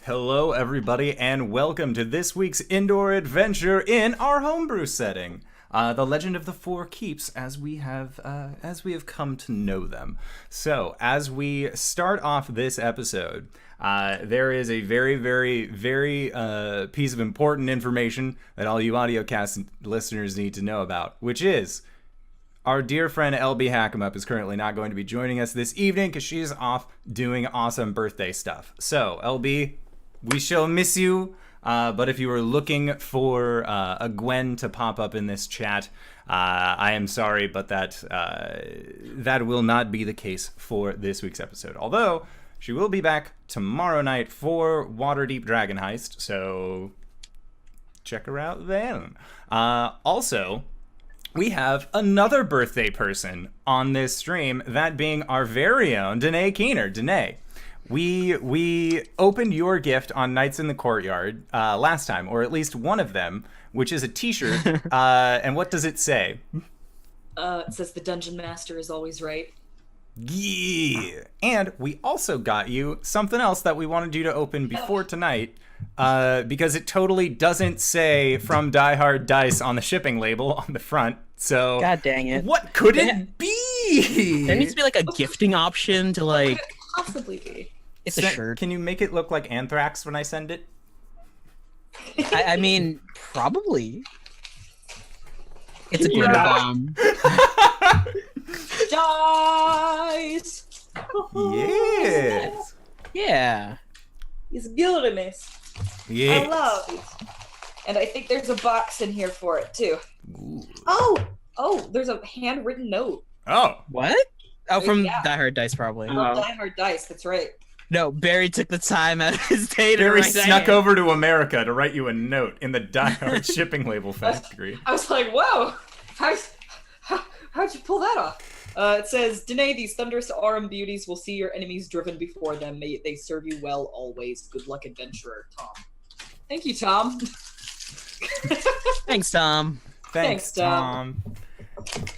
Hello, everybody, and welcome to this week's indoor adventure in our homebrew setting. The Legend of the Four Keeps, as we have come to know them. So, as we start off this episode, there is a very piece of important information that all you audiocast listeners need to know about, which is our dear friend LBHackEmUp is currently not going to be joining us this evening because she is off doing awesome birthday stuff. So, LB, we shall miss you. But if you were looking for a Gwen to pop up in this chat, I am sorry, but that will not be the case for this week's episode. Although, she will be back tomorrow night for Waterdeep Dragon Heist, so check her out then. Also, we have another birthday person on this stream, that being our very own Danae Keener. Danae, we opened your gift on Nights in the Courtyard last time, or at least one of them, which is a t-shirt. And what does it say? It says the Dungeon Master is always right. Yeah. And we also got you something else that we wanted you to open before tonight, because it totally doesn't say from Die Hard Dice on the shipping label on the front. So God dang it. What could it be? There needs to be like a gifting option to like... What could it possibly be? It's a shirt. Can you make it look like Anthrax when I send it? I mean, probably. It's a glitter bomb. Dice! Yes. Yeah. He's gilderness. Yes. I love it. And I think there's a box in here for it, too. Ooh. Oh, there's a handwritten note. Oh. What? Oh, from Yeah. Die Hard Dice, probably. From Die Hard Dice, that's right. No, Barry took the time out of his day to Barry write that snuck in. over to America to write you a note in the Die Hard shipping label factory. I was like, whoa! How'd you pull that off? It says, Danae, these thunderous aurum beauties will see your enemies driven before them. May they serve you well always. Good luck, adventurer. Tom. Thank you, Tom. Thanks, Tom. Thanks, Tom.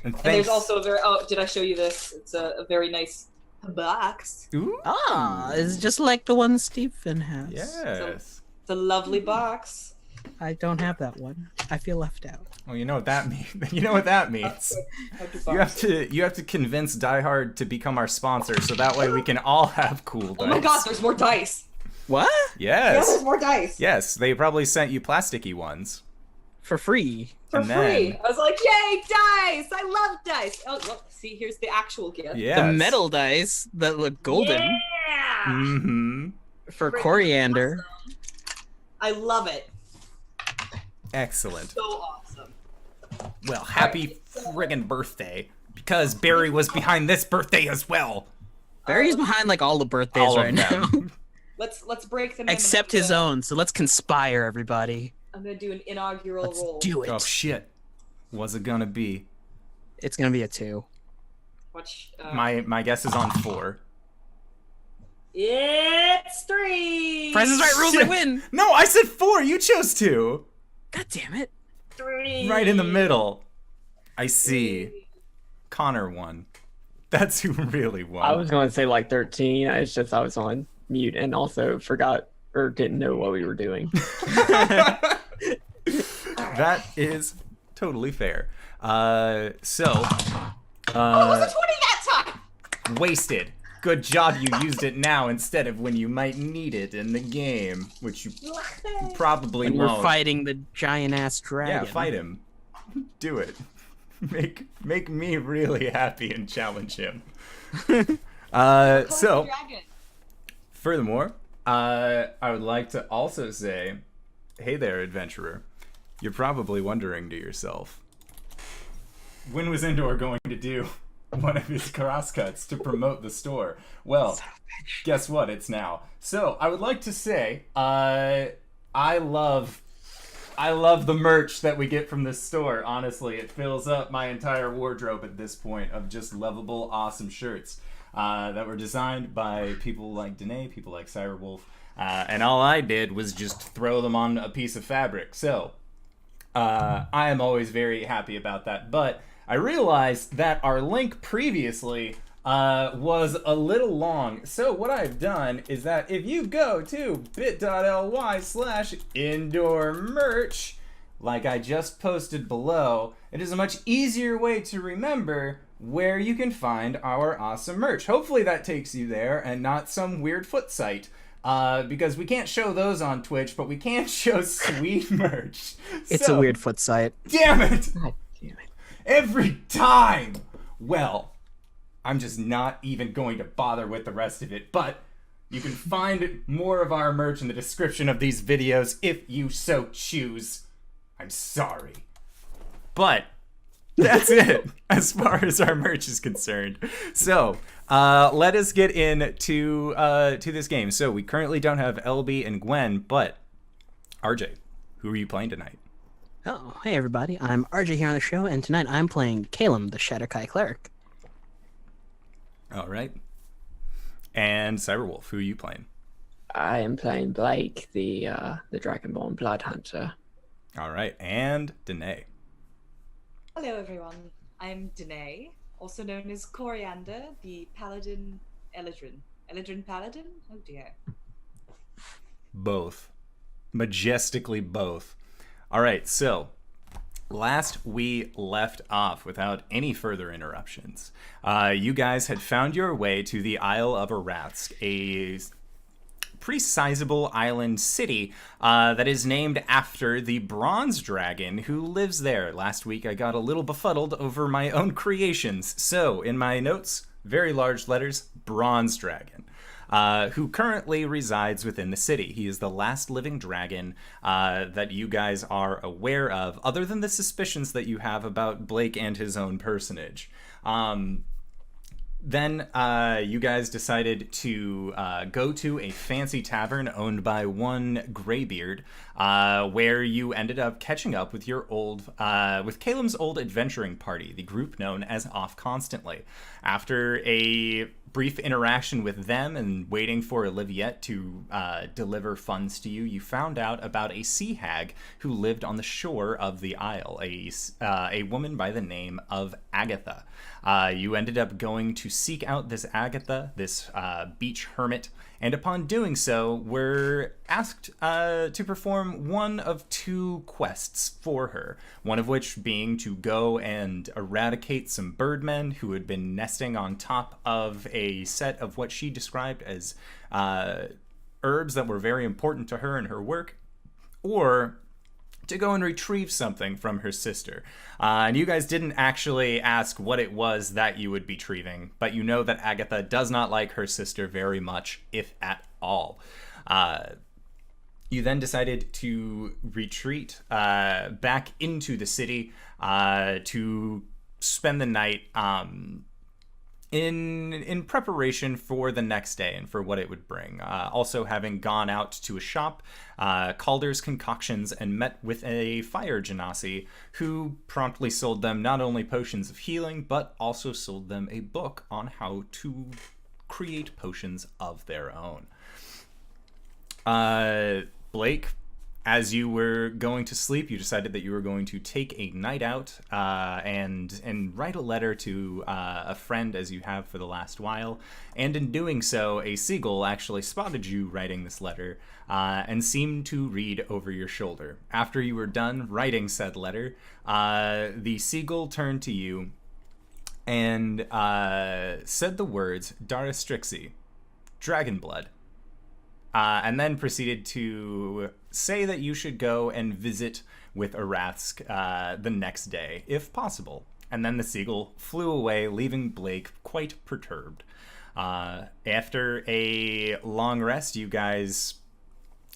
And there's also a very... Oh, did I show you this? It's a very nice box. Ooh. Ah, it's just like the one Stephen has. Yes. It's a lovely box. I don't have that one. I feel left out. Well, you know what that means. You know what that means. You have to convince Die Hard to become our sponsor, so that way we can all have cool dice. Oh my god, there's more dice. What? Yeah, Yes. there's more dice. Yes, they probably sent you plasticky ones. For free. For And free. then- I was like, yay, dice! I love dice! Oh, well, see, here's the actual gift. Yes. The metal dice that look golden. Yeah! Mm-hmm. For Freaking coriander. awesome. I love it. Excellent. So awesome. Well, happy friggin' birthday. Because Barry was behind this birthday as well. Barry's behind like all the birthdays All of right now. them. Let's break them. Except his own, so let's conspire, everybody. I'm gonna do an inaugural Let's roll. do it. Oh shit. What's it gonna be? It's gonna be a 2. Watch. My guess is on 4. It's 3. Price is Right rules, I Shit. win. No, I said 4. You chose 2. God damn it. 3. Right in the middle. I see. Connor won. That's who really won. I was going to say like 13. It's just I was on mute and also forgot or didn't know what we were doing. That is totally fair. Oh, it was a 20 that time. Wasted. Good job you used it now instead of when you might need it in the game, which you probably When won't. we're fighting the giant ass dragon. Yeah, fight him. Do it. Make me really happy and challenge him. So, Dragon. furthermore, I would like to also say, hey there, adventurer. You're probably wondering to yourself, when was Indoor going to do one of his crosscuts to promote the store? Well, guess what? It's now. So, I would like to say, I love the merch that we get from this store. Honestly, it fills up my entire wardrobe at this point of just lovable, awesome shirts that were designed by people like Danae, people like Cyrewolf, and all I did was just throw them on a piece of fabric. So, I am always very happy about that. But I realized that our link previously was a little long. So what I've done is that if you go to bit.ly/indoor merch, like I just posted below, it is a much easier way to remember where you can find our awesome merch. Hopefully that takes you there and not some weird foot site. Because we can't show those on Twitch, but we can show sweet merch. It's a weird foot site. Damn it! God damn it. Every time! Well, I'm just not even going to bother with the rest of it, but you can find more of our merch in the description of these videos if you so choose. I'm sorry. But that's it as far as our merch is concerned. So, let us get into to this game. So, we currently don't have LB and Gwen, but RJ, who are you playing tonight? Oh, hey everybody, I'm RJ here on the show, and tonight I'm playing Caelum, the Shatterkai Cleric. All right. And Cyberwolf, who are you playing? I am playing Blake, the Dragonborn Blood Hunter. All right. And Danae. Hello, everyone. I'm Danae, also known as Coriander, the Paladin Eladrin. Eladrin Paladin? Oh dear. Both. Majestically both. All right. So, last we left off, without any further interruptions, you guys had found your way to the Isle of Arasthk, a pretty sizable island city that is named after the bronze dragon who lives there. Last week I got a little befuddled over my own creations. So in my notes, very large letters, bronze dragon, who currently resides within the city. He is the last living dragon that you guys are aware of, other than the suspicions that you have about Blake and his own personage. Then you guys decided to go to a fancy tavern owned by one Greybeard, where you ended up catching up with your with Caelum's old adventuring party, the group known as Off Constantly. After a brief interaction with them and waiting for Oliviette to deliver funds to you, you found out about a sea hag who lived on the shore of the isle, a woman by the name of Agatha. You ended up going to seek out this Agatha, this beach hermit, and upon doing so, were asked to perform one of two quests for her, one of which being to go and eradicate some birdmen who had been nesting on top of a set of what she described as herbs that were very important to her in her work, or to go and retrieve something from her sister. And you guys didn't actually ask what it was that you would be retrieving, but you know that Agatha does not like her sister very much, if at all. You then decided to retreat back into the city to spend the night in preparation for the next day and for what it would bring. Also having gone out to a shop, Calder's Concoctions, and met with a fire genasi who promptly sold them not only potions of healing, but also sold them a book on how to create potions of their own. Blake, as you were going to sleep, you decided that you were going to take a night out and write a letter to a friend, as you have for the last while. And in doing so, a seagull actually spotted you writing this letter and seemed to read over your shoulder. After you were done writing said letter, the seagull turned to you and said the words Darastrixi, dragon blood. And then proceeded to say that you should go and visit with Arasthk the next day, if possible. And then the seagull flew away, leaving Blake quite perturbed. After a long rest, you guys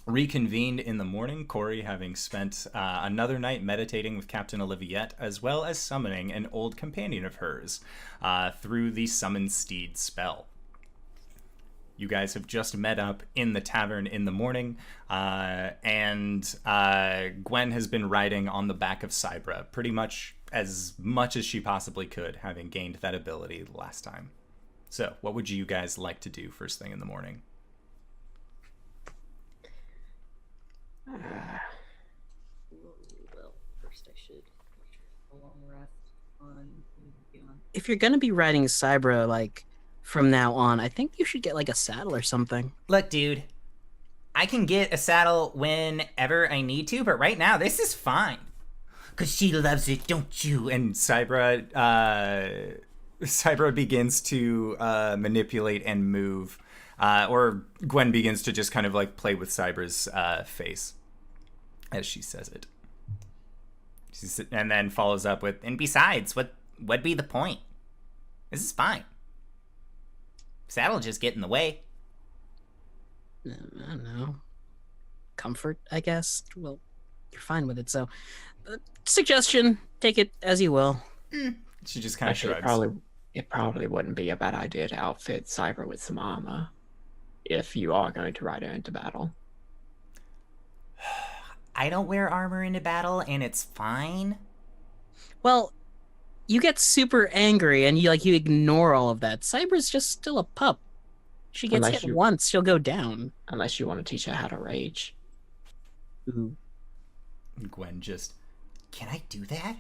reconvened in the morning, Cori having spent another night meditating with Captain Oliviette, as well as summoning an old companion of hers through the Summon Steed spell. You guys have just met up in the tavern in the morning, and Gwen has been riding on the back of Cybra pretty much as she possibly could, having gained that ability the last time. So, what would you guys like to do first thing in the morning? Well, first I should a long rest on. If you're gonna be riding Cybra, like, from now on. I think you should get like a saddle or something. Look, dude, I can get a saddle whenever I need to, but right now this is fine. Cause she loves it, don't you? And Cybra begins to manipulate and move, or Gwen begins to just kind of like play with Cybra's face as she says it. And then follows up with, And besides, what'd be the point? This is fine. Saddle just get in the way. I don't know. Comfort, I guess. Well, you're fine with it, so suggestion, take it as you will. she just kind of Actually, shrugs. it probably wouldn't be a bad idea to outfit Cyber with some armor if you are going to ride her into battle. I don't wear armor into battle, and it's fine. Well, you get super angry and you ignore all of that. Cyber's just still a pup. She gets Unless hit you- once, she'll go down. Unless you want to teach her how to rage. Ooh. Gwen just, Can I do that?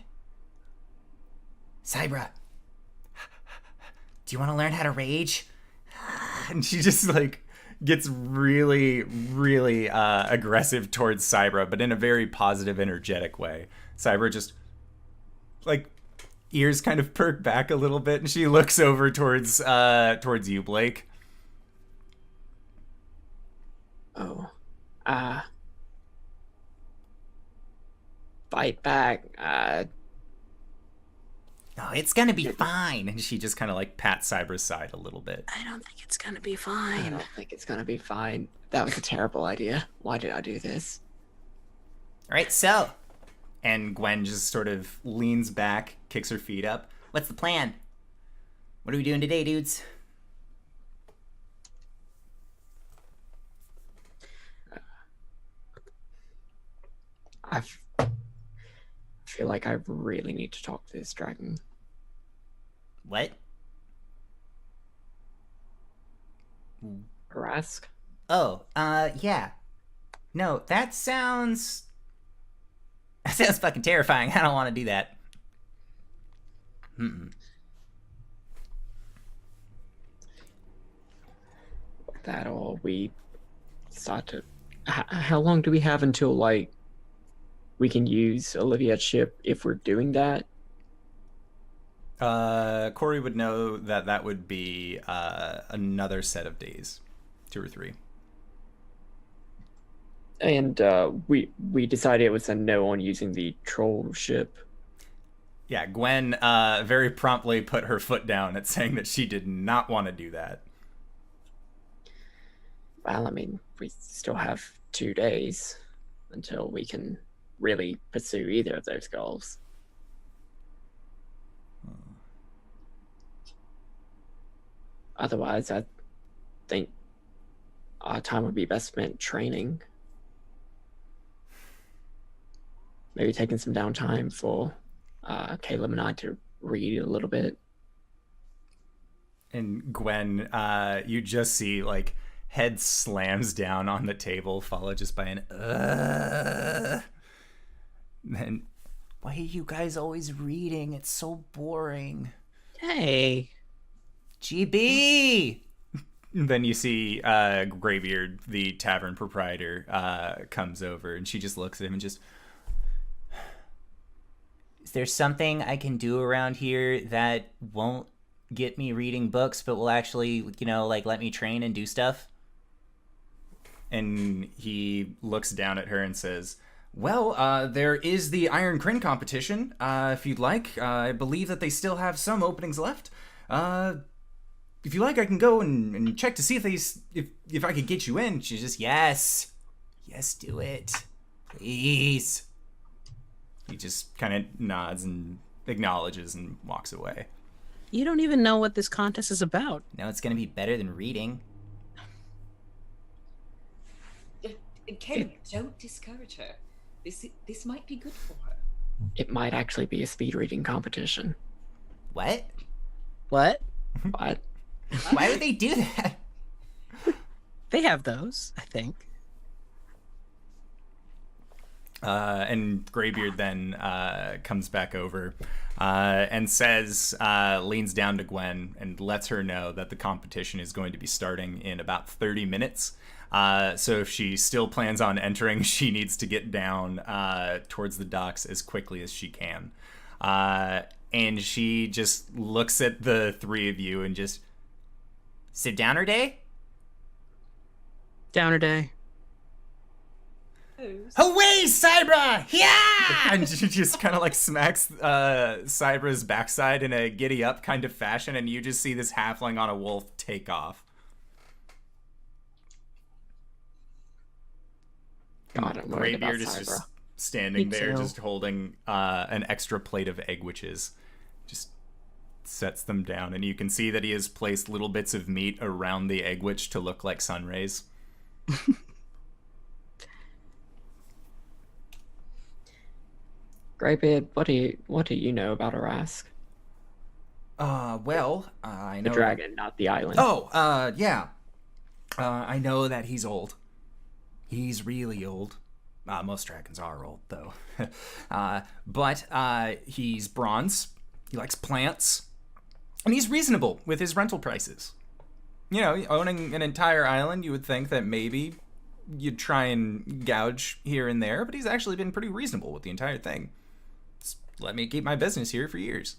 Cybra, do you want to learn how to rage? and she just like gets really, really aggressive towards Cybra, but in a very positive, energetic way. Cybra just like ears kind of perk back a little bit, and she looks over towards you, Blake. Oh. Fight back. No, it's gonna be fine. And she just kind of like pats Cybra's side a little bit. I don't think it's gonna be I fine. don't think it's gonna be fine. That was a terrible idea. Why did I do this? All right, so And Gwen just sort of leans back, kicks her feet up. what's the plan? What are we doing today, dudes? I feel like I really need to talk to this dragon. What? Arasthk? Oh, yeah. No, that sounds fucking terrifying. I don't want to do that. That or we start to. How long do we have until like we can use Olivia's ship if we're doing that? Cori would know that would be another set of days, 2 or 3. And we decided it was a no on using the troll ship. Yeah, Gwen very promptly put her foot down at saying that she did not want to do that. Well, I mean, we still have 2 days until we can really pursue either of those goals. Otherwise, I think our time would be best spent training. Maybe taking some downtime for Caelum and I to read a little bit. And Gwen, you just see like head slams down on the table, followed just by an Then, why are you guys always reading? It's so boring. Hey. GB! Then you see Greybeard, the tavern proprietor, comes over, and she just looks at him and just, Is there something I can do around here that won't get me reading books, but will actually, like let me train and do stuff? and he looks down at her and says, well, there is the Iron Krynn Competition, if you'd like. I believe that they still have some openings left. If you like, I can go and check to see if I could get you in. She's just, yes, do it, please. He just kind of nods and acknowledges and walks away. You don't even know what this contest is about. No, it's gonna be better than reading. Caelum, don't discourage her. This might be good for her. It might actually be a speed reading competition. What? What? But Why would they do that? They have those, I think. And Greybeard then comes back over and says, leans down to Gwen and lets her know that the competition is going to be starting in about 30 minutes. So if she still plans on entering, she needs to get down towards the docks as quickly as she can. And she just looks at the three of you and just, sit downer day? Downer day. Away, Cybra! Yeah! And she just kind of like smacks Cybra's backside in a giddy up kind of fashion, and you just see this halfling on a wolf take off. God, I'm worried about Greybeard is Cybra. just standing Me there, too. just holding an extra plate of egg witches. Just sets them down, and you can see that he has placed little bits of meat around the egg witch to look like sun rays. Greybeard, what do you know about Arasthk? Well, I The know... dragon, not the island. Oh, yeah. I know that he's old. He's really old. Most dragons are old, though. But he's bronze. He likes plants. And he's reasonable with his rental prices. You know, owning an entire island, you would think that maybe you'd try and gouge here and there, but he's actually been pretty reasonable with the entire thing. Just let me keep my business here for years.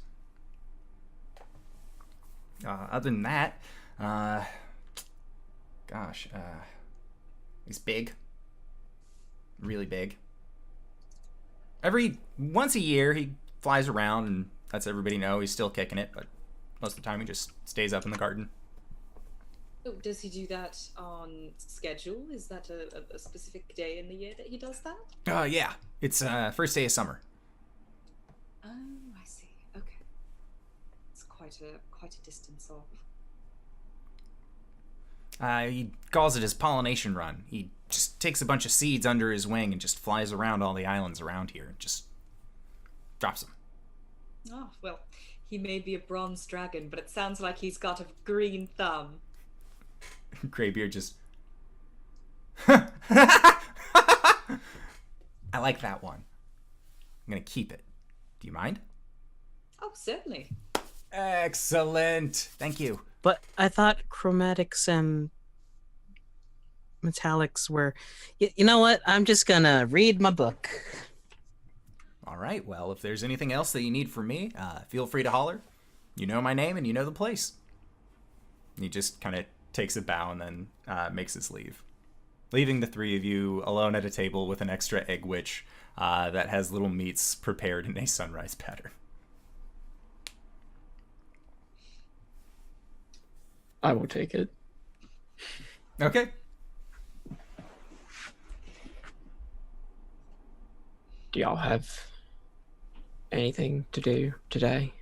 Other than that, he's big. Really big. Every once a year, he flies around and lets everybody know he's still kicking it, but most of the time he just stays up in the garden. Oh, does he do that on schedule? Is that a specific day in the year that he does that? Yeah. It's first day of summer. Oh, I see. Okay. It's quite a distance off. He calls it his pollination run. He just takes a bunch of seeds under his wing and just flies around all the islands around here and just drops them. Oh, well, he may be a bronze dragon, but it sounds like he's got a green thumb. Greybeard just... I like that one. I'm gonna keep it. Do you mind? Oh, certainly. Excellent. Thank you. But I thought chromatics and metallics were... You know what? I'm just gonna read my book. All right. Well, if there's anything else that you need from me, feel free to holler. You know my name and you know the place. He just kind of takes a bow and then makes his leave, leaving the three of you alone at a table with an extra egg witch that has little meats prepared in a sunrise pattern. I will take it. Okay. Do y'all have anything to do today?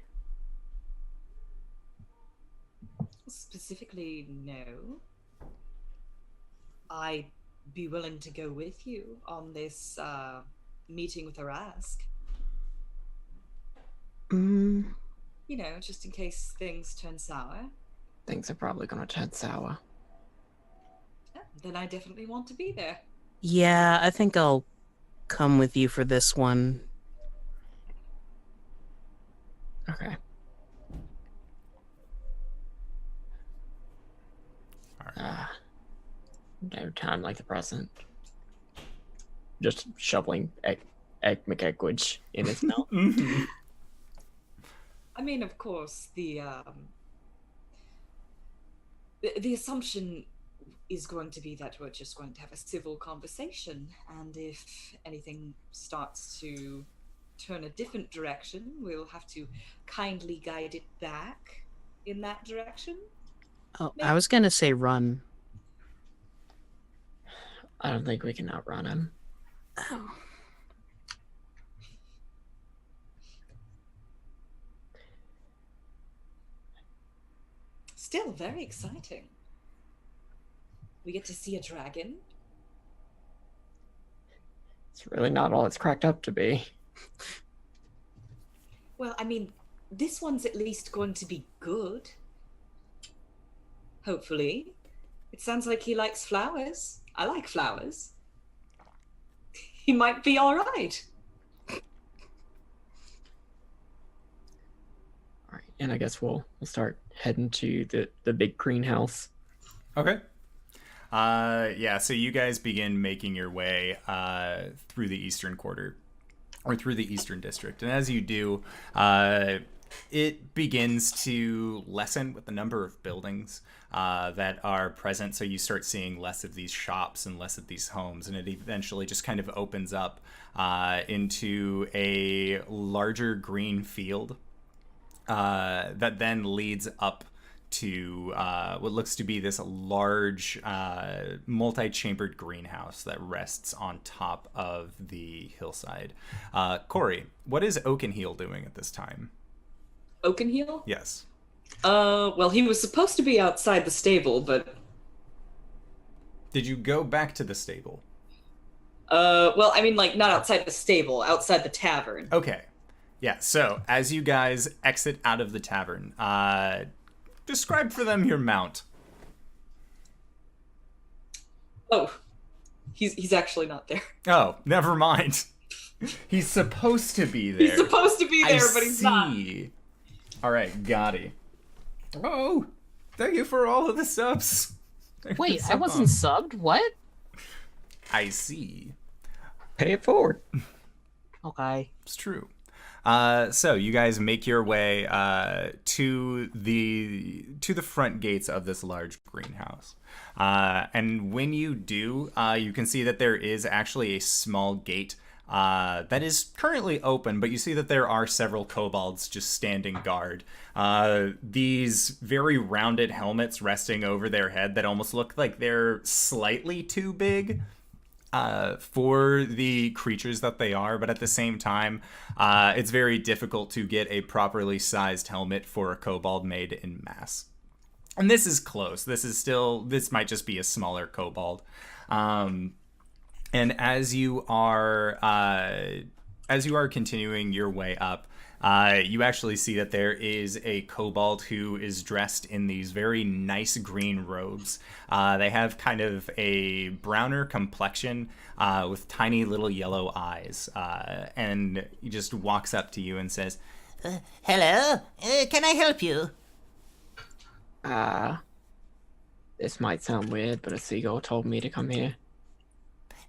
Specifically, no. I'd be willing to go with you on this meeting with Arasthk. Mm, You know, just in case things turn sour. Things are probably gonna turn sour. Yeah, then I definitely want to be there. yeah, I think I'll come with you for this one. Okay. No time like the present. Just shoveling egg McEggwitch in his mouth. Mhm. I mean, of course, the assumption is going to be that we're just going to have a civil conversation, and if anything starts to turn a different direction, we'll have to kindly guide it back in that direction. Oh, I was gonna say run. I don't think we can outrun him. Oh. Still very exciting. We get to see a dragon. It's really not all it's cracked up to be. Well, I mean, this one's at least going to be good. Hopefully. It sounds like he likes flowers. I like flowers. he might be all right. All right, and I guess we'll start heading to the big greenhouse. Okay. Yeah, so you guys begin making your way through the eastern quarter, or through the eastern district. And as you do, it begins to lessen with the number of buildings that are present. So you start seeing less of these shops and less of these homes. And it eventually just kind of opens up into a larger green field that then leads up to what looks to be this large multi-chambered greenhouse that rests on top of the hillside. Cori, what is Oakenheel doing at this time? Oakenheel? Yes. Well, he was supposed to be outside the stable, but... Did you go back to the stable? Well, I mean, like, not outside the stable, outside the tavern. Okay. Yeah, so as you guys exit out of the tavern, describe for them your mount. Oh, he's actually not there. Oh, never mind. He's supposed to be there. He's supposed to be there, but he's not. All right, Gotti. Oh, thank you for all of the subs. Wait, I wasn't subbed? What? I see. Pay it forward. Okay. It's true. So you guys make your way to the front gates of this large greenhouse, and when you do, you can see that there is actually a small gate that is currently open, but you see that there are several kobolds just standing guard. These very rounded helmets resting over their head that almost look like they're slightly too big for the creatures that they are, but at the same time, it's very difficult to get a properly sized helmet for a kobold made in mass. And this is close. This might just be a smaller kobold. And as you are continuing your way up, you actually see that there is a kobold who is dressed in these very nice green robes. They have kind of a browner complexion with tiny little yellow eyes. And he just walks up to you and says, Hello, can I help you? This might sound weird, but a seagull told me to come here.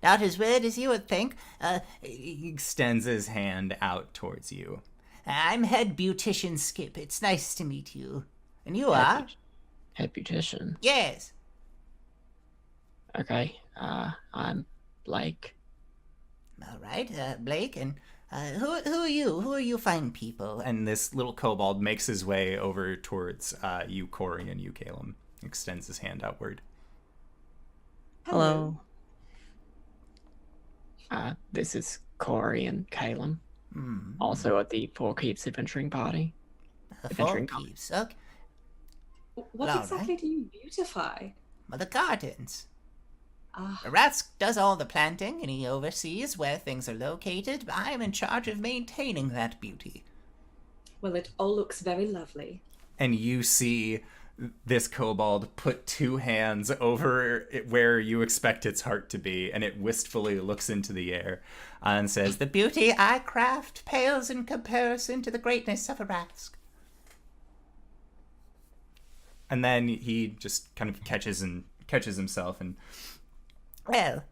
Not as weird as you would think. he extends his hand out towards you. I'm head beautician Skip. It's nice to meet you. And you are? Head beautician? Yes. Okay, I'm Blake. All right, Blake. And who are you? Who are you fine people? And this little kobold makes his way over towards you, Cori, and you, Caelum. Extends his hand outward. Hello. This is Cori and Caelum. Also at the Four Keeps adventuring party. Four Keeps. Okay. What All exactly right. do you beautify? Well, the gardens. Ah, Arasthk does all the planting, and he oversees where things are located. But I am in charge of maintaining that beauty. well, it all looks very lovely. And you see this kobold put two hands over it where you expect its heart to be, and it wistfully looks into the air and says, The beauty I craft pales in comparison to the greatness of Arasthk. and then he just kind of catches himself and, Well,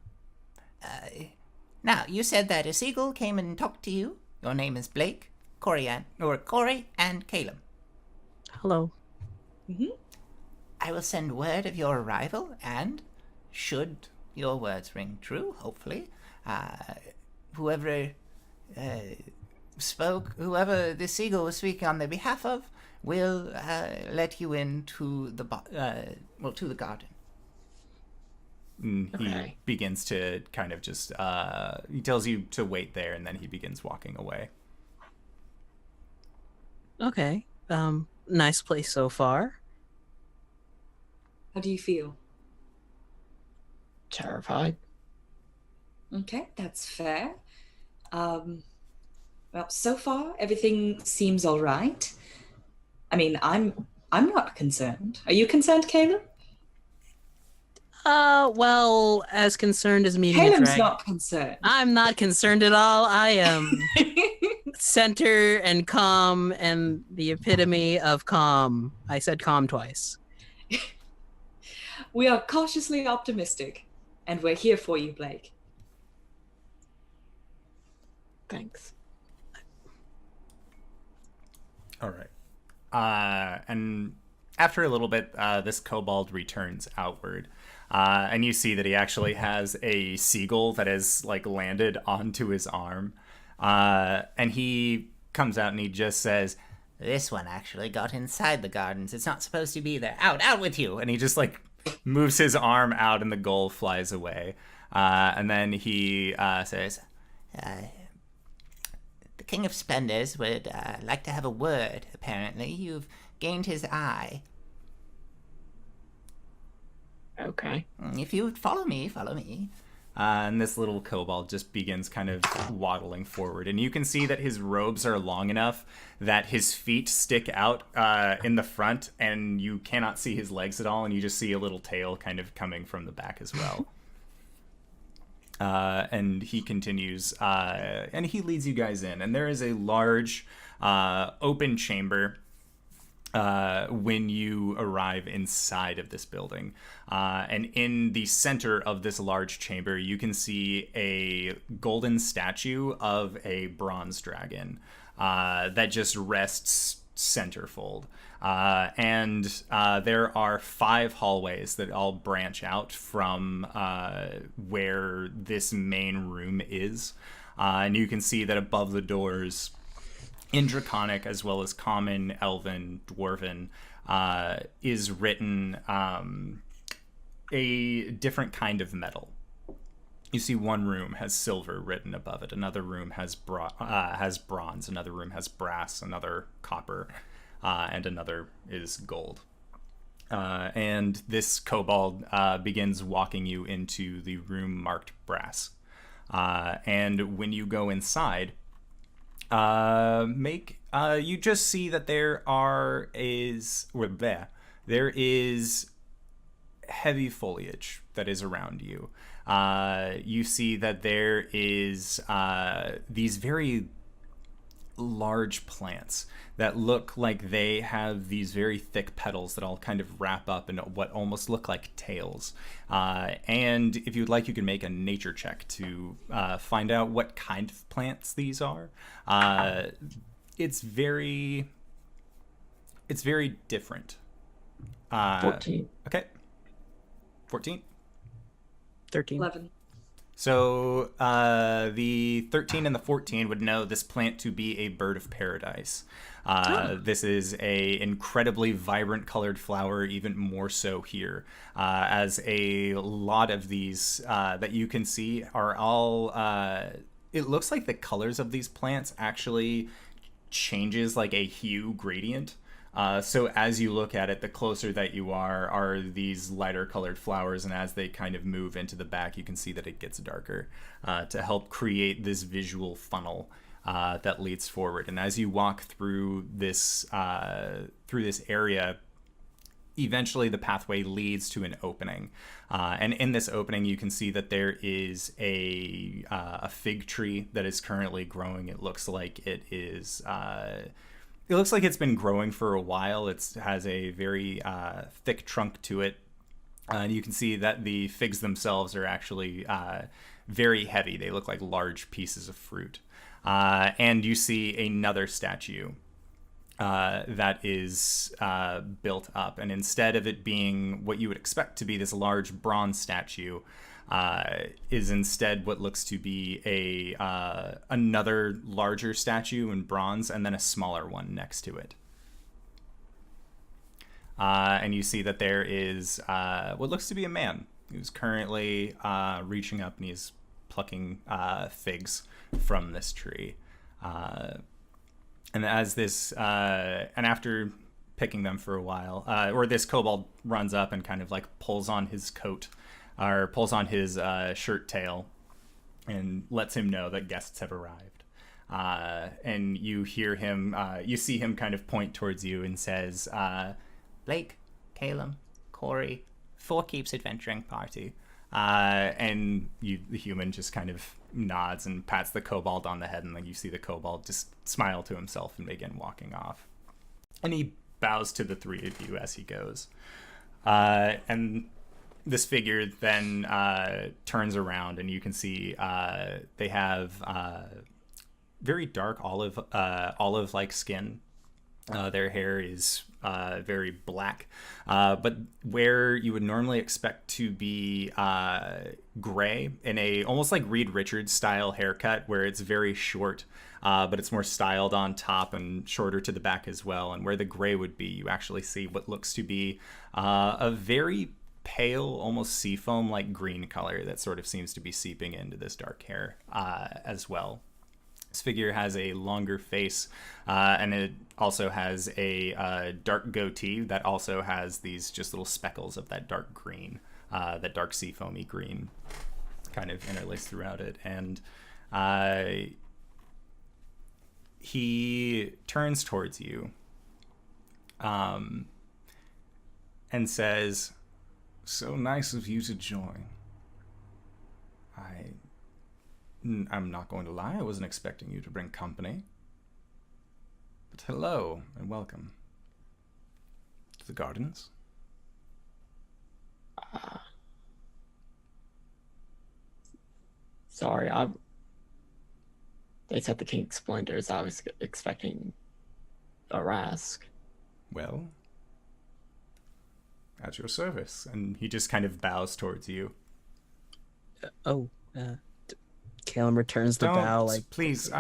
now, you said that a seagull came and talked to you. Your name is Blake, Cori and Caelum. Hello. I will send word of your arrival, and should your words ring true, hopefully, whoever the seagull was speaking on their behalf of, will let you into the garden. he Okay. begins to kind of just he tells you to wait there, and then he begins walking away. Okay. Nice place so far. How do you feel? Terrified. Okay, that's fair. Well, so far everything seems all right. I mean, I'm not concerned. Are you concerned, Caelum? Well, as concerned as meeting a Caelum's dragon. not concerned. I'm not concerned at all. I am center and calm and the epitome of calm. I said calm twice. We are cautiously optimistic, and we're here for you, Blake. Thanks. All right. And after a little bit, this kobold returns outward. And you see that he actually has a seagull that has like landed onto his arm. And he comes out and he just says, This one actually got inside the gardens. It's not supposed to be there. Out with you! and he just like moves his arm out and the gull flies away. And then he says, The King of Spenders would like to have a word, apparently. You've gained his eye. Okay. If you would follow me, follow me. and this little kobold just begins kind of waddling forward. And you can see that his robes are long enough that his feet stick out in the front, and you cannot see his legs at all, and you just see a little tail kind of coming from the back as well. And he continues, and he leads you guys in. And there is a large open chamber when you arrive inside of this building. And in the center of this large chamber, you can see a golden statue of a bronze dragon that just rests centerfold. And there are 5 hallways that all branch out from where this main room is. And you can see that above the doors, in Draconic as well as Common, Elven, Dwarven, is written a different kind of metal. You see one room has silver written above it, another room has bronze, another room has brass, another copper, and another is gold. And this kobold begins walking you into the room marked brass. And when you go inside, you just see that there is heavy foliage that is around you. You see that there is these very large plants that look like they have these very thick petals that all kind of wrap up in what almost look like tails. And if you'd like, you can make a nature check to find out what kind of plants these are. It's very different. 14. Okay. 14. 13. 11. So the 13 and the 14 would know this plant to be a bird of paradise. This is a incredibly vibrant colored flower, even more so here, as a lot of these that you can see are all, it looks like the colors of these plants actually changes like a hue gradient. So as you look at it, the closer that you are these lighter colored flowers, and as they kind of move into the back, you can see that it gets darker to help create this visual funnel that leads forward. And as you walk through this area, eventually the pathway leads to an opening. And in this opening, you can see that there is a fig tree that is currently growing. It looks like it is... It looks like it's been growing for a while. It has a very thick trunk to it. And you can see that the figs themselves are actually very heavy. They look like large pieces of fruit. And you see another statue that is built up. And instead of it being what you would expect to be this large bronze statue, is instead what looks to be another larger statue in bronze, and then a smaller one next to it. And you see that there is what looks to be a man who's currently reaching up and he's plucking figs from this tree. And as this, and after picking them for a while, or this kobold runs up and kind of like pulls on his coat, or pulls on his shirt tail and lets him know that guests have arrived. And you hear him, you see him kind of point towards you and says, Blake, Caelum, Cori, Four Keeps adventuring party. And the human just kind of nods and pats the kobold on the head, and then you see the kobold just smile to himself and begin walking off. And he bows to the three of you as he goes. And this figure then turns around, and you can see they have very dark olive-like skin. Their hair is very black, but where you would normally expect to be gray, in a almost like Reed Richards style haircut, where it's very short, but it's more styled on top and shorter to the back as well. And where the gray would be, you actually see what looks to be a very pale, almost seafoam like green color that sort of seems to be seeping into this dark hair as well. This figure has a longer face, and it also has a dark goatee that also has these just little speckles of that dark green, that dark seafoamy green kind of interlaced throughout it. And he turns towards you and says, "So nice of you to join. I'm not going to lie, I wasn't expecting you to bring company. But hello, and welcome to the gardens." Sorry, they said the King Splendors. I was expecting Arasthk. Well, at your service. And he just kind of bows towards you. Caelum returns the bow like, please,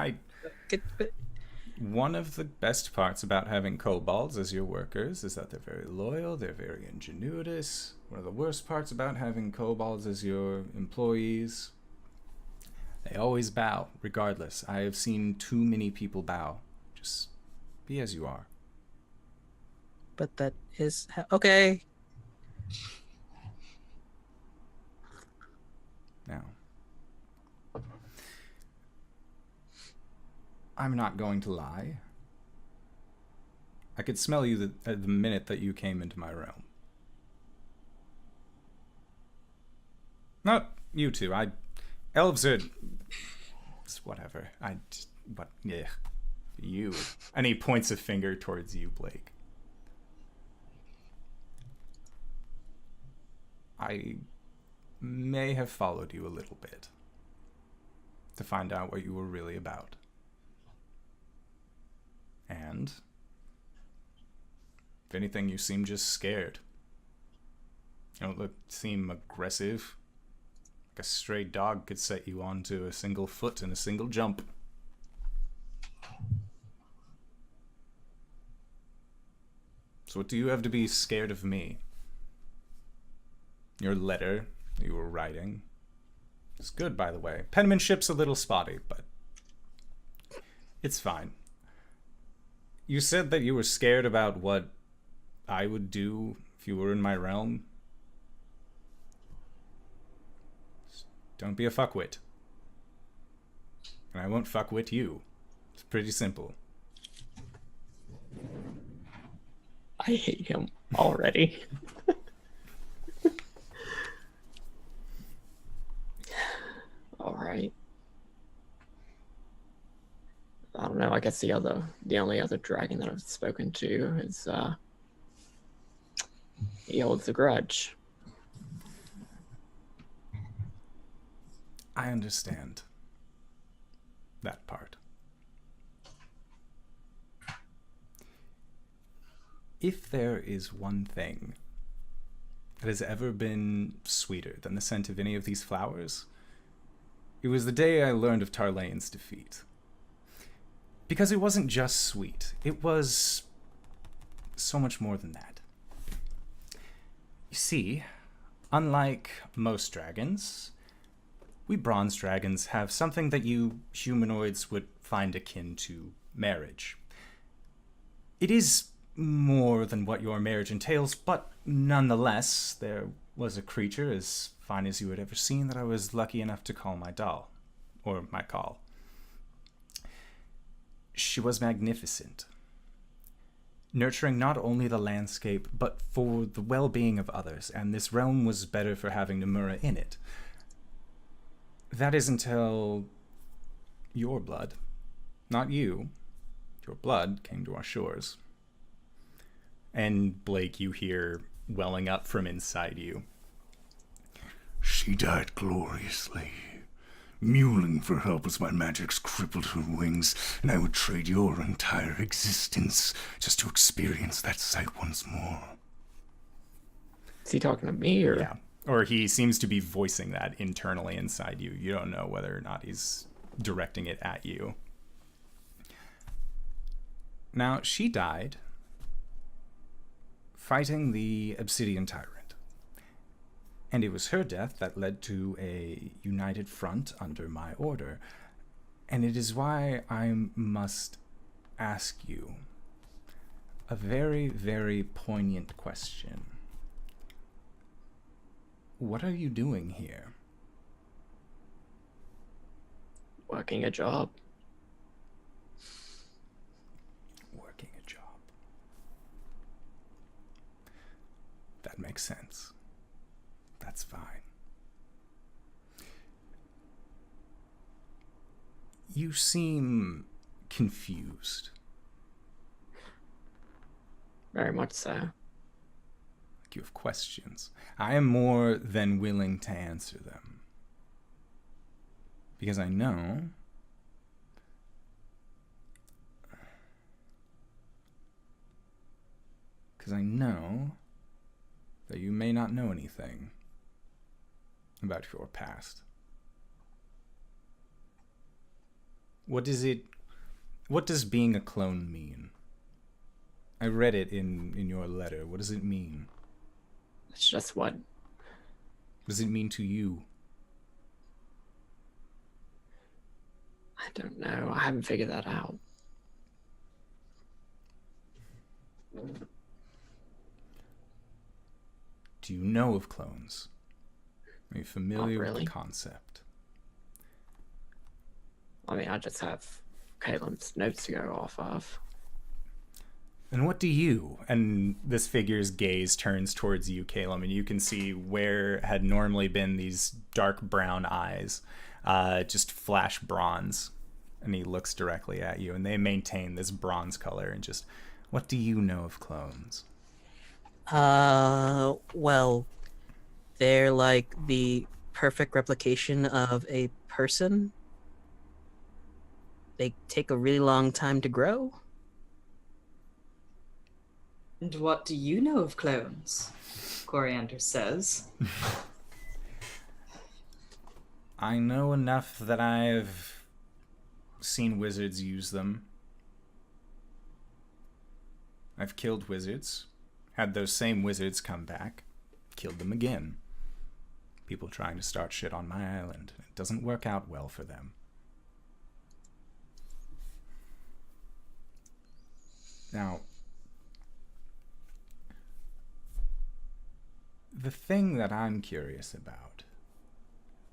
one of the best parts about having kobolds as your workers is that they're very loyal, they're very ingenuitous. One of the worst parts about having kobolds as your employees, they always bow, regardless. I have seen too many people bow. Just be as you are. But that is okay. Now, I'm not going to lie. I could smell you the minute that you came into my realm. Not you two. Elves are... It's whatever. Yeah. You. And he points a finger towards you, Blake. I may have followed you a little bit to find out what you were really about. And if anything, you seem just scared. You don't seem aggressive. Like a stray dog could set you onto a single foot in a single jump. So what do you have to be scared of me? Your letter that you were writing. It's good, by the way. Penmanship's a little spotty, but it's fine. You said that you were scared about what I would do if you were in my realm. Don't be a fuckwit. And I won't fuckwit you. It's pretty simple. I hate him already. All right. I don't know. I guess the only other dragon that I've spoken to is he holds a grudge. I understand that part. If there is one thing that has ever been sweeter than the scent of any of these flowers, it was the day I learned of Tarlane's defeat. Because it wasn't just sweet, it was so much more than that. You see, unlike most dragons, we bronze dragons have something that you humanoids would find akin to marriage. It is more than what your marriage entails, but nonetheless, there was a creature as fine as you had ever seen that I was lucky enough to call my doll, or my call. She was magnificent. nurturing not only the landscape, but for the well-being of others, and this realm was better for having Nomura in it. That is until your blood, not you, your blood came to our shores. And Blake, you hear welling up from inside you. She died gloriously, mewling for help as my magics crippled her wings, and I would trade your entire existence just to experience that sight once more. Is he talking to me or? Yeah. Or he seems to be voicing that internally inside you. You don't know whether or not he's directing it at you. Now, she died fighting the Obsidian Tyrant. And it was her death that led to a united front under my order. And it is why I must ask you a very, very poignant question. What are you doing here? Working a job. Working a job. That makes sense. That's fine. You seem confused. Very much so. Like you have questions. I am more than willing to answer them. Because I know that you may not know anything about your past. What does being a clone mean? I read it in your letter. What does it mean? It's just what? What does it mean to you? I don't know. I haven't figured that out. Do you know of clones? Are you familiar Not really. with the concept? I mean, I just have Caelum's notes to go off of. And what do you? And this figure's gaze turns towards you, Caelum, and you can see where had normally been these dark brown eyes, just flash bronze. And he looks directly at you, and they maintain this bronze color. And just, what do you know of clones? Well, they're like the perfect replication of a person. They take a really long time to grow. And what do you know of clones? Coriander says. I know enough that I've seen wizards use them. I've killed wizards, had those same wizards come back, killed them again. People trying to start shit on my island. It doesn't work out well for them. Now, the thing that I'm curious about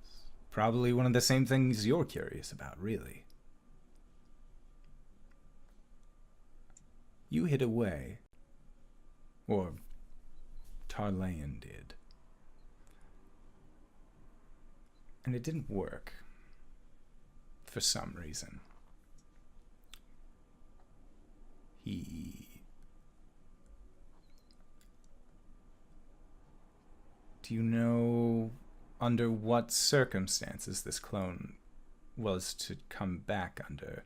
is probably one of the same things you're curious about, really. You hid away. Or Tarlayan did. And it didn't work. For some reason. Do you know under what circumstances this clone was to come back under?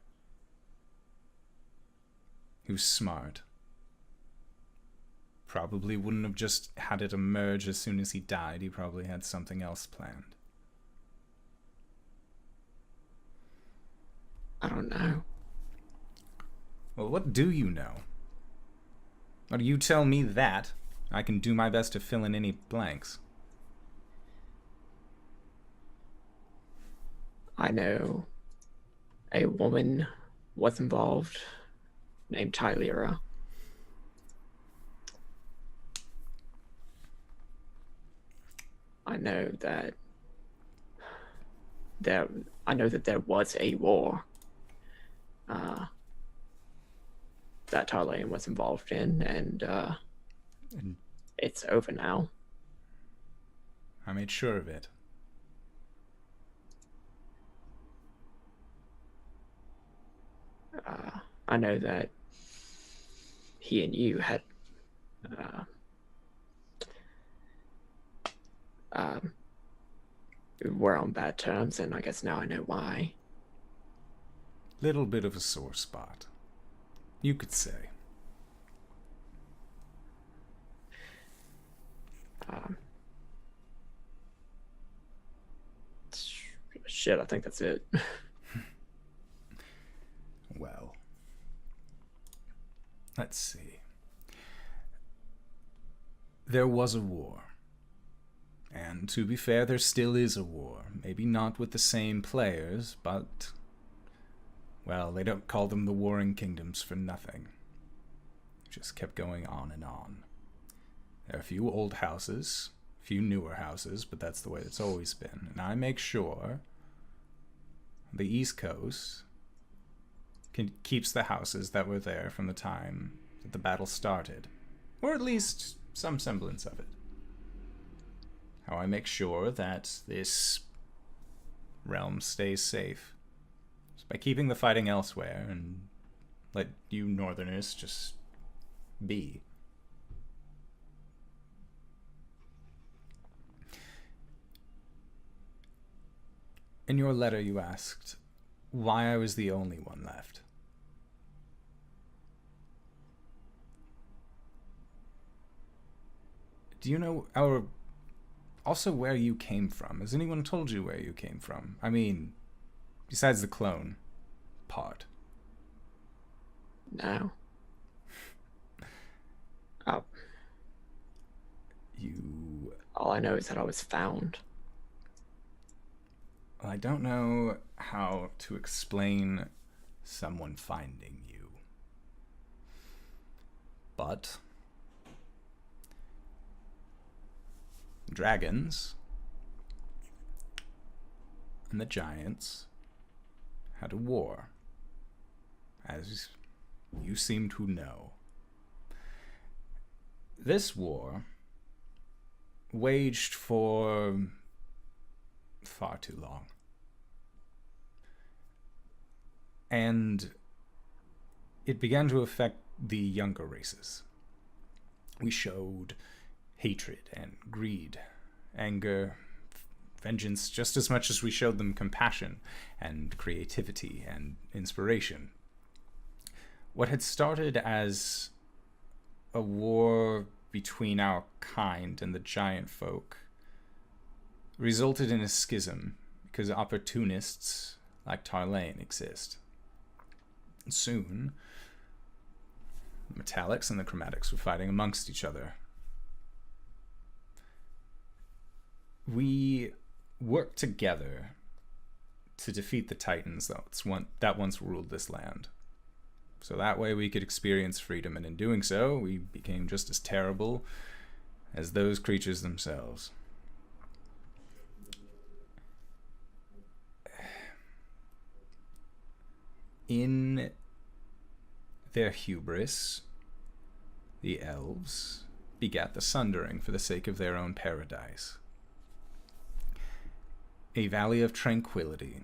He was smart. Probably wouldn't have just had it emerge as soon as he died. He probably had something else planned. I don't know. Well, what do you know? Or you tell me that. I can do my best to fill in any blanks. I know a woman was involved named Tylera. I know that there was a war. that Tarlaine was involved in, and And it's over now. I made sure of it. I know that he and you had were on bad terms, and I guess now I know why. Little bit of a sore spot, you could say. Shit, I think that's it. Well, let's see. There was a war. And to be fair, there still is a war. Maybe not with the same players, but... well, they don't call them the Warring Kingdoms for nothing. It just kept going on and on. There are a few old houses, a few newer houses, but that's the way it's always been. And I make sure the East Coast keeps the houses that were there from the time that the battle started. Or at least some semblance of it. How I make sure that this realm stays safe is by keeping the fighting elsewhere and let you Northerners just be. In your letter you asked why I was the only one left. Do you know also where you came from? Has anyone told you where you came from? I mean, besides the clone part. No. Oh. All I know is that I was found. I don't know how to explain someone finding you. But dragons and the giants had a war, as you seem to know. This war waged for far too long. And it began to affect the younger races. We showed hatred and greed, anger, vengeance, just as much as we showed them compassion and creativity and inspiration. What had started as a war between our kind and the giant folk resulted in a schism because opportunists like Tarlaine exist. Soon, the metallics and the chromatics were fighting amongst each other. We worked together to defeat the Titans that once ruled this land. So that way we could experience freedom, and in doing so, we became just as terrible as those creatures themselves. In their hubris, the elves begat the Sundering for the sake of their own paradise. A valley of tranquility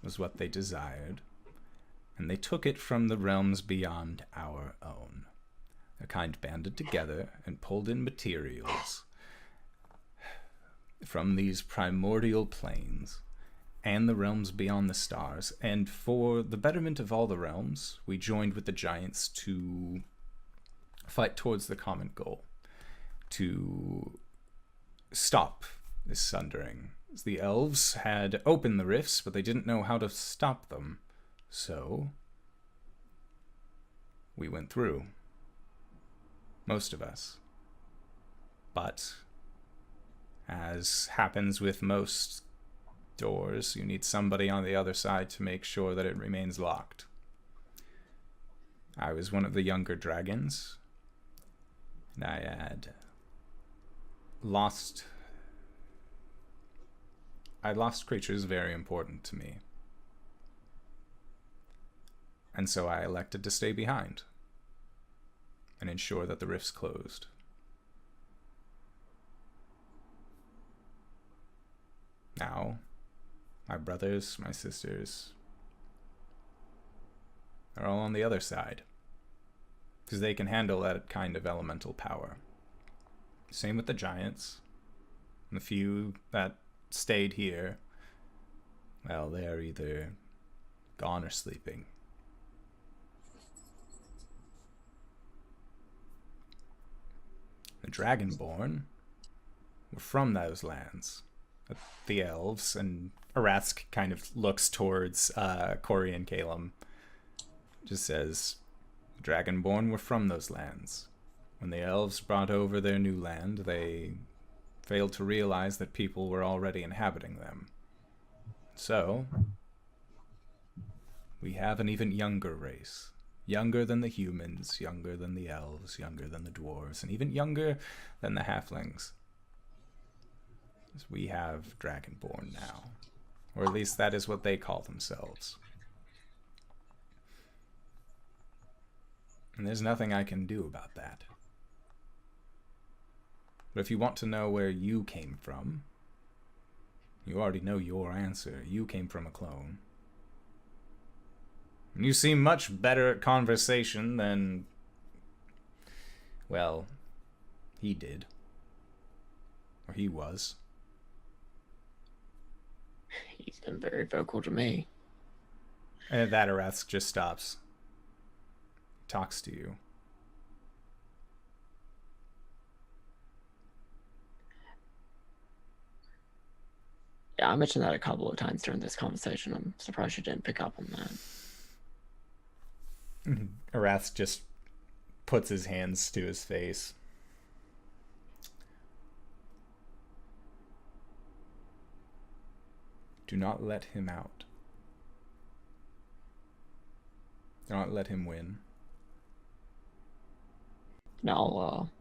was what they desired, and they took it from the realms beyond our own. Their kind banded together and pulled in materials from these primordial planes and the realms beyond the stars, and for the betterment of all the realms, we joined with the giants to fight towards the common goal, to stop this sundering. The elves had opened the rifts, but they didn't know how to stop them, so we went through. Most of us. But, as happens with most doors, you need somebody on the other side to make sure that it remains locked. I was one of the younger dragons, and I had lost creatures very important to me. And so I elected to stay behind. and ensure that the rift's closed. Now, my brothers, my sisters, are all on the other side, because they can handle that kind of elemental power. Same with the giants. And the few that stayed here, well, they are either gone or sleeping. The Dragonborn were from those lands. The elves, and Arasthk kind of looks towards Cori and Caelum. Just says, the Dragonborn were from those lands. When the elves brought over their new land, they failed to realize that people were already inhabiting them. So, we have an even younger race. Younger than the humans, younger than the elves, younger than the dwarves, and even younger than the halflings. We have Dragonborn now. Or at least that is what they call themselves. And there's nothing I can do about that. But if you want to know where you came from, you already know your answer. You came from a clone. And you seem much better at conversation than, well, he did. Or he was. He's been very vocal to me. And at that, Arasthk just stops. Talks to you. Yeah, I mentioned that a couple of times during this conversation. I'm surprised you didn't pick up on that. Arasthk just puts his hands to his face. Do not let him out. Do not let him win. Now I'll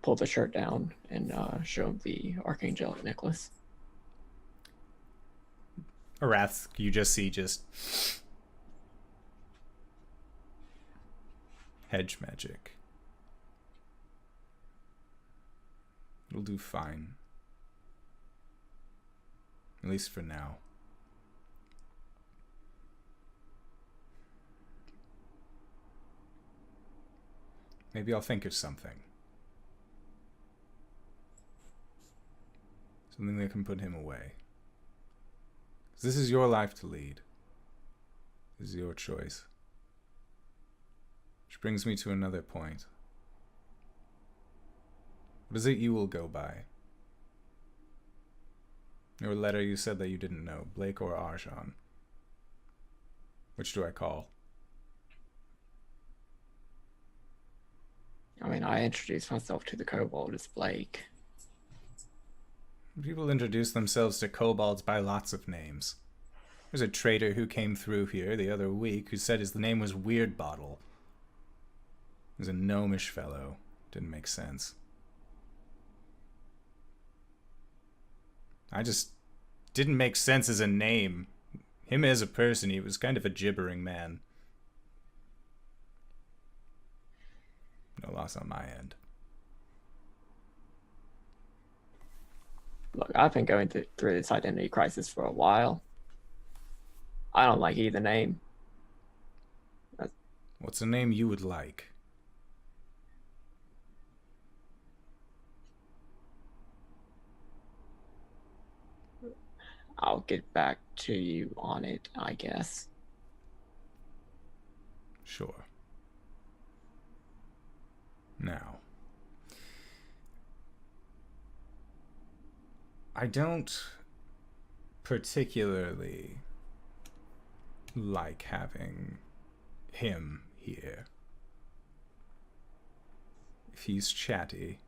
pull the shirt down and show him the archangelic necklace. Arasthk, you just see hedge magic. It'll do fine. At least for now. Maybe I'll think of something. Something that can put him away. 'Cause this is your life to lead. This is your choice. Which brings me to another point. What is it you will go by? Your letter, you said that you didn't know. Blake or Arjan? Which do I call? I mean, I introduced myself to the kobold as Blake. People introduce themselves to kobolds by lots of names. There's a trader who came through here the other week who said his name was Weird Bottle. He was a gnomish fellow. Didn't make sense. I just didn't make sense as a name. Him as a person, he was kind of a gibbering man. No loss on my end. Look, I've been going through this identity crisis for a while. I don't like either name. What's a name you would like? I'll get back to you on it, I guess. Sure. Now, I don't particularly like having him here. If he's chatty,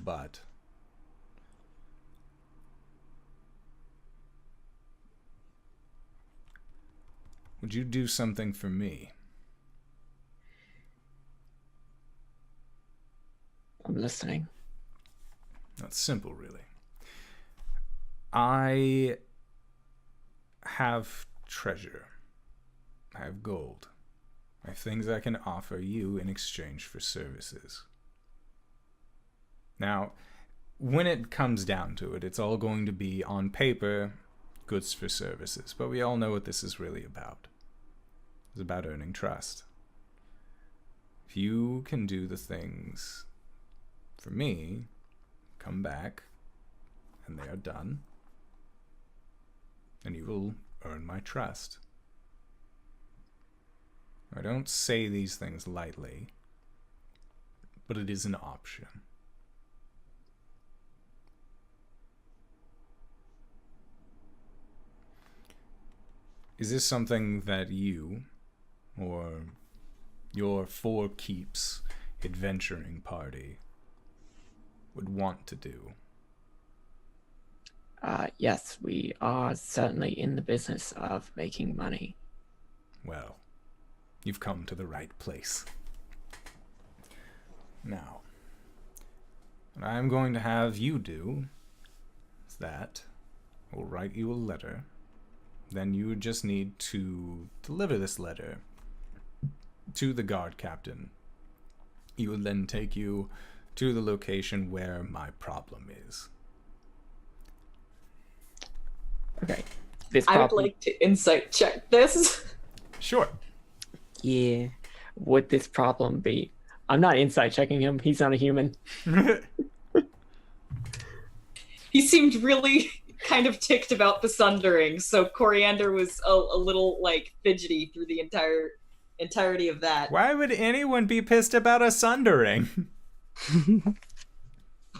but would you do something for me? I'm listening. That's simple, really. I have treasure. I have gold. I have things I can offer you in exchange for services. Now, when it comes down to it, it's all going to be, on paper, goods for services. But we all know what this is really about. It's about earning trust. If you can do the things for me, come back, and they are done, and you will earn my trust. I don't say these things lightly, but it is an option. Is this something that you, or your Four Keeps adventuring party, would want to do? Yes, we are certainly in the business of making money. Well, you've come to the right place. Now, what I'm going to have you do is that I'll write you a letter. Then you would just need to deliver this letter to the guard captain. He would then take you to the location where my problem is. Okay. This I would problem, like to insight check this. Sure. Yeah. would this problem be? I'm not insight checking him. He's not a human. He seemed really kind of ticked about the sundering, so Coriander was a little like fidgety through the entirety of that. Why would anyone be pissed about a sundering?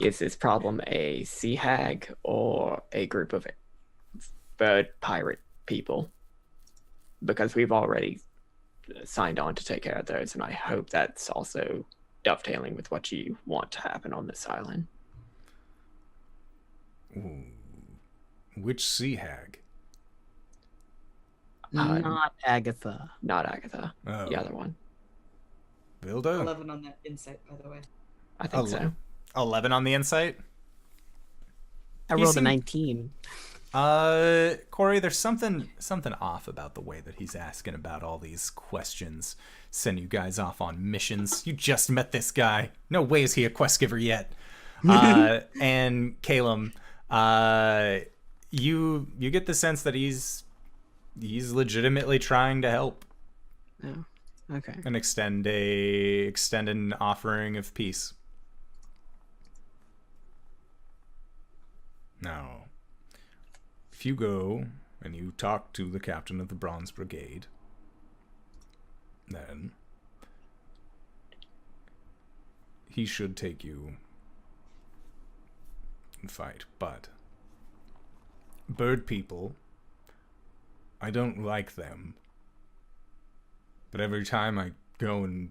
Is this problem a sea hag or a group of bird pirate people? Because we've already signed on to take care of those, and I hope that's also dovetailing with what you want to happen on this island. Ooh. Which sea hag? Not Agatha. Not Agatha. Oh. The other one. Vilda? 11 on that insight, by the way. I think so. 11 on the insight? I He rolled a seemed- 19. Cori, there's something off about the way that he's asking about all these questions. Send you guys off on missions. You just met this guy. No way is he a quest giver yet. And Caelum, you get the sense that he's legitimately trying to help Oh, okay. and extend an offering of peace. Now, if you go and you talk to the captain of the Bronze Brigade, then he should take you and fight. But bird people, I don't like them. But every time I go and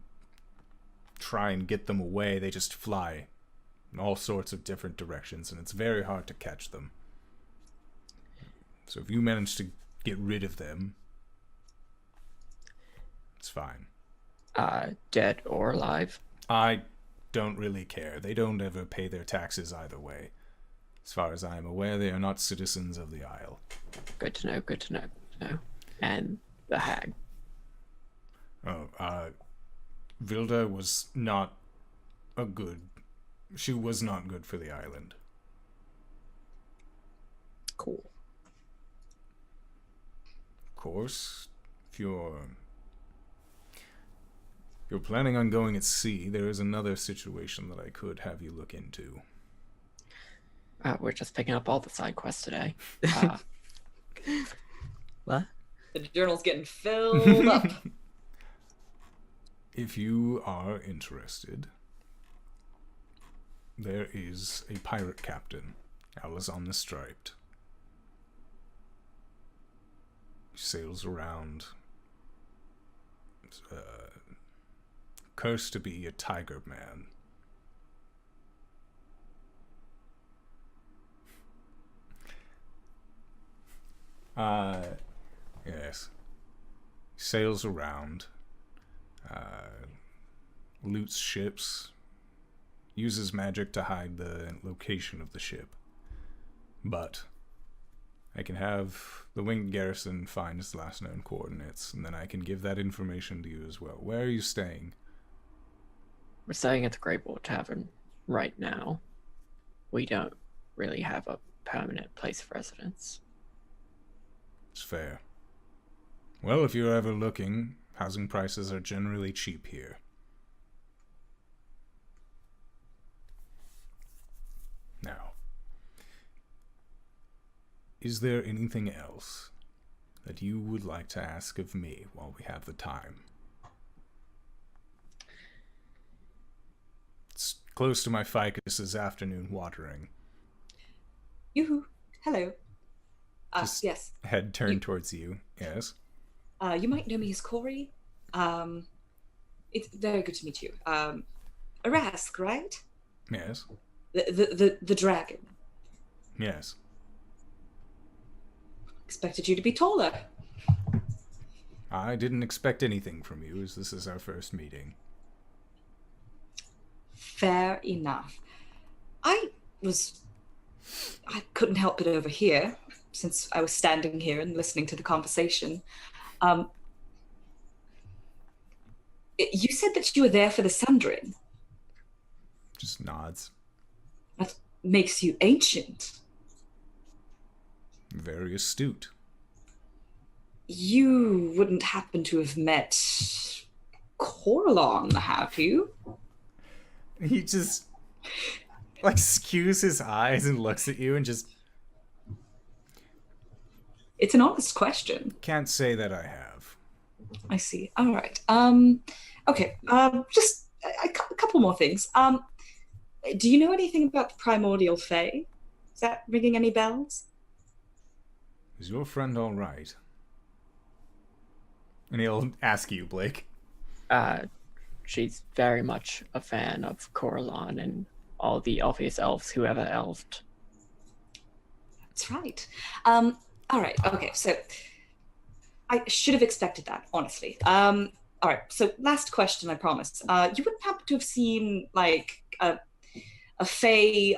try and get them away, they just fly in all sorts of different directions, and it's very hard to catch them. So if you manage to get rid of them, it's fine. Dead or alive? I don't really care. They don't ever pay their taxes either way. As far as I am aware, they are not citizens of the Isle. Good to know, good to know, good to know. And the hag. Vilda was not she was not good for the island. Cool. Of course, if you're planning on going at sea, there is another situation that I could have you look into. We're just picking up all the side quests today. What? The journal's getting filled up. If you are interested, there is a pirate captain, Alazon the Striped. He sails around, cursed to be a tiger man. Yes. Sails around, loots ships, uses magic to hide the location of the ship. But I can have the winged garrison find his last known coordinates, and then I can give that information to you as well. Where are you staying? We're staying at the Great Wall Tavern right now. We don't really have a permanent place of residence. It's fair. Well, if you're ever looking, housing prices are generally cheap here. Now, is there anything else that you would like to ask of me while we have the time? It's close to my ficus's afternoon watering. Yoo-hoo. Hello. Just Yes. Head turned towards you. Yes. You might know me as Cori. It's very good to meet you. Arasthk, right? Yes. The dragon. Yes. Expected you to be taller. I didn't expect anything from you, as this is our first meeting. Fair enough. I couldn't help but overhear, since I was standing here and listening to the conversation. You said that you were there for the Sundering. Just nods. That makes you ancient. Very astute. You wouldn't happen to have met Caelum, have you? He just like skews his eyes and looks at you and just It's an honest question. Can't say that I have. I see. All right. Okay. Just a couple more things. Do you know anything about the primordial fae? Is that ringing any bells? Is your friend all right? and he'll ask you, Blake. She's very much a fan of Coralon and all the obvious elves who ever elved. That's right. All right. Okay. So I should have expected that, honestly. All right. So last question, I promise. You wouldn't happen to have seen like a fey,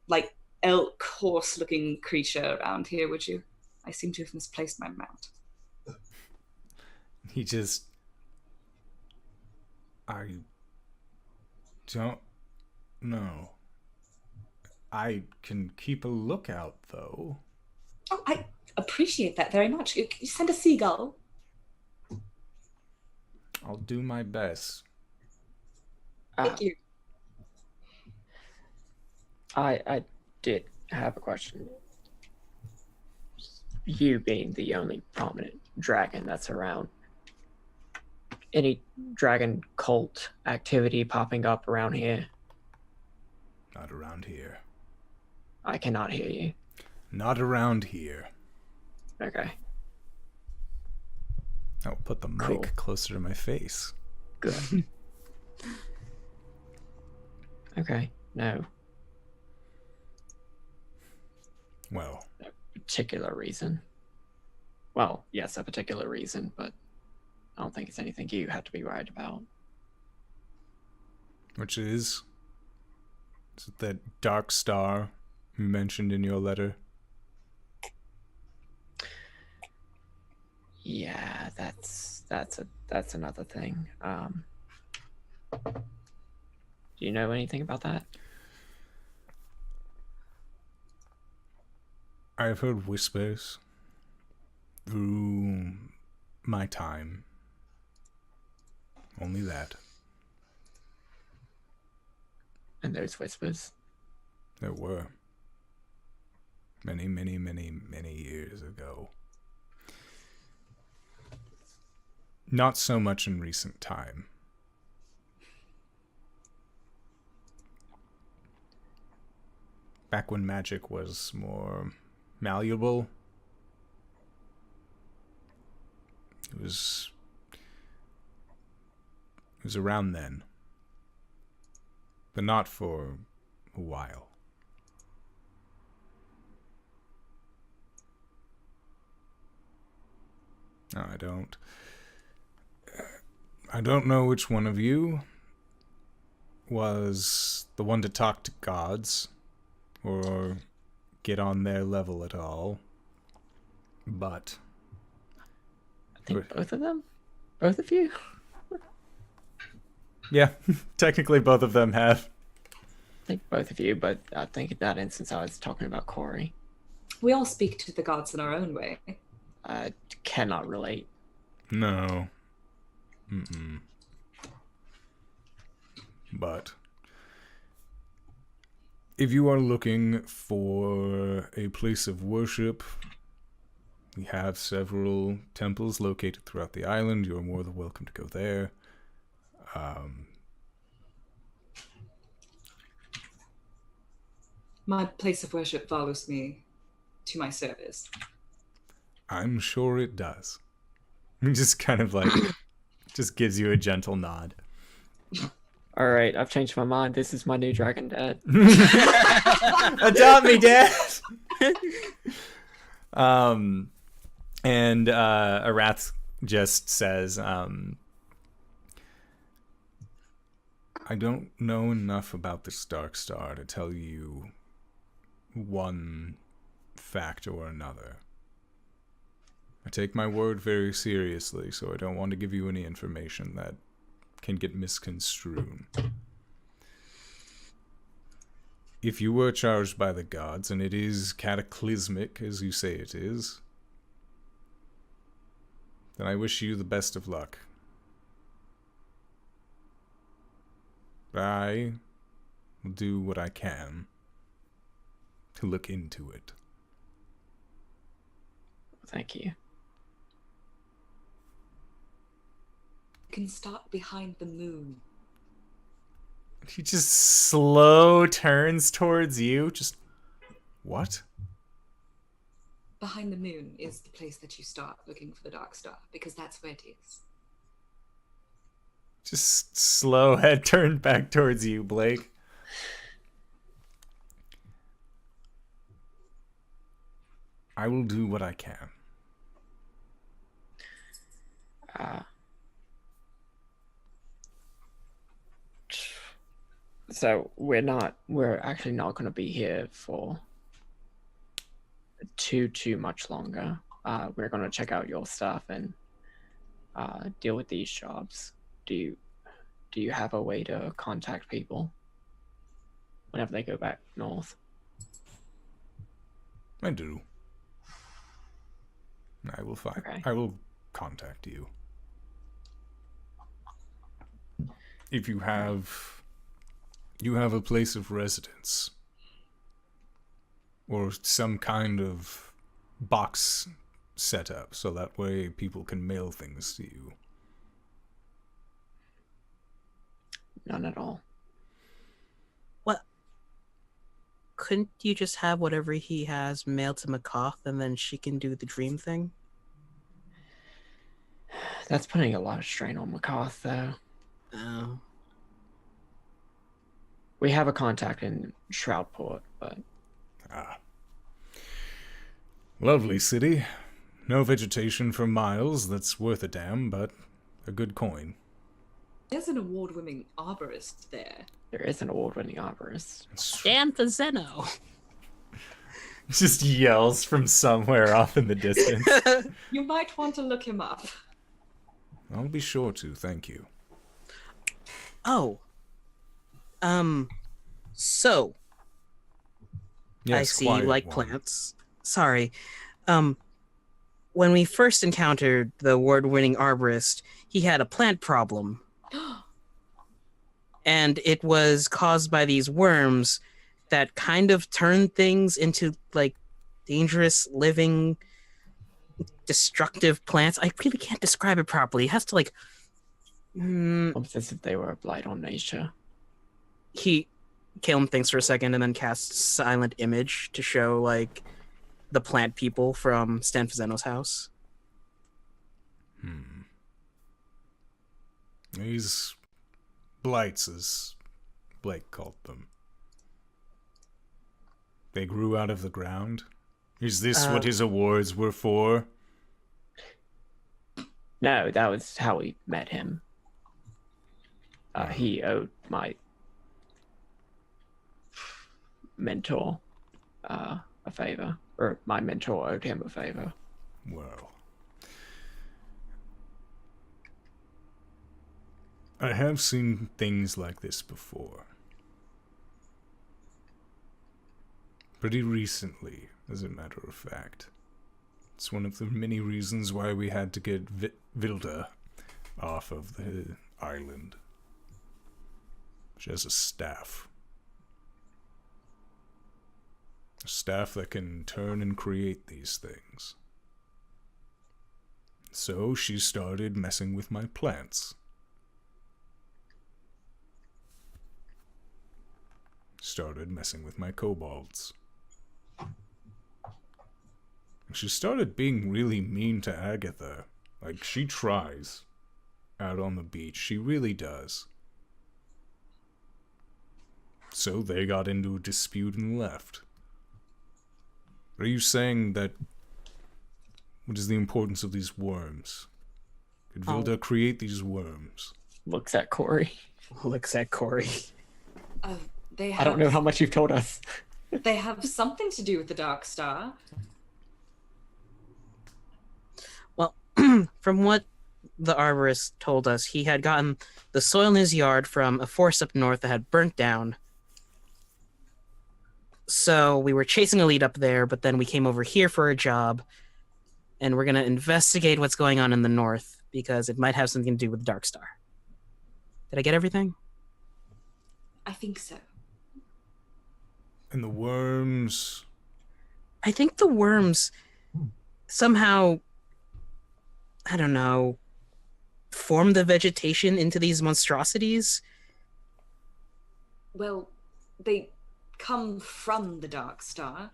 like elk horse-looking creature around here, would you? I seem to have misplaced my mount. He just... I don't know. I can keep a lookout, though. Oh, I appreciate that very much. You send a seagull. I'll do my best. Thank you. I did have a question. You being the only prominent dragon that's around, any dragon cult activity popping up around here? Not around here. I cannot hear you. Not around here. Okay, I'll put the mic Cool. closer to my face. good. Okay, no Well, particular reason. Well, yes, a particular reason, but I don't think it's anything you have to be worried about. which is it that dark star you mentioned in your letter? Yeah, that's another thing. Do you know anything about that? I've heard whispers through my time. Only that. And those whispers. There were. Many, many, many, many years ago. Not so much in recent time. Back when magic was more malleable. It was around then. But not for a while. No, I don't know which one of you was the one to talk to gods or get on their level at all. But I think both of them? Both of you? yeah, technically both of them have. I think both of you, but I think in that instance I was talking about Cori. We all speak to the gods in our own way. I cannot relate. No. Mm-mm. But if you are looking for a place of worship, we have several temples located throughout the island. You are more than welcome to go there. My place of worship follows me to my service. I'm sure it does. Just kind of like, just gives you a gentle nod. All right, I've changed my mind. This is my new dragon dad. Adopt me, Dad! And Arasthk just says, I don't know enough about this Dark Star to tell you one fact or another. I take my word very seriously, so I don't want to give you any information that can get misconstrued. If you were charged by the gods, and it is cataclysmic, as you say it is, then I wish you the best of luck. I will do what I can to look into it. Thank you. You can start behind the moon. he just slow turns towards you. Just, what? Behind the moon is the place that you start looking for the Dark Star, because that's where it is. Just slow head turned back towards you, Blake. I will do what I can. So we're actually not going to be here for too much longer. We're going to check out your stuff and deal with these jobs. Do you have a way to contact people whenever they go back north? I do. I will find. Okay. I will contact you. If you have a place of residence or some kind of box set up so that way people can mail things to you. None at all. What? Couldn't you just have whatever he has mailed to McCoth and then she can do the dream thing? That's putting a lot of strain on McCoth, though. Oh. We have a contact in Shroudport, but... Lovely city. No vegetation for miles, that's worth a damn, but a good coin. There's an award-winning arborist there. There is an award-winning arborist. Dan Fazeno. Just yells from somewhere off in the distance. You might want to look him up. I'll be sure to, thank you. Oh. So. Yes, I see you quiet like one. plants. Sorry. When we first encountered the award-winning arborist, he had a plant problem. And it was caused by these worms that kind of turned things into, like, dangerous, living, destructive plants. I really can't describe it properly. It has to, like... Almost as if they were a blight on nature. Caelum thinks for a second and then casts Silent Image to show, like, the plant people from Stan Fazeno's house. These blights, as Blake called them. They grew out of the ground? Is this what his awards were for? No, that was how we met him. He owed my mentor a favor, or my mentor owed him a favor. Well, I have seen things like this before. Pretty recently, as a matter of fact. It's one of the many reasons why we had to get Vilda off of the island. She has a staff. A staff that can turn and create these things. So she started messing with my plants. Started messing with my kobolds. She started being really mean to Agatha. Like, she tries out on the beach. She really does. So they got into a dispute and left. Are you saying that... What is the importance of these worms? Did Vilda create these worms? Looks at Cori. Looks at Cori. They have, I don't know how much you've told us. They have something to do with the Dark Star. Well, from what the arborist told us, he had gotten the soil in his yard from a forest up north that had burnt down. So we were chasing a lead up there, but then we came over here for a job, and we're going to investigate what's going on in the north, because it might have something to do with the Dark Star. Did I get everything? I think so. And the worms... I think the worms somehow, I don't know, form the vegetation into these monstrosities. Well, they come from the Dark Star,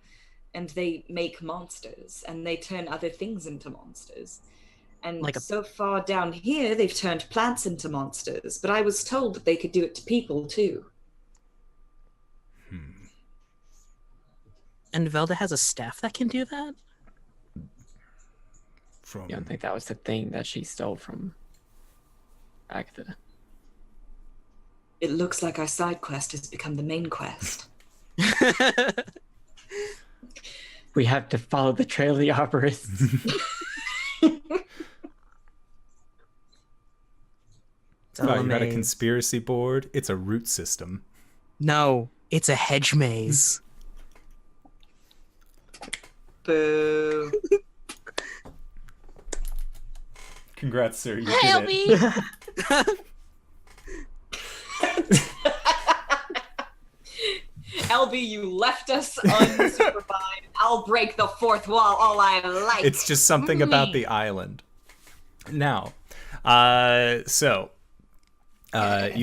and they make monsters, and they turn other things into monsters. And so far down here, they've turned plants into monsters, but I was told that they could do it to people, too. And Velda has a staff that can do that? From... Yeah, I think that was the thing that she stole from Agatha. It looks like our side quest has become the main quest. We have to follow the trail of the arborists. You got a conspiracy board? It's a root system. No, it's a hedge maze. Boo. Congrats, sir. You did it. LB, you left us unsupervised. I'll break the fourth wall all I like. It's just something about the island. Now, you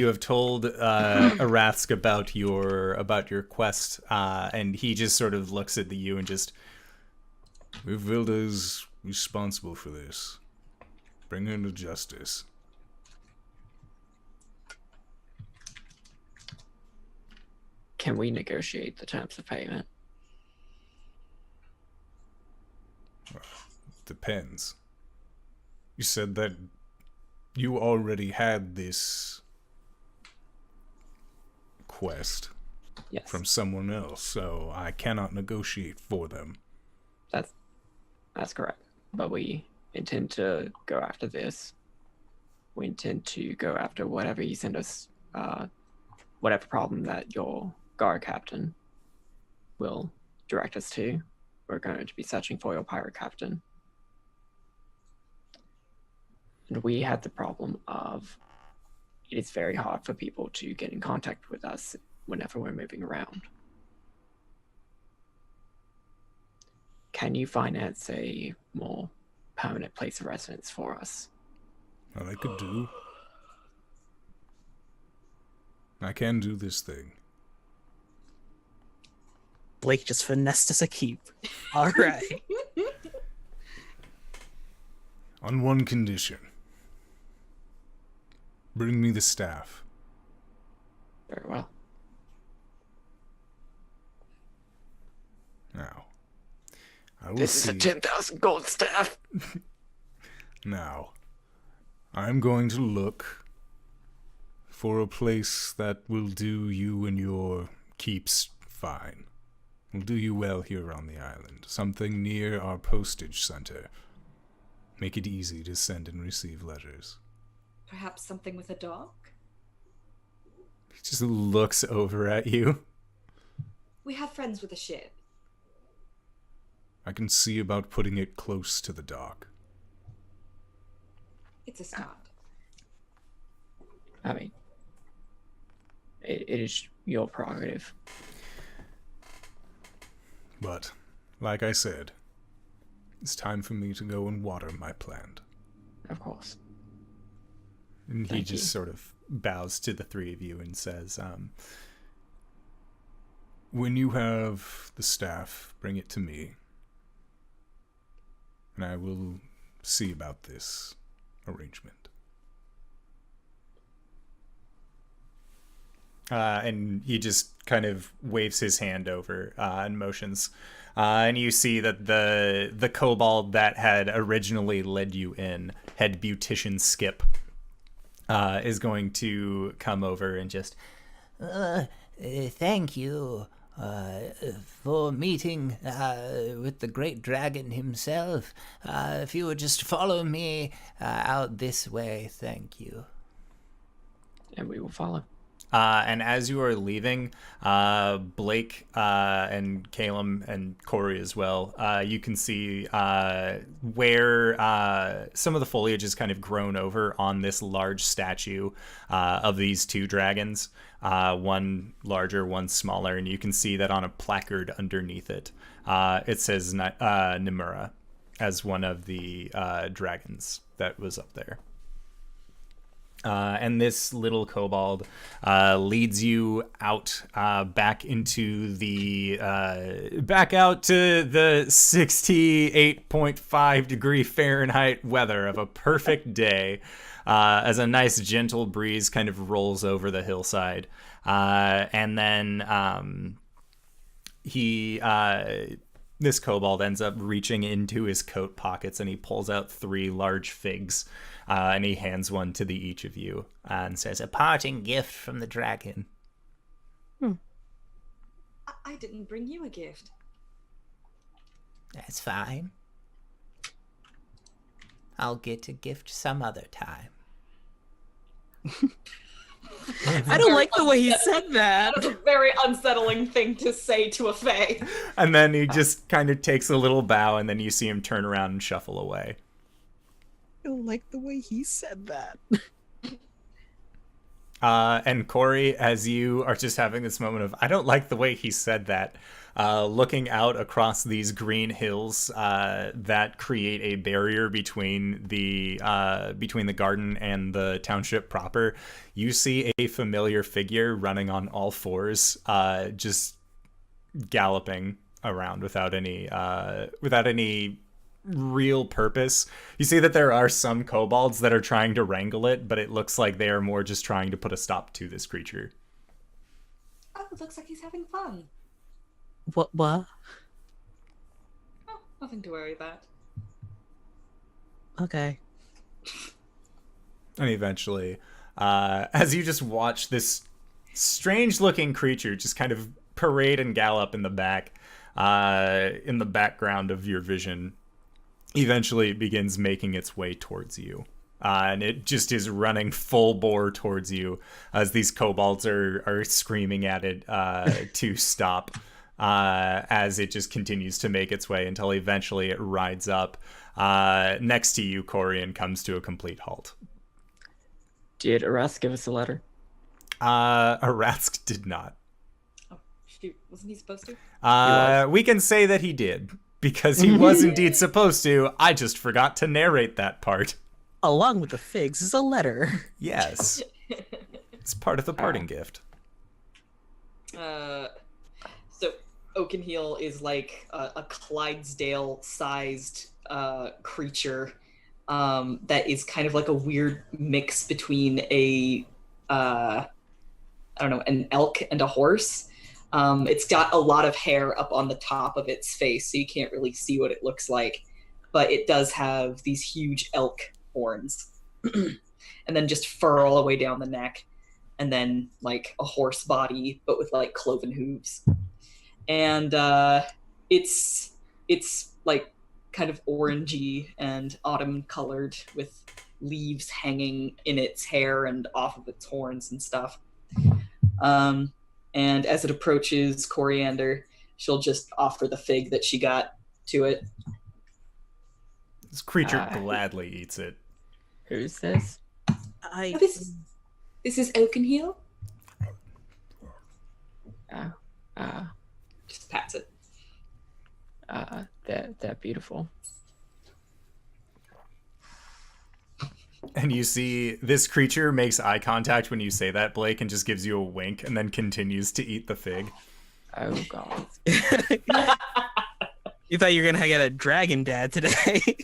have told Arasthk about your quest, and he just sort of looks at you and just... If Vilda's responsible for this, bring her to justice. Can we negotiate the terms of payment? Depends. You said that you already had this quest from someone else, so I cannot negotiate for them. That's correct. But we intend to go after this. We intend to go after whatever you send us, whatever problem that your guard captain will direct us to. We're going to be searching for your pirate captain. And we had the problem of it is very hard for people to get in contact with us whenever we're moving around. Can you finance a more permanent place of residence for us? Well, I could do. I can do this thing. Blake just finessed us a keep. All right. On one condition. Bring me the staff. Very well. Now, I will This see. is a 10,000 gold staff. Now, I'm going to look for a place that will do you and your keeps fine. Will do you well here on the island. Something near our postage center. Make it easy to send and receive letters. Perhaps something with a dog? He just looks over at you. We have friends with a ship. I can see about putting it close to the dock. It's a start. I mean, it is your prerogative. But, like I said, it's time for me to go and water my plant. Of course. And he Thank just you. sort of bows to the three of you and says, When you have the staff, bring it to me. And I will see about this arrangement. and he just kind of waves his hand over and motions. And you see that the kobold that had originally led you in, head beautician Skip, is going to come over and just, Thank you for meeting with the great dragon himself. If you would just follow me out this way, thank you. And we will follow. and as you are leaving, Blake and Caelum and Cori as well, you can see where some of the foliage is kind of grown over on this large statue of these two dragons, one larger, one smaller, and you can see that on a placard underneath it, it says Nimura as one of the dragons that was up there. And this little kobold leads you out back into the back out to the 68.5 degree Fahrenheit weather of a perfect day, as a nice gentle breeze kind of rolls over the hillside, and then this kobold ends up reaching into his coat pockets and he pulls out 3 large figs. And he hands one to each of you and says, "A parting gift from the dragon." I didn't bring you a gift. That's fine. I'll get a gift some other time. I don't like the way he said that. That's a very unsettling thing to say to a fae. And then he just kind of takes a little bow, and then you see him turn around and shuffle away. I don't like the way he said that. And Cori, as you are just having this moment of, I don't like the way he said that, looking out across these green hills that create a barrier between the garden and the township proper, you see a familiar figure running on all fours, just galloping around without any real purpose. You see that there are some kobolds that are trying to wrangle it, but it looks like they are more just trying to put a stop to this creature. Oh, it looks like he's having fun. What? Oh, nothing to worry about. Okay. And eventually, as you just watch this strange-looking creature just kind of parade and gallop in the background of your vision, eventually it begins making its way towards you. And it just is running full bore towards you as these kobolds are screaming at it to stop, as it just continues to make its way until eventually it rides up next to you, Cori, and comes to a complete halt. Did Arasthk give us a letter? Arasthk did not. Oh, shoot. Wasn't he supposed to? We can say that he did, because he was indeed supposed to. I just forgot to narrate that part. Along with the figs is a letter. Yes. It's part of the parting gift. So Oakenheel is like a Clydesdale-sized creature that is kind of like a weird mix between an elk and a horse. It's got a lot of hair up on the top of its face, so you can't really see what it looks like. But it does have these huge elk horns. And then just fur all the way down the neck. And then like a horse body, but with like cloven hooves. And it's like kind of orangey and autumn colored, with leaves hanging in its hair and off of its horns and stuff. And as it approaches Coriander, she'll just offer the fig that she got to it. This creature gladly eats it. Who's this? This is Oakenheel. Just pats it. They're beautiful. And you see this creature makes eye contact when you say that, Blake, and just gives you a wink and then continues to eat the fig. Oh god. You thought you were gonna get a dragon dad today.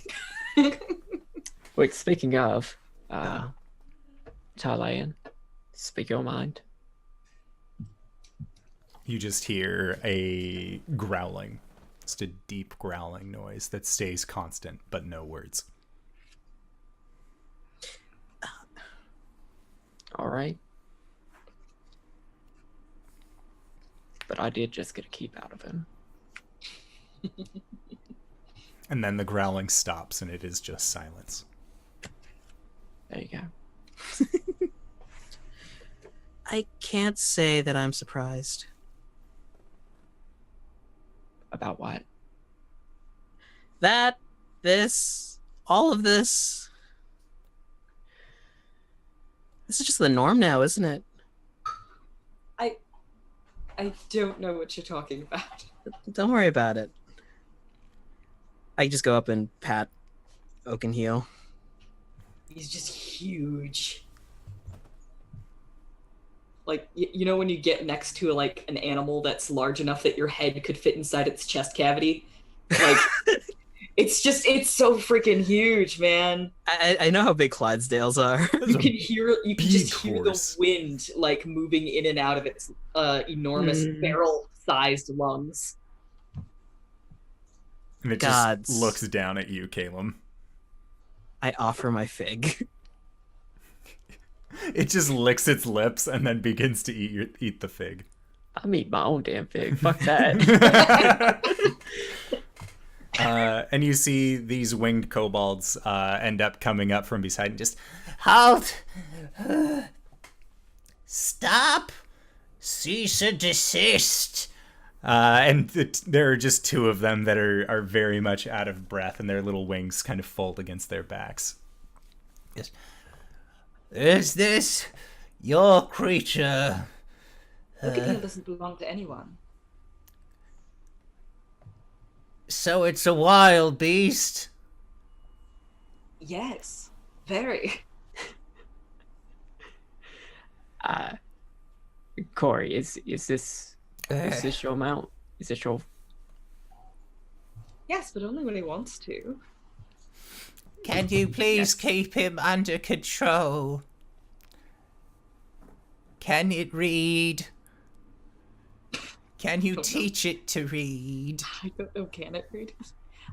Wait, speaking of, Talayan, speak your mind. You just hear a growling. Just a deep growling noise that stays constant, but no words. All right. But I did just get a keep out of him. And then the growling stops and it is just silence. There you go. I can't say that I'm surprised. About what? That, this, all of this. This is just the norm now, isn't it? I don't know what you're talking about. Don't worry about it. I just go up and pat Oakenheel. He's just huge. Like, you know when you get next to like an animal that's large enough that your head could fit inside its chest cavity? Like, it's so freaking huge, man. I know how big Clydesdales are. You can just hear the horse. wind like moving in and out of its enormous barrel-sized lungs. And it Gods. just looks down at you, Caelum. I offer my fig. It just licks its lips and then begins to eat the fig. I'm eating my own damn fig. Fuck that. And you see these winged kobolds end up coming up from beside and just, Halt! Stop! Cease and desist! and there are just two of them that are very much out of breath, and their little wings kind of fold against their backs. Yes. Is this your creature? Oakenheel doesn't belong to anyone. So it's a wild beast? Yes, very. Cori, is this your mount? Is this your... Yes, but only when he wants to. Can you please keep him under control? Can it read? Can you teach it to read? I don't know, can it read?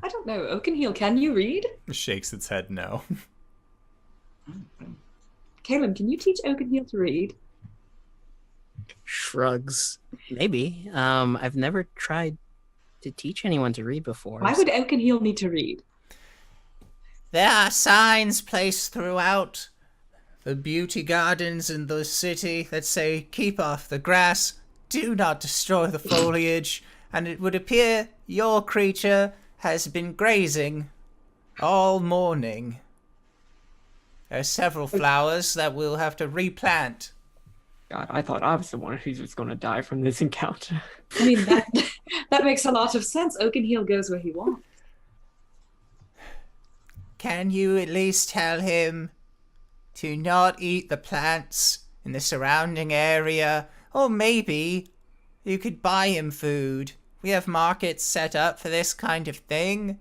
I don't know. Oakenheel, can you read? It shakes its head no. Caelum, can you teach Oakenheel to read? Shrugs. Maybe. I've never tried to teach anyone to read before. Why would Oakenheel need to read? There are signs placed throughout the beauty gardens in the city that say, keep off the grass, do not destroy the foliage, and it would appear your creature has been grazing all morning. There are several flowers that we'll have to replant. God, I thought I was the one who was going to die from this encounter. I mean, that makes a lot of sense. Oakenheel goes where he wants. Can you at least tell him to not eat the plants in the surrounding area? Or maybe you could buy him food. We have markets set up for this kind of thing.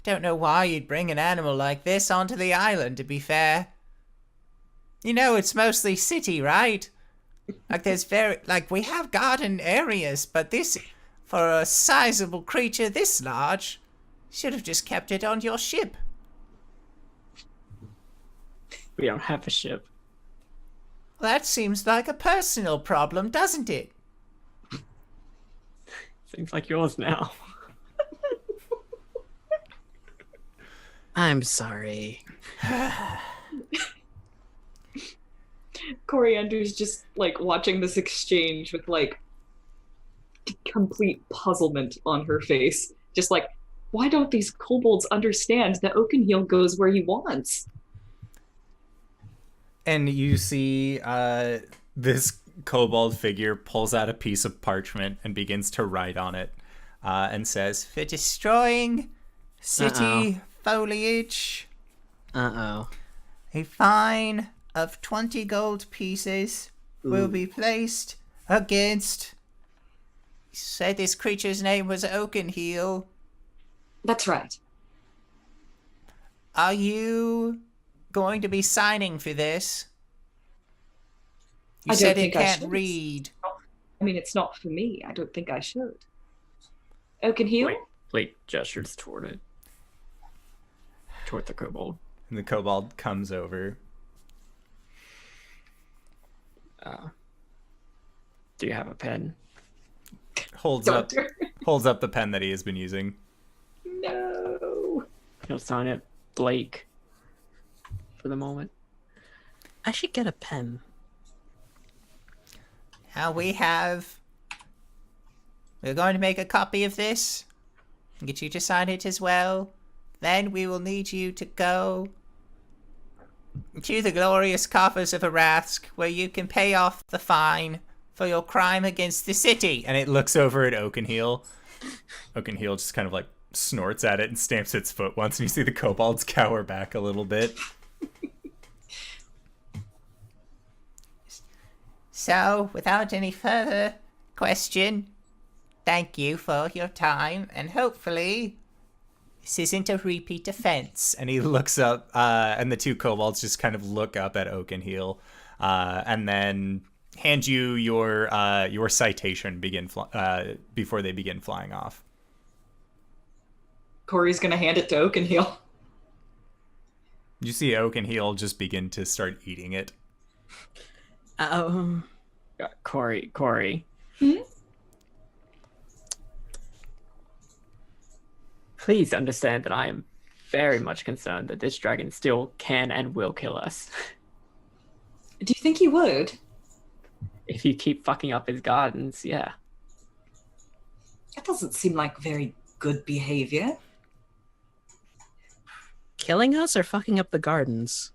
I don't know why you'd bring an animal like this onto the island, to be fair. You know, it's mostly city, right? Like, we have garden areas, but this, for a sizable creature this large, should have just kept it on your ship. We don't have a ship. That seems like a personal problem, doesn't it? Seems like yours now. I'm sorry. Coriander's just like watching this exchange with like complete puzzlement on her face. Just like, why don't these kobolds understand that Oakenheel goes where he wants? And you see this kobold figure pulls out a piece of parchment and begins to write on it and says, For destroying city foliage, Uh-oh. a fine of 20 gold pieces will be placed against... He said this creature's name was Oakenheel. That's right. Are you going to be signing for this? You I don't said it think I can't should. read. I mean, it's not for me. I don't think I should. Oakenheel? Blake gestures toward it. Toward the kobold. and the kobold comes over. Do you have a pen? Holds up Doctor. the pen that he has been using. No. He'll sign it Blake for the moment. I should get a pen. Now we're going to make a copy of this and get you to sign it as well. Then we will need you to go to the glorious coffers of Arasthk, where you can pay off the fine for your crime against the city. And it looks over at Oakenheel. Oakenheel just kind of like snorts at it and stamps its foot once, and you see the kobolds cower back a little bit. So, without any further question, thank you for your time, and hopefully this isn't a repeat offense. And he looks up, and the two kobolds just kind of look up at Oakenheel, and then hand you your citation before they begin flying off. Cori's gonna hand it to Oakenheel. You see Oakenheel just begin to start eating it. Cori. Hmm? Please understand that I am very much concerned that this dragon still can and will kill us. Do you think he would? If you keep fucking up his gardens, yeah. That doesn't seem like very good behavior. Killing us or fucking up the gardens?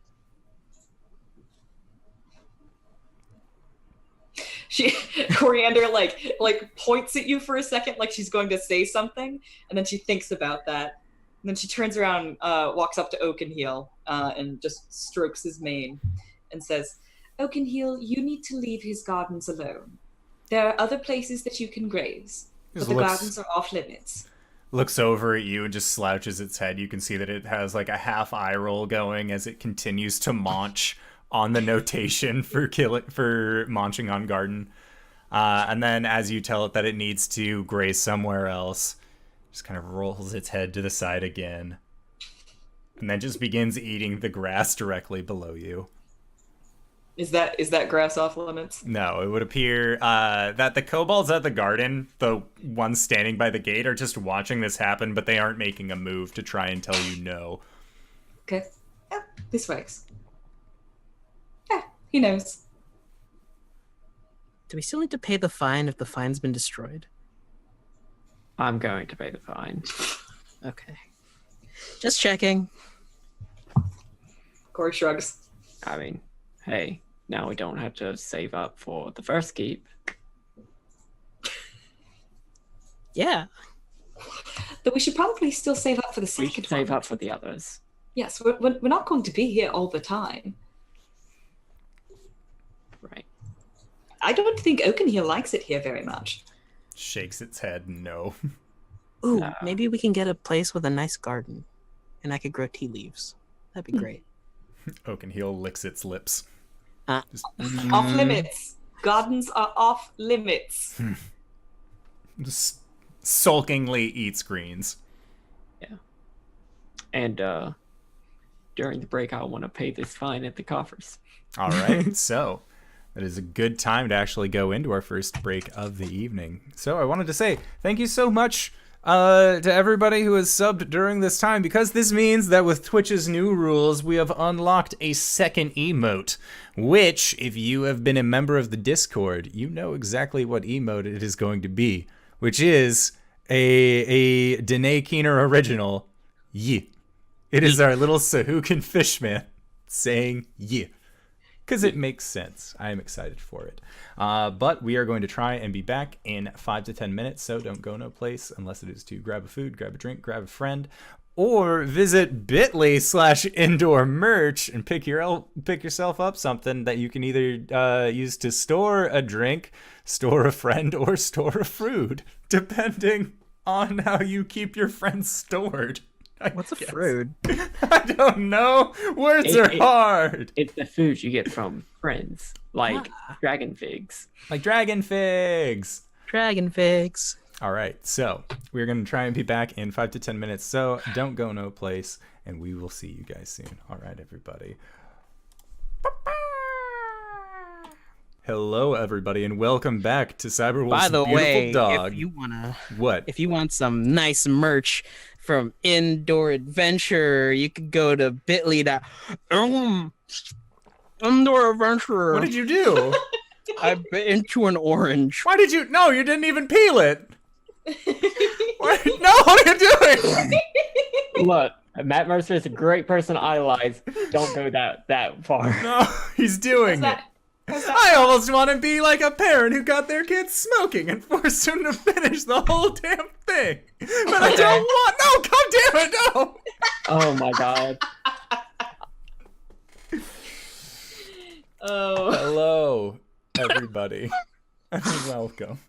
Coriander like points at you for a second like she's going to say something, and then she thinks about that. And then she turns around, walks up to Oakenheel, and just strokes his mane and says, Oakenheel, you need to leave his gardens alone. There are other places that you can graze, but the gardens are off limits. Looks over at you and just slouches its head. You can see that it has like a half eye roll going as it continues to munch on the notation for munching on garden. And then as you tell it that it needs to graze somewhere else, just kind of rolls its head to the side again. And then just begins eating the grass directly below you. Is that grass off limits? No, it would appear that the kobolds at the garden, the ones standing by the gate, are just watching this happen, but they aren't making a move to try and tell you no. Okay. Yeah, this works. Yeah, he knows. Do we still need to pay the fine if the fine's been destroyed? I'm going to pay the fine. Okay. Just checking. Cori shrugs. I mean, hey, now we don't have to save up for the first keep. Yeah. But we should probably still save up for the We second should save one. up for the others. Yes, we're not going to be here all the time. Right. I don't think Oakenheel likes it here very much. Shakes its head, no. Ooh, No. maybe we can get a place with a nice garden. And I could grow tea leaves. That'd be great. Oakenheel licks its lips. Just, Off limits. Gardens are off limits. just sulkingly eats greens. And during the break, I want to pay this fine at the coffers. All right, so that is a good time to actually go into our first break of the evening. So I wanted to say thank you so much to everybody who has subbed during this time, because this means that with Twitch's new rules, we have unlocked a second emote, which, if you have been a member of the Discord, you know exactly what emote it is going to be, which is a Danae Keener original, Yi. It is our little Sahukin fishman saying Yi. Because it makes sense. I am excited for it. But we are going to try and be back in 5 to 10 minutes, so don't go no place unless it is to grab a food, grab a drink, grab a friend, or visit bit.ly/indoor merch and pick yourself up something that you can either use to store a drink, store a friend, or store a food, depending on how you keep your friends stored. What's a fruit? I don't know. Words are hard. It's the food you get from friends, like dragon figs. Like dragon figs. Dragon figs. All right, so we're going to try and be back in 5 to 10 minutes, so don't go no place, and we will see you guys soon. All right, everybody. Hello, everybody, and welcome back to Cyberwolf's By the Beautiful way, Dog. if you want some nice merch from Indoor Adventure, you could go to bit.ly. Indoor Adventure. What did you do? I bit into an orange. Why did you? No, you didn't even peel it. What? No, what are you doing? Look, Matt Mercer is a great person to idolize. Don't go that far. No, he's doing it. I almost want to be like a parent who got their kids smoking and forced them to finish the whole damn thing. But I don't want. No, God damn it, no. Oh my god. Oh. Hello, everybody. Welcome.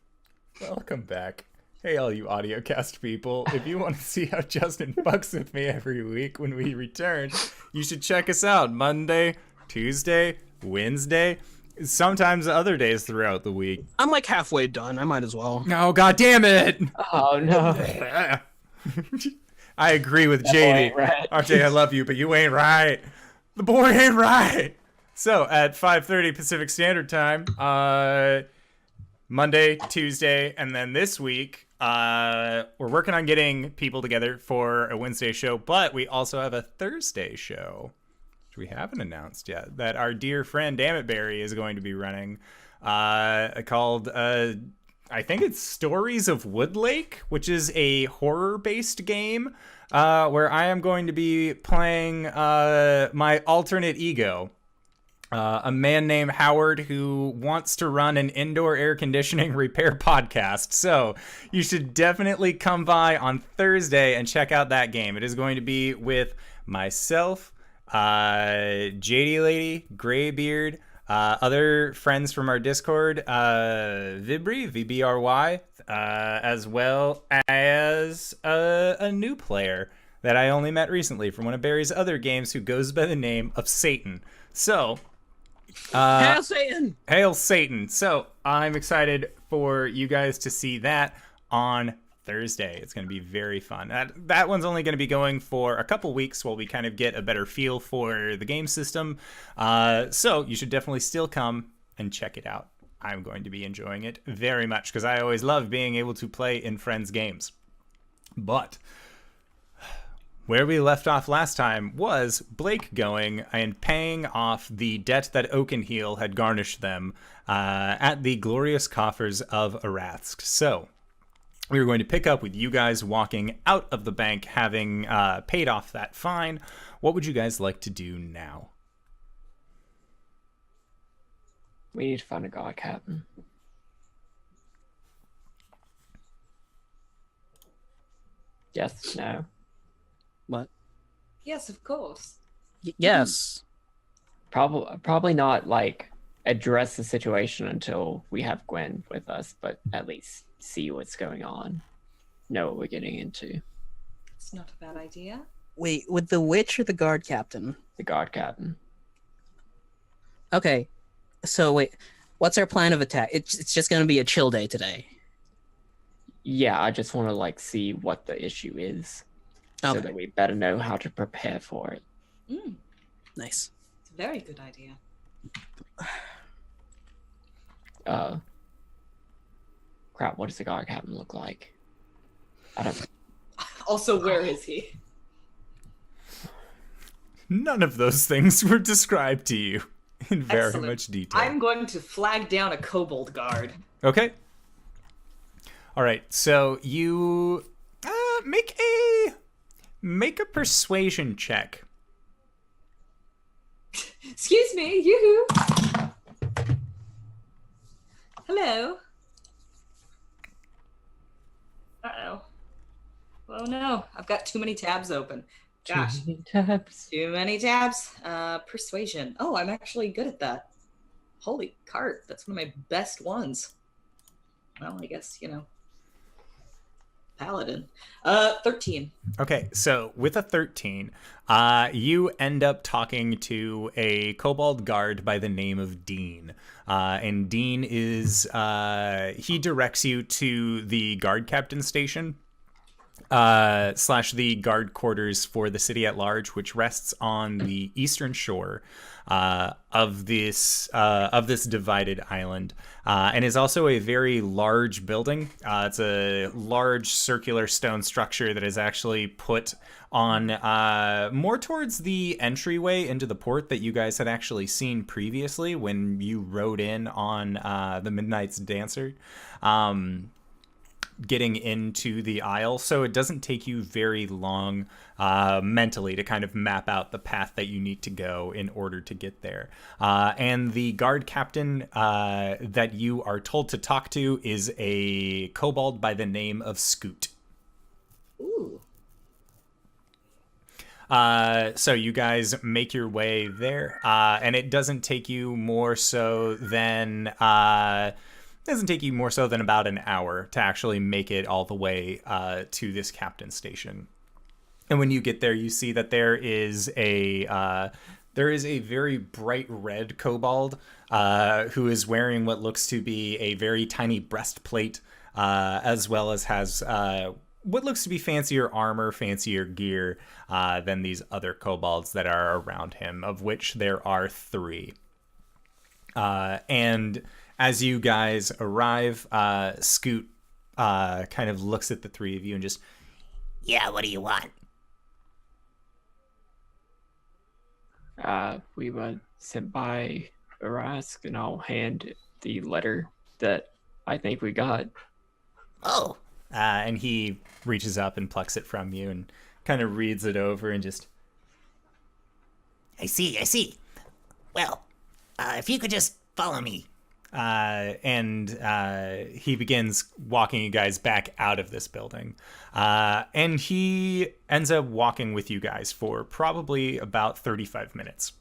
Welcome back. Hey, all you audiocast people. If you want to see how Justin fucks with me every week when we return, you should check us out Monday, Tuesday, Wednesday, sometimes other days throughout the week. I'm like halfway done. I might as well. Oh, God damn it. Oh no. I agree with That boy JD. ain't right. RJ, I love you, but you ain't right. The boy ain't right. So at 5:30 Pacific Standard Time, Monday, Tuesday, and then this week, we're working on getting people together for a Wednesday show, but we also have a Thursday show, which we haven't announced yet, that our dear friend Dammit is going to be running, called, I think it's Stories of Woodlake, which is a horror-based game, where I am going to be playing my alternate ego. A man named Howard who wants to run an indoor air conditioning repair podcast. So you should definitely come by on Thursday and check out that game. It is going to be with myself, JD Lady, Graybeard, other friends from our Discord, Vibry, VBRY, as well as a new player that I only met recently from one of Barry's other games who goes by the name of Satan. So... Hail Satan! Hail Satan. So I'm excited for you guys to see that on Thursday. It's going to be very fun. That one's only going to be going for a couple weeks while we kind of get a better feel for the game system. So you should definitely still come and check it out. I'm going to be enjoying it very much because I always love being able to play in friends' games. But... where we left off last time was Blake going and paying off the debt that Oakenheel had garnished them at the glorious coffers of Arasthk. So we were going to pick up with you guys walking out of the bank, having paid off that fine. What would you guys like to do now? We need to find a god captain. Yes, no. What? Yes, of course. Yes. Probably not like address the situation until we have Gwen with us, but at least see what's going on, know what we're getting into. It's not a bad idea. Wait, with the witch or the guard captain? The god captain. Okay. So wait, what's our plan of attack? It's just gonna be a chill day today. Yeah, I just want to like see what the issue is, so Okay. that we better know how to prepare for it. Nice. It's a very good idea. Crap, what does the guard captain look like? I don't. Also, where is he? None of those things were described to you in very Excellent. much detail. I'm going to flag down a kobold guard. Okay. All right. So you make a persuasion check. Excuse me, yoo-hoo. Hello. Uh-oh. Oh no, I've got too many tabs open. Gosh, Tabs. too many tabs. Persuasion. Oh, I'm actually good at that. Holy cart, that's one of my best ones. Well, I guess, Paladin. 13. Okay, so with a 13, you end up talking to a kobold guard by the name of Dean. And Dean is, he directs you to the guard captain station, / the guard quarters for the city at large, which rests on the eastern shore of this divided island, and is also a very large building. It's a large circular stone structure that is actually put on more towards the entryway into the port that you guys had actually seen previously when you rode in on the Midnight's Dancer. Getting into the aisle, so it doesn't take you very long mentally to kind of map out the path that you need to go in order to get there. And the guard captain that you are told to talk to is a kobold by the name of Scoot. Ooh. So you guys make your way there, and it doesn't take you more so than about an hour to actually make it all the way to this captain station. And when you get there, you see that there is a very bright red kobold who is wearing what looks to be a very tiny breastplate, as well as has what looks to be fancier armor, fancier gear than these other kobolds that are around him, of which there are 3. And as you guys arrive, Scoot kind of looks at the 3 of you and just, Yeah, what do you want? We were sent by Arasthk, and I'll hand the letter that I think we got. Oh, and he reaches up and plucks it from you and kind of reads it over and just, I see. Well, if you could just follow me. and he begins walking you guys back out of this building. And he ends up walking with you guys for probably about 35 minutes.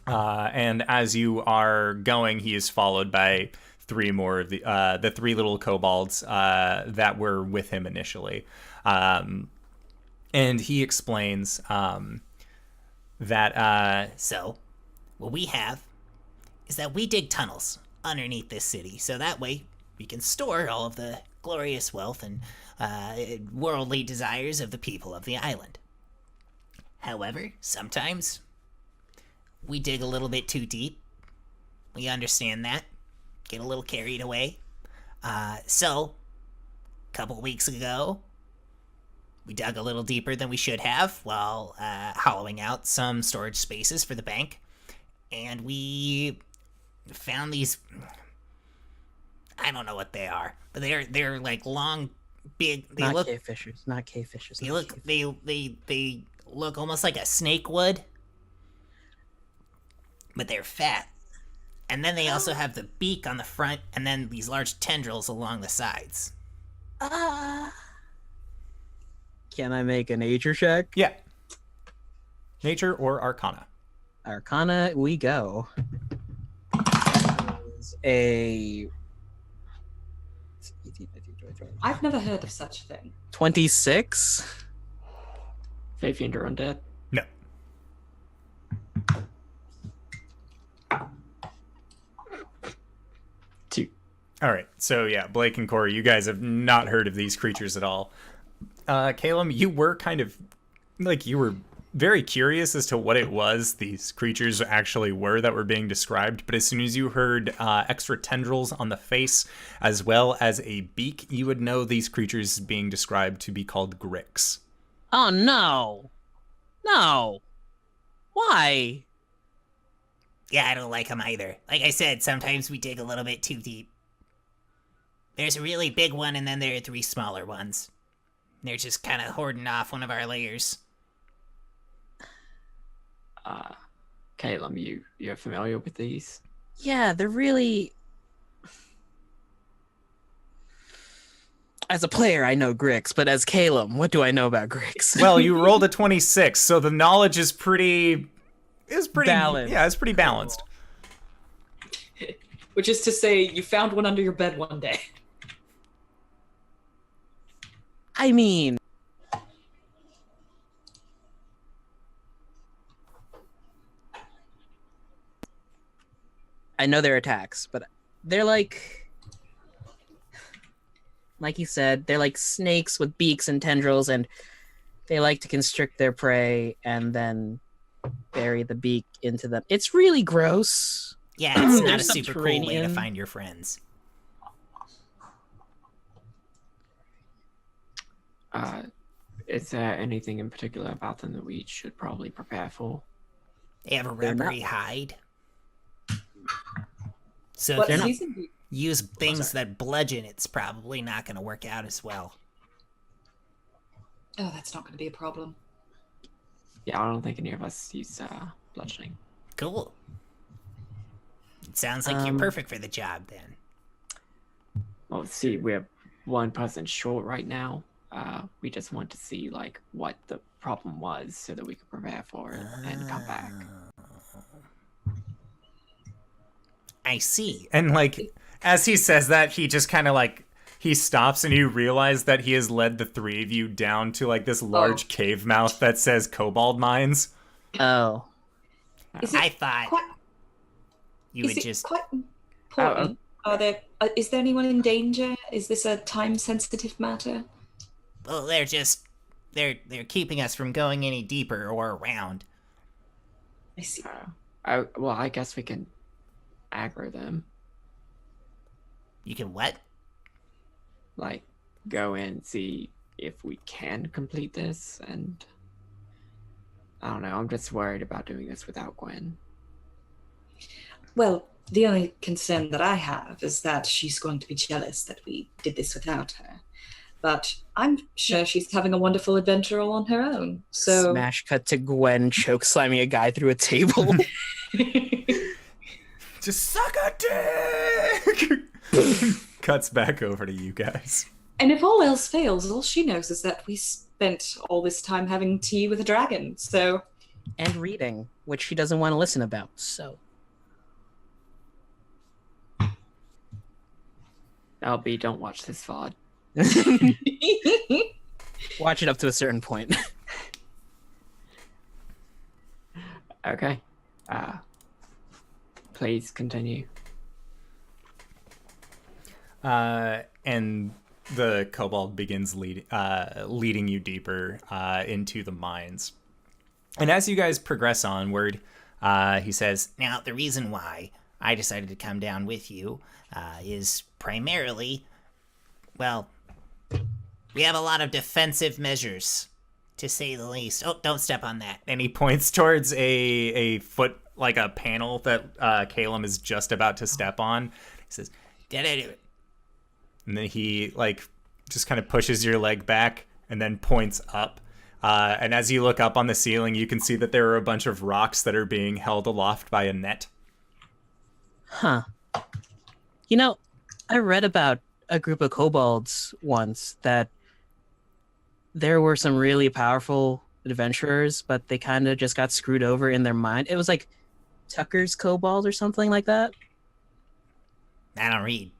And as you are going, he is followed by 3 more of the 3 little kobolds that were with him initially. And he explains that So, what we have is that we dig tunnels underneath this city, so that way we can store all of the glorious wealth and worldly desires of the people of the island. However, sometimes we dig a little bit too deep. We understand that. Get a little carried away. So, a couple weeks ago, we dug a little deeper than we should have while hollowing out some storage spaces for the bank. And we found these, I don't know what they are, but they're like long, big. They Not look cave fishers. Not cave fishers. They not look cave- they look almost like a snake would, but they're fat. And then they also have the beak on the front, and then these large tendrils along the sides. Can I make a nature check? yeah, nature or arcana. Arcana, we go. Is a 18, 19, 20, 21. I've never heard of such a thing. 26. Faith Fiend or Undead. No. Two. All right. So yeah, Blake and Cori, you guys have not heard of these creatures at all. Caelum, you were kind of like you were very curious as to what it was these creatures actually were that were being described, but as soon as you heard extra tendrils on the face as well as a beak, you would know these creatures being described to be called Grix. Oh, no. No. Why? Yeah, I don't like them either. Like I said, sometimes we dig a little bit too deep. There's a really big one, and then there are 3 smaller ones. They're just kind of hoarding off one of our layers. Caelum, you're familiar with these? Yeah, they're really... As a player, I know Grix, but as Caelum, what do I know about Grix? Well, you rolled a 26, so the knowledge is pretty balanced. Yeah, it's pretty balanced. Which is to say, you found one under your bed one day. I mean... I know their attacks, but they're like you said, they're like snakes with beaks and tendrils, and they like to constrict their prey and then bury the beak into them. It's really gross. Yeah, it's not a There's super cool way to subterranean. find your friends. Is there anything in particular about them that we should probably prepare for? They have a rubbery hide. So What if you season do you... use things that bludgeon, it's probably not going to work out as well. Oh, that's not going to be a problem. Yeah, I don't think any of us use bludgeoning. Cool. It sounds like you're perfect for the job, then. Well, see, we're one person short right now. We just want to see like what the problem was so that we could prepare for it and come back. I see. And like as he says that, he just kind of like he stops and you realize that he has led the 3 of you down to like this large cave mouth that says Kobold Mines. Oh. Is I it thought quite, you is would it just... quite important? Is there anyone in danger? Is this a time-sensitive matter? Well, they're just... They're keeping us from going any deeper or around. I see. Well, I guess we can aggro them. You can what? Like, go in, see if we can complete this, and... I don't know, I'm just worried about doing this without Gwen. Well, the only concern that I have is that she's going to be jealous that we did this without her. But I'm sure she's having a wonderful adventure all on her own. So Smash cut to Gwen choke slamming a guy through a table. Just suck a dick! Cuts back over to you guys. And if all else fails, all she knows is that we spent all this time having tea with a dragon. So And reading, which she doesn't want to listen about, so... LB, don't watch this VOD. Watch it up to a certain point. Okay. Please continue. And the kobold begins leading you deeper into the mines. And as you guys progress onward, he says, Now, the reason why I decided to come down with you is primarily, well, we have a lot of defensive measures, to say the least. Oh, don't step on that. and he points towards a foot, like a panel that Caelum is just about to step on. He says, Did I do it? and then he like just kind of pushes your leg back and then points up. And as you look up on the ceiling, you can see that there are a bunch of rocks that are being held aloft by a net. Huh. You know, I read about a group of kobolds once that there were some really powerful adventurers, but they kind of just got screwed over in their mind. It was like Tucker's kobold or something like that. I don't read.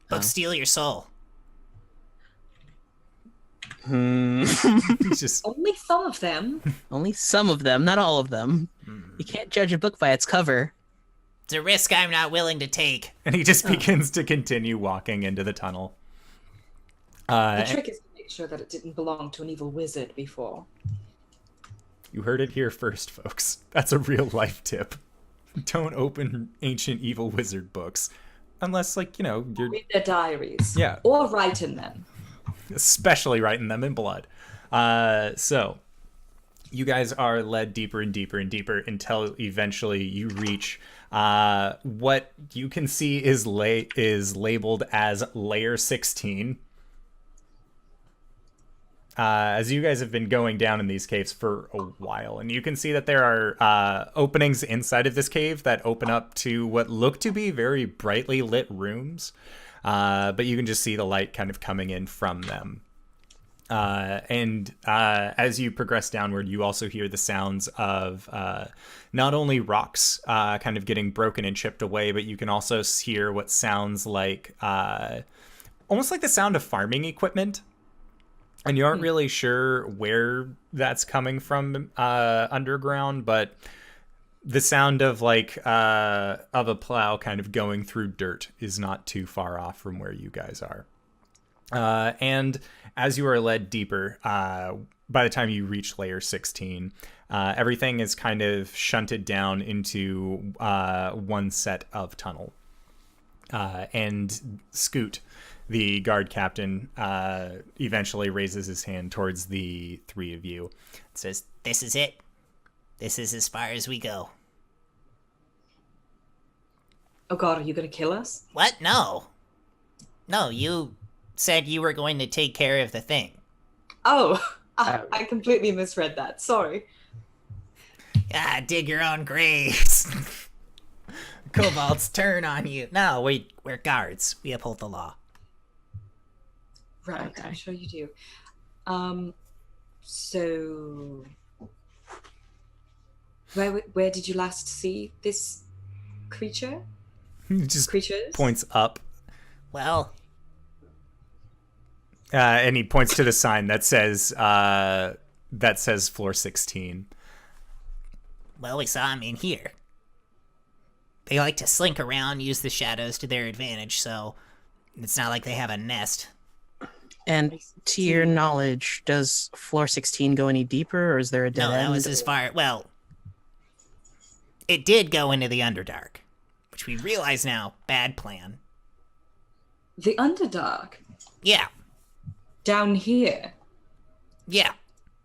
Books steal your soul. He's just only some of them. Only some of them, not all of them. You can't judge a book by its cover. It's a risk I'm not willing to take. and he just begins to continue walking into the tunnel. The trick is to make sure that it didn't belong to an evil wizard before. You heard it here first, folks. That's a real life tip. Don't open ancient evil wizard books. Unless, like, you're... Read their diaries. Yeah. Or write in them. Especially writing them in blood. So, you guys are led deeper and deeper and deeper until eventually you reach what you can see is labeled as Layer 16. As you guys have been going down in these caves for a while, and you can see that there are openings inside of this cave that open up to what look to be very brightly lit rooms, but you can just see the light kind of coming in from them. And as you progress downward, you also hear the sounds of not only rocks kind of getting broken and chipped away, but you can also hear what sounds like almost like the sound of farming equipment. And you aren't really sure where that's coming from underground, but the sound of of a plow kind of going through dirt is not too far off from where you guys are. And as you are led deeper, by the time you reach Layer 16, everything is kind of shunted down into one set of tunnel. And Scoot, the guard captain, eventually raises his hand towards the three of you. It says, "This is it. This is as far as we go." Oh god, are you gonna kill us? What? No. No, you said you were going to take care of the thing. Oh, I completely misread that. Sorry. Ah, dig your own graves. Kobolds turn on you. No, we're guards. We uphold the law. Right, Okay. I'm sure you do. So... Where did you last see this creature? He just Creatures? points up, Well, and he points to the sign that says floor 16. we saw him in here. They like to slink around, use the shadows to their advantage, so it's not like they have a nest. And to your knowledge, does floor 16 go any deeper, or is there a dead No, that end? was as far... Well, it did go into the Underdark, which we realize now, bad plan. The Underdark? Yeah, Down here? yeah,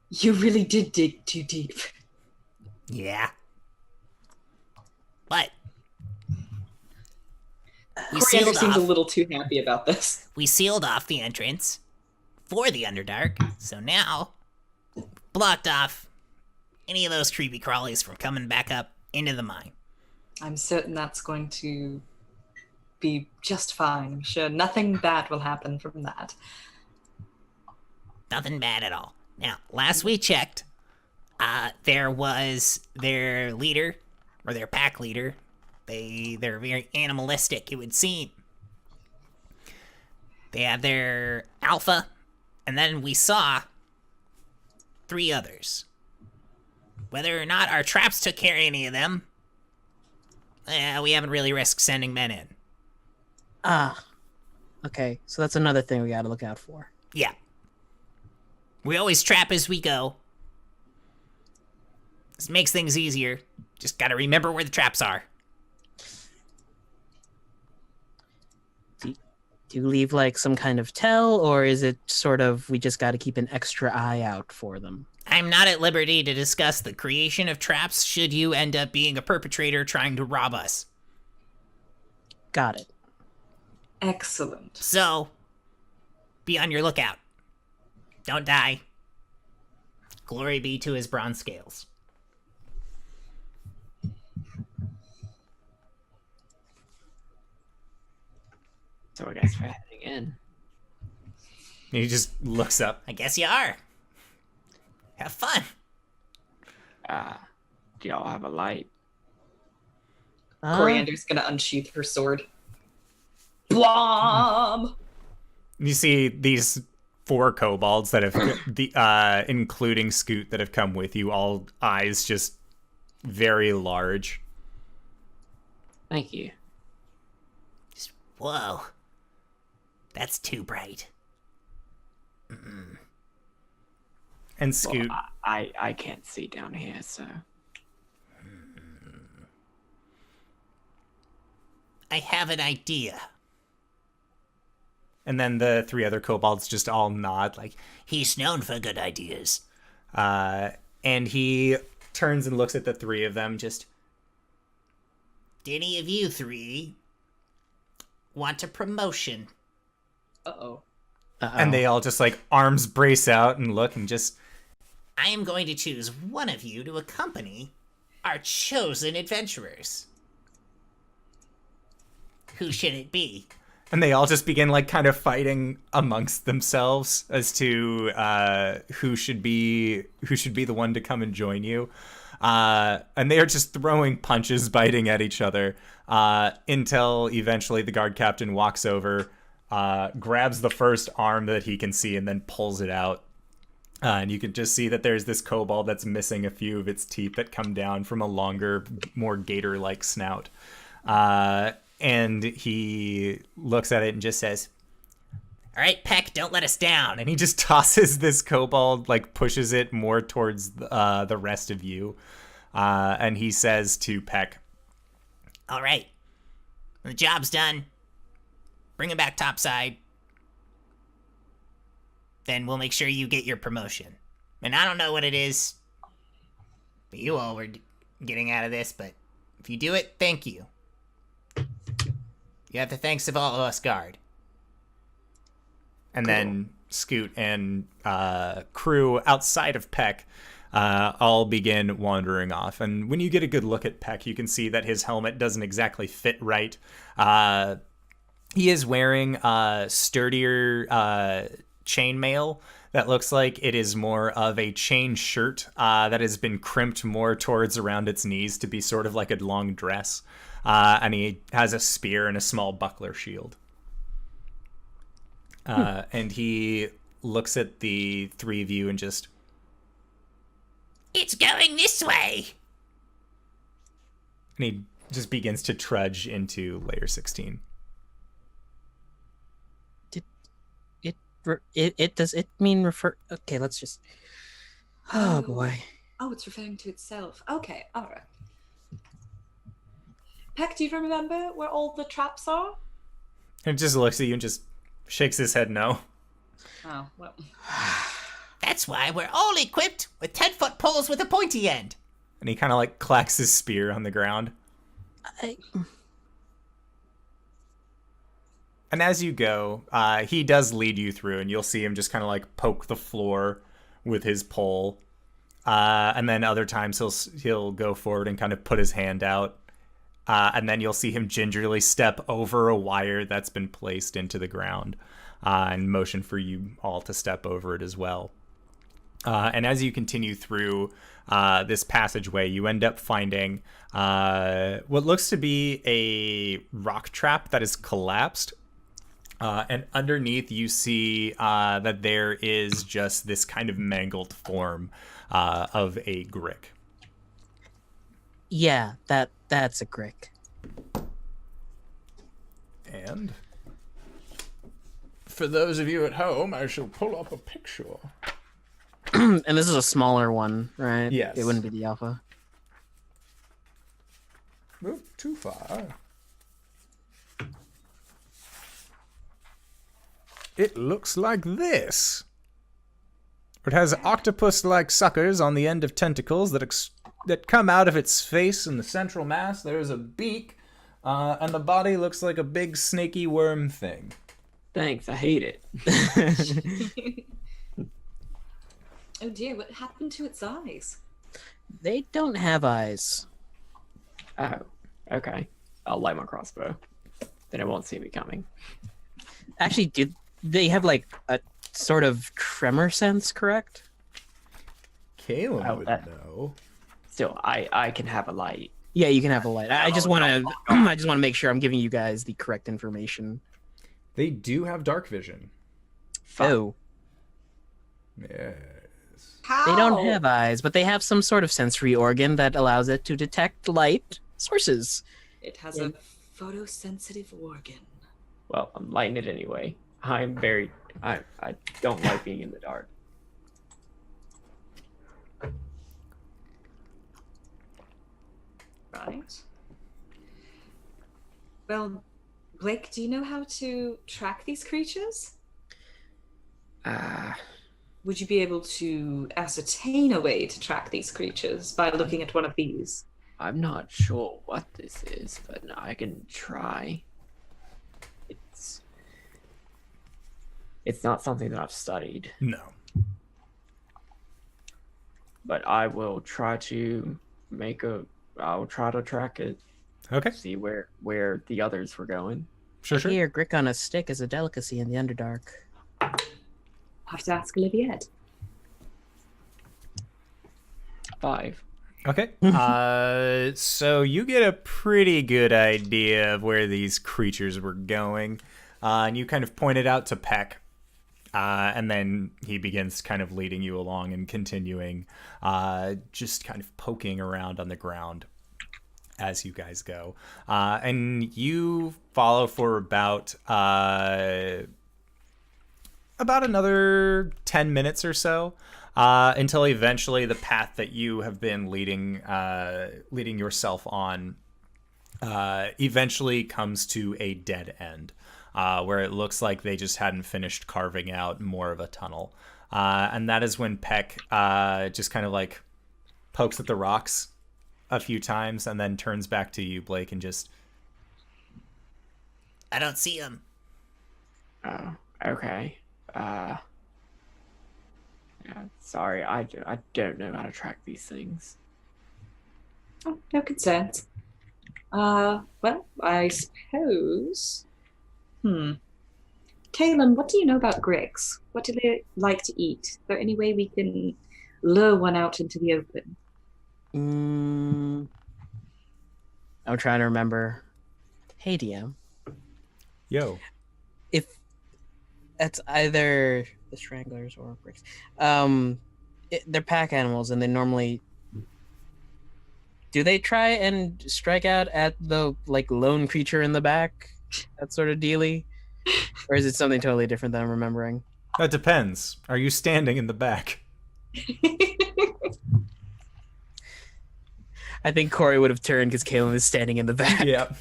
You really did dig too deep. yeah. But we Coriander sealed seems a off. little too happy about this. We sealed off the entrance for the Underdark, so now blocked off any of those creepy crawlies from coming back up into the mine. I'm certain that's going to be just fine. I'm sure nothing bad will happen from that. Nothing bad at all. Now, last we checked, there was their leader, or their pack leader. They're very animalistic, it would seem. They have their alpha, and then we saw 3 others. Whether or not our traps took care of any of them, we haven't really risked sending men in. Ah. Okay, so that's another thing we gotta look out for. Yeah. We always trap as we go. This makes things easier. Just gotta remember where the traps are. Do you leave like some kind of tell, or is it sort of we just gotta keep an extra eye out for them? I'm not at liberty to discuss the creation of traps should you end up being a perpetrator trying to rob us. Got it. Excellent. So, be on your lookout. Don't die. Glory be to his bronze scales. So I guess we're heading in. And he just looks up. I guess you are. Have fun. Do y'all have a light? Coriander's gonna unsheath her sword. Blom! You see these 4 kobolds that have, including Scoot, that have come with you, all eyes just very large. Thank you. Whoa. That's too bright. And Scoot. Well, I can't see down here, so. I have an idea. And then the three other kobolds just all nod, like, He's known for good ideas. and he turns and looks at the three of them, just, Do any of you three want a promotion? Uh-oh. and they all just like arms brace out and look and just, I am going to choose one of you to accompany our chosen adventurers. Who should it be? and they all just begin like kind of fighting amongst themselves as to who should be the one to come and join you. And they are just throwing punches, biting at each other, until eventually the guard captain walks over, grabs the first arm that he can see, and then pulls it out. And you can just see that there's this kobold that's missing a few of its teeth that come down from a longer, more gator-like snout. And he looks at it and just says, All right, Peck, don't let us down. and he just tosses this kobold, like pushes it more towards the rest of you. And he says to Peck, All right. When the job's done, bring him back topside. Then we'll make sure you get your promotion. And I don't know what it is that you all were getting out of this, but if you do it, thank you. You have the thanks of all of us, guard. and then Scoot and crew outside of Peck all begin wandering off. And when you get a good look at Peck, you can see that his helmet doesn't exactly fit right. He is wearing sturdier chainmail that looks like it is more of a chain shirt that has been crimped more towards around its knees to be sort of like a long dress. And he has a spear and a small buckler shield. And he looks at the three of you and just, It's going this way. and he just begins to trudge into layer 16. Does it mean refer? Okay, let's just. Oh boy. Oh, it's referring to itself. Okay, alright. Peck, do you remember where all the traps are? And just looks at you and just shakes his head no. Oh, well. That's why we're all equipped with 10-foot poles with a pointy end. And he kind of like clacks his spear on the ground. And as you go, he does lead you through, and you'll see him just kind of like poke the floor with his pole. And then other times he'll go forward and kind of put his hand out. And then you'll see him gingerly step over a wire that's been placed into the ground, and motion for you all to step over it as well. And as you continue through this passageway, you end up finding what looks to be a rock trap that is collapsed. And underneath you see that there is just this kind of mangled form of a Grick. Yeah, that's a Grick. And for those of you at home, I shall pull up a picture. And this is a smaller one, right? Yes. It wouldn't be the alpha. Move too far. It looks like this. It has octopus-like suckers on the end of tentacles that come out of its face in the central mass. There's a beak, and the body looks like a big snaky worm thing. Thanks, I hate it. Oh dear, what happened to its eyes? They don't have eyes. Oh, okay. I'll light my crossbow. Then it won't see me coming. Actually, do they have like a sort of tremor sense, correct? Caelum Oh, would that- know. Still, I can have a light. Yeah, you can have a light. I just want to I just want to make sure I'm giving you guys the correct information. They do have dark vision. Oh, Yes. How? they don't have eyes, but they have some sort of sensory organ that allows it to detect light sources. It has a photosensitive organ. Well, I'm lighting it anyway. I don't like being in the dark. right. Well, Blake, do you know how to track these creatures? Would you be able to ascertain a way to track these creatures by looking at one of these? I'm not sure what this is, but I can try. It's not something that I've studied, No. but I will try to I'll try to track it, Okay. see where the others were going. Sure. Here, Grick on a stick is a delicacy in the Underdark. I'll have to ask Oliviette. 5. Okay. So you get a pretty good idea of where these creatures were going. And you kind of point it out to Peck. And then he begins kind of leading you along and continuing, just kind of poking around on the ground as you guys go. And you follow for about another 10 minutes or so, until eventually the path that you have been leading yourself on eventually comes to a dead end. Where it looks like they just hadn't finished carving out more of a tunnel. And that is when Peck just kind of like pokes at the rocks a few times and then turns back to you, Blake, and just... I don't see him. Oh, okay. Yeah, sorry, I don't know how to track these things. Oh, no concerns. Well, I suppose... Caelum, what do you know about Griggs? What do they like to eat? Is there any way we can lure one out into the open? I'm trying to remember. Hey, DM. Yo. If that's either the Stranglers or Griggs, they're pack animals, and they normally... Do they try and strike out at the lone creature in the back? That sort of dealy? Or is it something totally different than I'm remembering? That depends. Are you standing in the back? I think Cori would have turned because Caelum is standing in the back. Yep.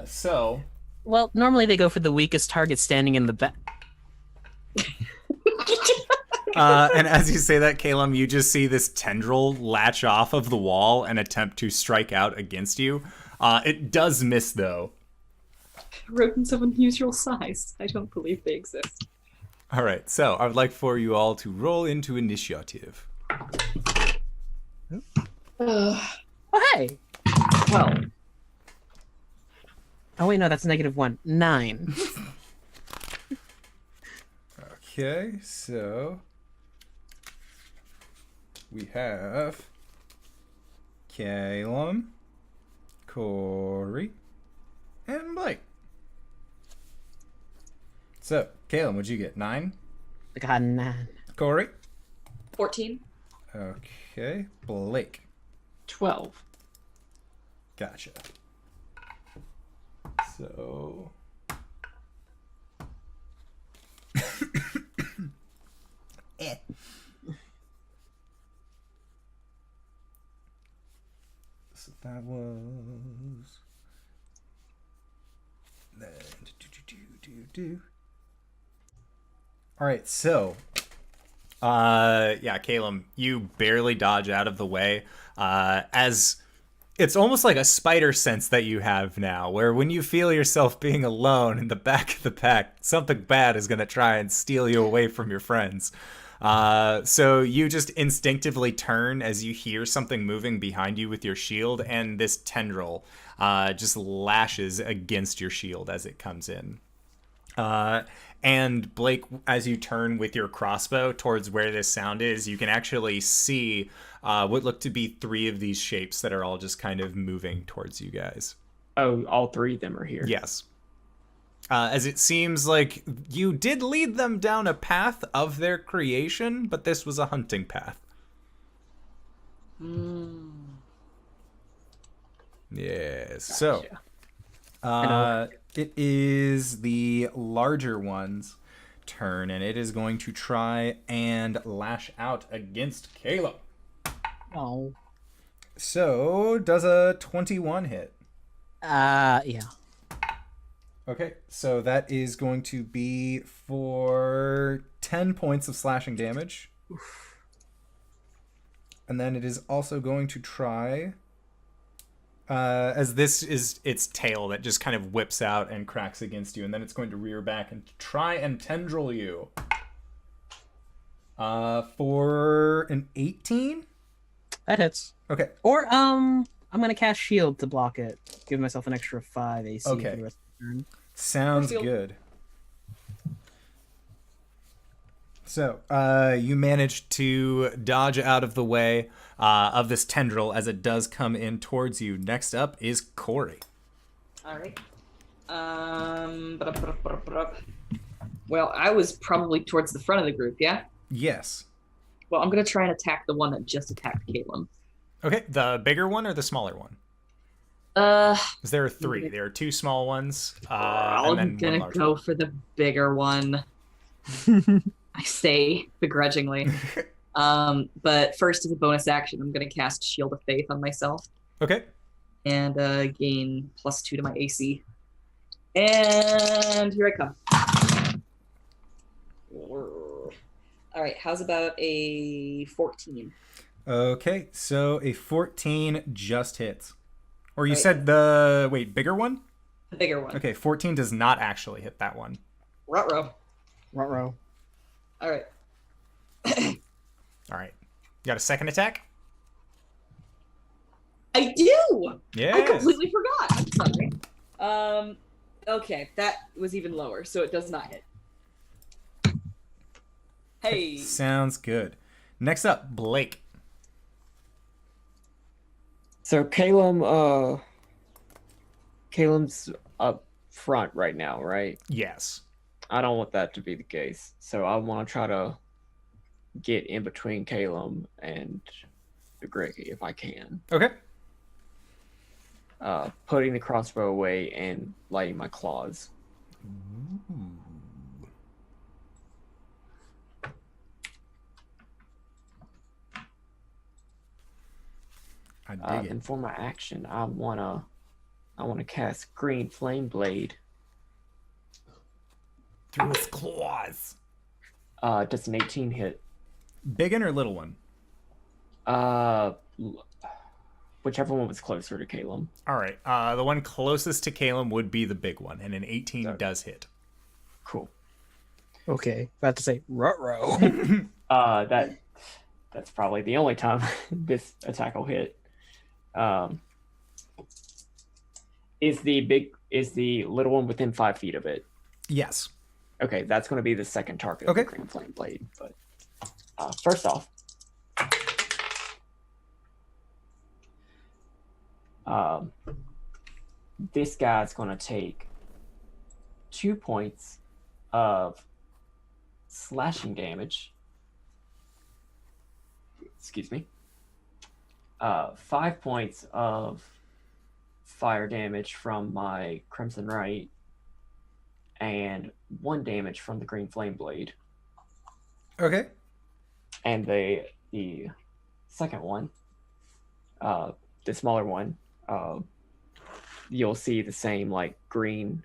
So... Well, normally they go for the weakest target standing in the back. And as you say that, Caelum, you just see this tendril latch off of the wall and attempt to strike out against you. It does miss, though. Rodents of unusual size. I don't believe they exist. All right, so I would like for you all to roll into initiative. Oh, hey! 12. Oh, wait, no, that's -1. 9. Okay, so we have Caelum, Cori, and Blake. So, Caelum, what'd you get? 9? I got 9. Cori? 14. Okay, Blake. 12. Gotcha. So... Eh. So that was... All right, so... yeah, Caelum, you barely dodge out of the way, as... It's almost like a spider sense that you have now, where when you feel yourself being alone in the back of the pack, something bad is going to try and steal you away from your friends. So you just instinctively turn as you hear something moving behind you with your shield, and this tendril just lashes against your shield as it comes in. And Blake, as you turn with your crossbow towards where this sound is, you can actually see what look to be 3 of these shapes that are all just kind of moving towards you guys. Oh, all 3 of them are here. Yes. As it seems like you did lead them down a path of their creation, but this was a hunting path. Yes. So, it is the larger one's turn, and it is going to try and lash out against Caelum. Oh. So, does a 21 hit? Yeah. Okay, so that is going to be for 10 points of slashing damage. And then it is also going to try, as this is its tail that just kind of whips out and cracks against you, and then it's going to rear back and try and tendril you. For an 18? That hits. Okay. Or I'm gonna cast shield to block it. Give myself an extra 5 AC Okay. for the rest of the turn. Sounds Shield. good. So, you manage to dodge out of the way of this tendril as it does come in towards you. Next up is Cori. All right. Well, I was probably towards the front of the group, yeah? Yes. Well, I'm going to try and attack the one that just attacked Caelum. Okay, the bigger one or the smaller one? Because there are three. There are two small ones, and then I'm going one to large go one. for the bigger one. I say begrudgingly. But first, as a bonus action, I'm going to cast Shield of Faith on myself Okay. and gain +2 to my AC. And here I come. All right, how's about a 14? Okay, so a 14 just hits. Or you Right. said the, bigger one? The bigger one. Okay, 14 does not actually hit that one. Ruh-roh. Ruh-roh. All right. All right. You got a second attack? I do! Yeah. I completely forgot. I'm sorry. Okay, that was even lower, so it does not hit. Hey. Sounds good. Next up, Blake. So Caelum, Caelum's up front right now, right? Yes. I don't want that to be the case. So I want to try to get in between Caelum and the Greggy if I can. Okay. Putting the crossbow away and lighting my claws. I dig it. And for my action, I wanna cast Green Flame Blade. Through his claws. Does an 18 hit? Big one or little one? Whichever one was closer to Caelum. All right. The one closest to Caelum would be the big one, and an 18 Okay. does hit. Cool. Okay, about to say ruh-roh. That's probably the only time this attack will hit. Is the little one within 5 feet of it? Yes. Okay, that's going to be the second target Okay. of the Green Flame Blade. But first off, this guy's going to take 2 points of slashing damage. Excuse me. 5 points of fire damage from my Crimson Right, and 1 damage from the Green Flame Blade. Okay. And the second one, the smaller one, you'll see the same like green,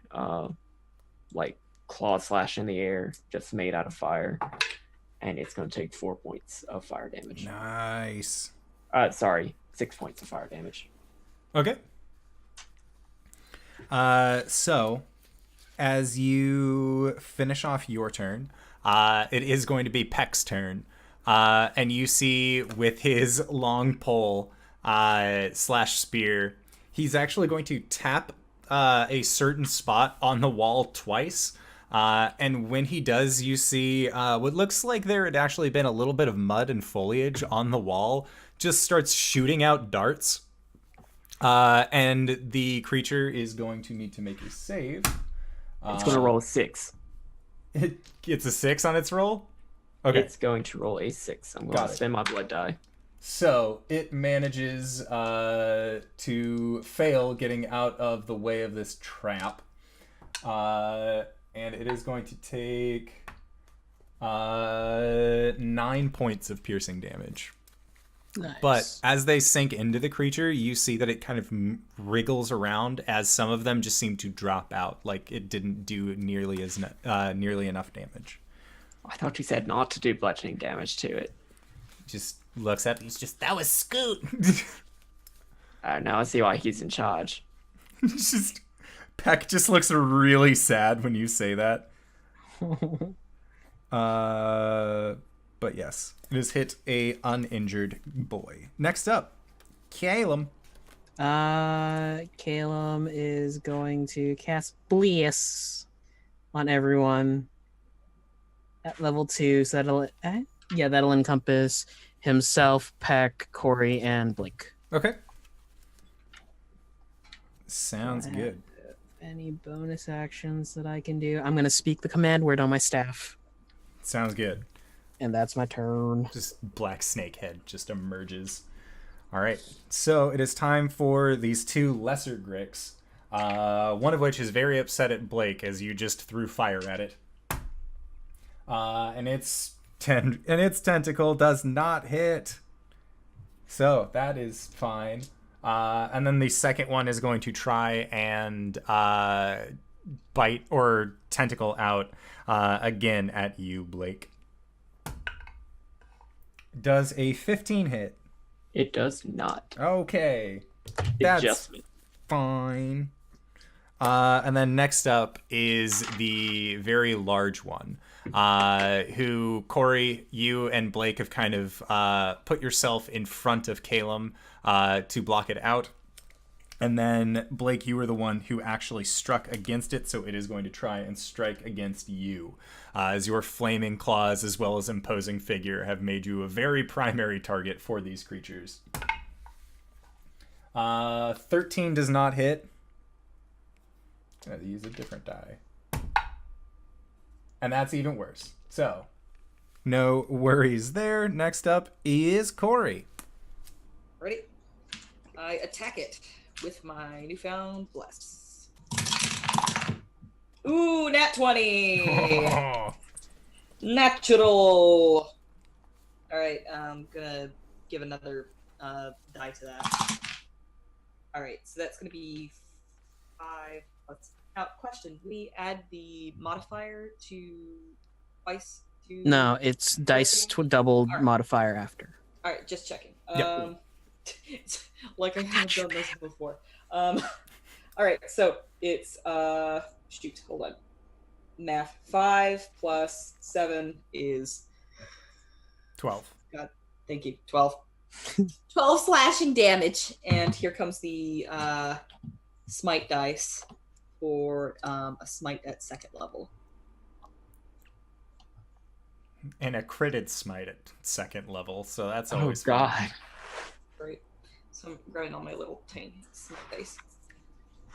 like claw slash in the air, just made out of fire, and it's going to take 4 points of fire damage. Nice. Sorry, 6 points of fire damage. Okay. So, as you finish off your turn, it is going to be Peck's turn. And you see with his long pole slash spear, he's actually going to tap a certain spot on the wall twice. And when he does, you see what looks like there had actually been a little bit of mud and foliage on the wall just starts shooting out darts. And the creature is going to need to make a save. It's going to roll a 6. It gets a 6 on its roll? Okay. It's going to roll a 6. I'm going Got to it. spend my blood die. So it manages to fail getting out of the way of this trap. And it is going to take 9 points of piercing damage. But as they sink into the creature, you see that it kind of wriggles around as some of them just seem to drop out, like it didn't do nearly enough damage. I thought you said not to do bludgeoning damage to it. Just looks at it. He's just, that was Scoot. Now I see why he's in charge. Just Peck just looks really sad when you say that. But yes, it has hit a uninjured boy. Next up, Caelum. Caelum is going to cast Bliss on everyone at level 2, so that'll encompass himself, Peck, Cori, and Blake. Okay. Sounds good. Any bonus actions that I can do? I'm going to speak the command word on my staff. Sounds good. And that's my turn. Just black snake head just emerges. All right. So it is time for these 2 lesser Gricks. One of which is very upset at Blake as you just threw fire at it. And its tentacle does not hit. So that is fine. And then the second one is going to try and bite or tentacle out again at you, Blake. Does a 15 hit? It does not. Okay. That's Adjustment. fine. And then next up is the very large one, who, Cori, you and Blake have kind of put yourself in front of Caelum to block it out. And then, Blake, you were the one who actually struck against it, so it is going to try and strike against you, as your flaming claws as well as imposing figure have made you a very primary target for these creatures. 13 does not hit. I have to use a different die. And that's even worse. So, no worries there. Next up is Cori. Ready? I attack it with my newfound bless. Ooh, nat 20! Natural! Alright, I'm gonna give another die to that. Alright, so that's gonna be 5 plus... Now, question, do we add the modifier to twice to... No, it's dice double modifier after. Alright, just checking. Yep. Like I haven't done this before. Alright, so it's shoot, hold on. Math. 5 plus 7 is 12. God, thank you. 12. 12 slashing damage. And here comes the smite dice for a smite at 2nd level. And a critted smite at 2nd level, so that's Oh always fun. god. Great. So I'm grabbing all my little tiny smite dice.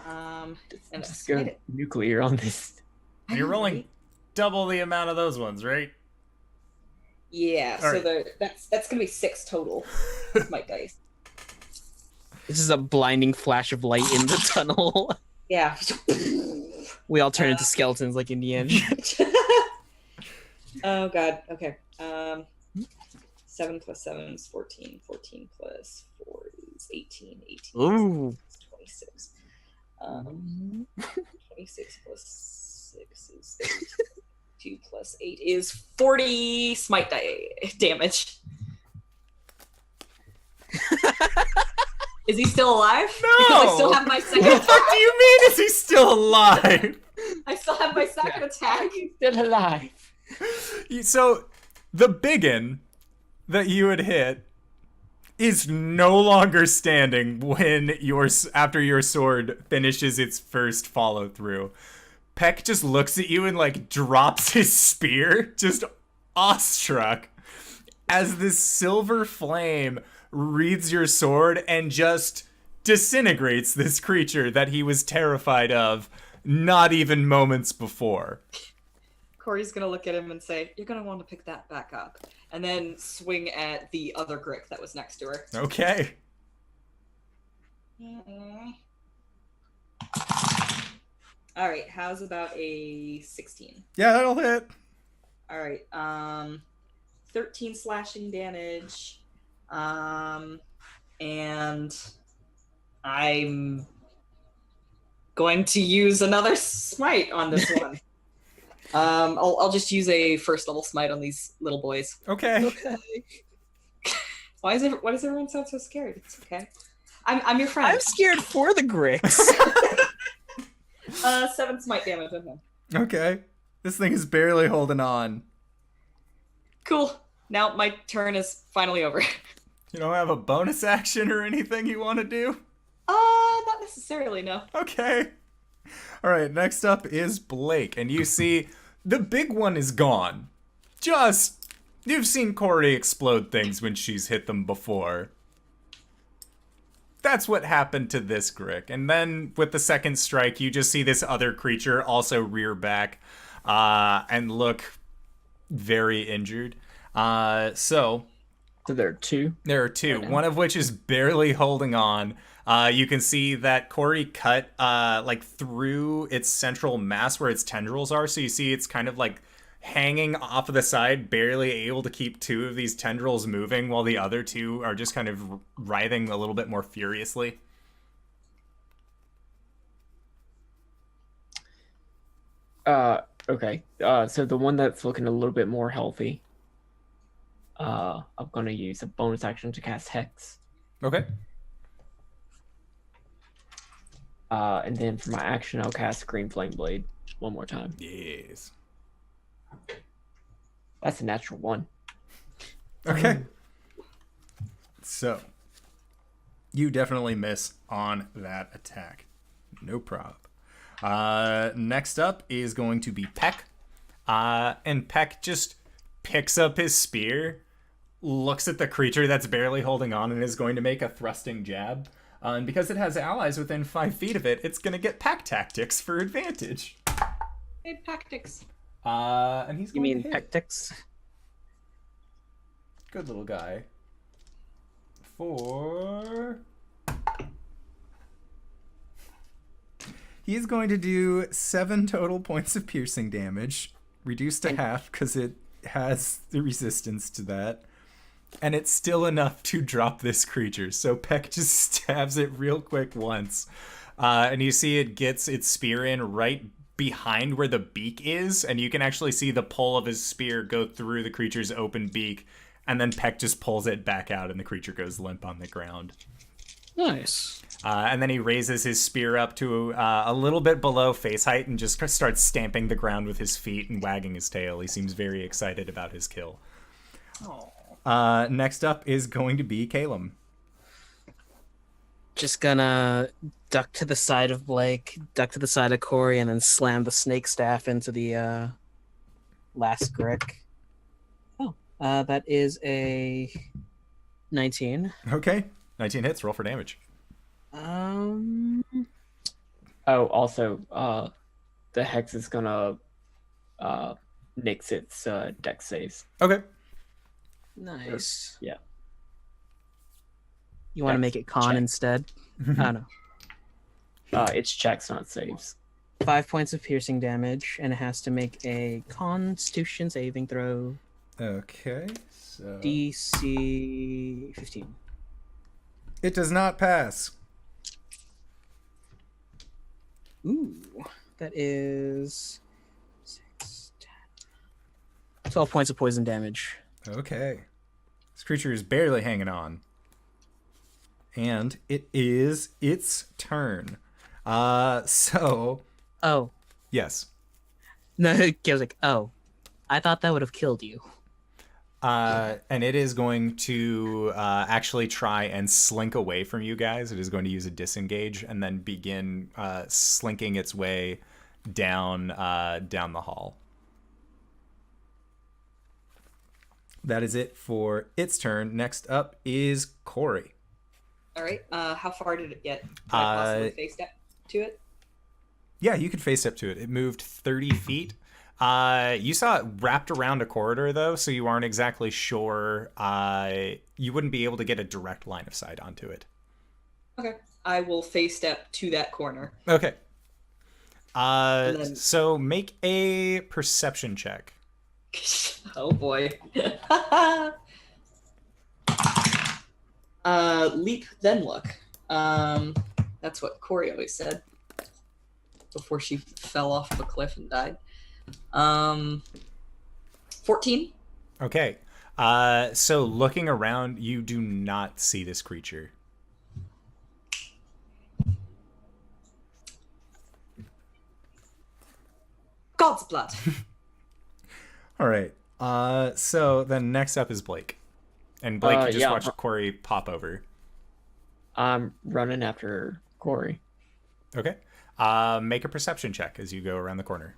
And Just go nuclear on this. You're rolling double the amount of those ones, right? Yeah, All so right. that's gonna be 6 total smite dice. This is a blinding flash of light in the tunnel. Yeah. We all turn into skeletons like Indiana. Oh god. Okay. 7 plus 7 is 14. 14 plus 4 is 18. 18 Ooh. is 26. 26 plus 6 is 2 plus 8 is 40 smite damage. Is he still alive? No! Because I still have my second What the attack. fuck do you mean? Is he still alive? I still have my second attack. Still alive. So, the biggin that you had hit is no longer standing when after your sword finishes its first follow through. Peck just looks at you and like drops his spear, just awestruck, as this silver flame wreathes your sword and just disintegrates this creature that he was terrified of not even moments before. Cori's gonna look at him and say, "You're gonna want to pick that back up," and then swing at the other Grick that was next to her. Okay. All right, how's about a 16? Yeah, that'll hit. All right, 13 slashing damage, And I'm going to use another smite on this one. I'll just use a first level smite on these little boys. Okay. Why does everyone sound so scared? It's okay. I'm your friend. I'm scared for the Gricks. 7 smite damage on him. Okay. This thing is barely holding on. Cool. Now my turn is finally over. You don't have a bonus action or anything you want to do? Not necessarily, no. Okay. All right, next up is Blake, and you see the big one is gone. You've seen Cori explode things when she's hit them before. That's what happened to this Grick. And then with the second strike, you just see this other creature also rear back and look very injured. So there are two. There are two, Right. one of which is barely holding on. You can see that Cori cut through its central mass where its tendrils are. So you see it's kind of like hanging off of the side, barely able to keep 2 of these tendrils moving while the other 2 are just kind of writhing a little bit more furiously. Okay. So the one that's looking a little bit more healthy, I'm gonna use a bonus action to cast Hex. Okay. And then for my action, I'll cast Green Flame Blade one more time. Yes. That's a natural 1. Okay. So, you definitely miss on that attack. No problem. Next up is going to be Peck. And Peck just picks up his spear, looks at the creature that's barely holding on, and is going to make a thrusting jab. And because it has allies within 5 feet of it, it's going to get Pack Tactics for advantage. Hey, tactics. And he's You going mean to hit. Pectix? Good little guy. He's going to do 7 total points of piercing damage, reduced to half because it has the resistance to that. And it's still enough to drop this creature. So Peck just stabs it real quick once. And you see it gets its spear in right behind where the beak is. And you can actually see the pull of his spear go through the creature's open beak. And then Peck just pulls it back out and the creature goes limp on the ground. Nice. And then he raises his spear up to a little bit below face height and just starts stamping the ground with his feet and wagging his tail. He seems very excited about his kill. Next up is going to be Caelum. Just gonna duck to the side of Blake, duck to the side of Cori, and then slam the snake staff into the last Grick. Oh, that is a 19. Okay, 19 hits. Roll for damage. Oh, also, the Hex is gonna nix its dex saves. Okay. Nice. Yeah. You want to Dex make it con check. instead? I don't know. It's checks, not saves. 5 points of piercing damage, and it has to make a Constitution saving throw. Okay, so... DC 15. It does not pass. Ooh, that is 6, 10, 12 points of poison damage. Okay. This creature is barely hanging on. And it is its turn. So... Oh. Yes. No, I was like, oh. I thought that would have killed you. And it is going to actually try and slink away from you guys. It is going to use a disengage and then begin slinking its way down the hall. That is it for its turn. Next up is Cori. All right. How far did it get? Can I possibly face step to it? Yeah, you could face step to it. It moved 30 feet. You saw it wrapped around a corridor, though, so you aren't exactly sure. You wouldn't be able to get a direct line of sight onto it. Okay. I will face step to that corner. Okay. then- So make a perception check. Oh boy. Leap, then look. That's what Cori always said before she fell off the cliff and died. 14. Okay. So looking around, you do not see this creature. God's blood. All right. So then next up is Blake. And Blake, you just yeah. watched Cori pop over. I'm running after Cori. Okay. Make a perception check as you go around the corner.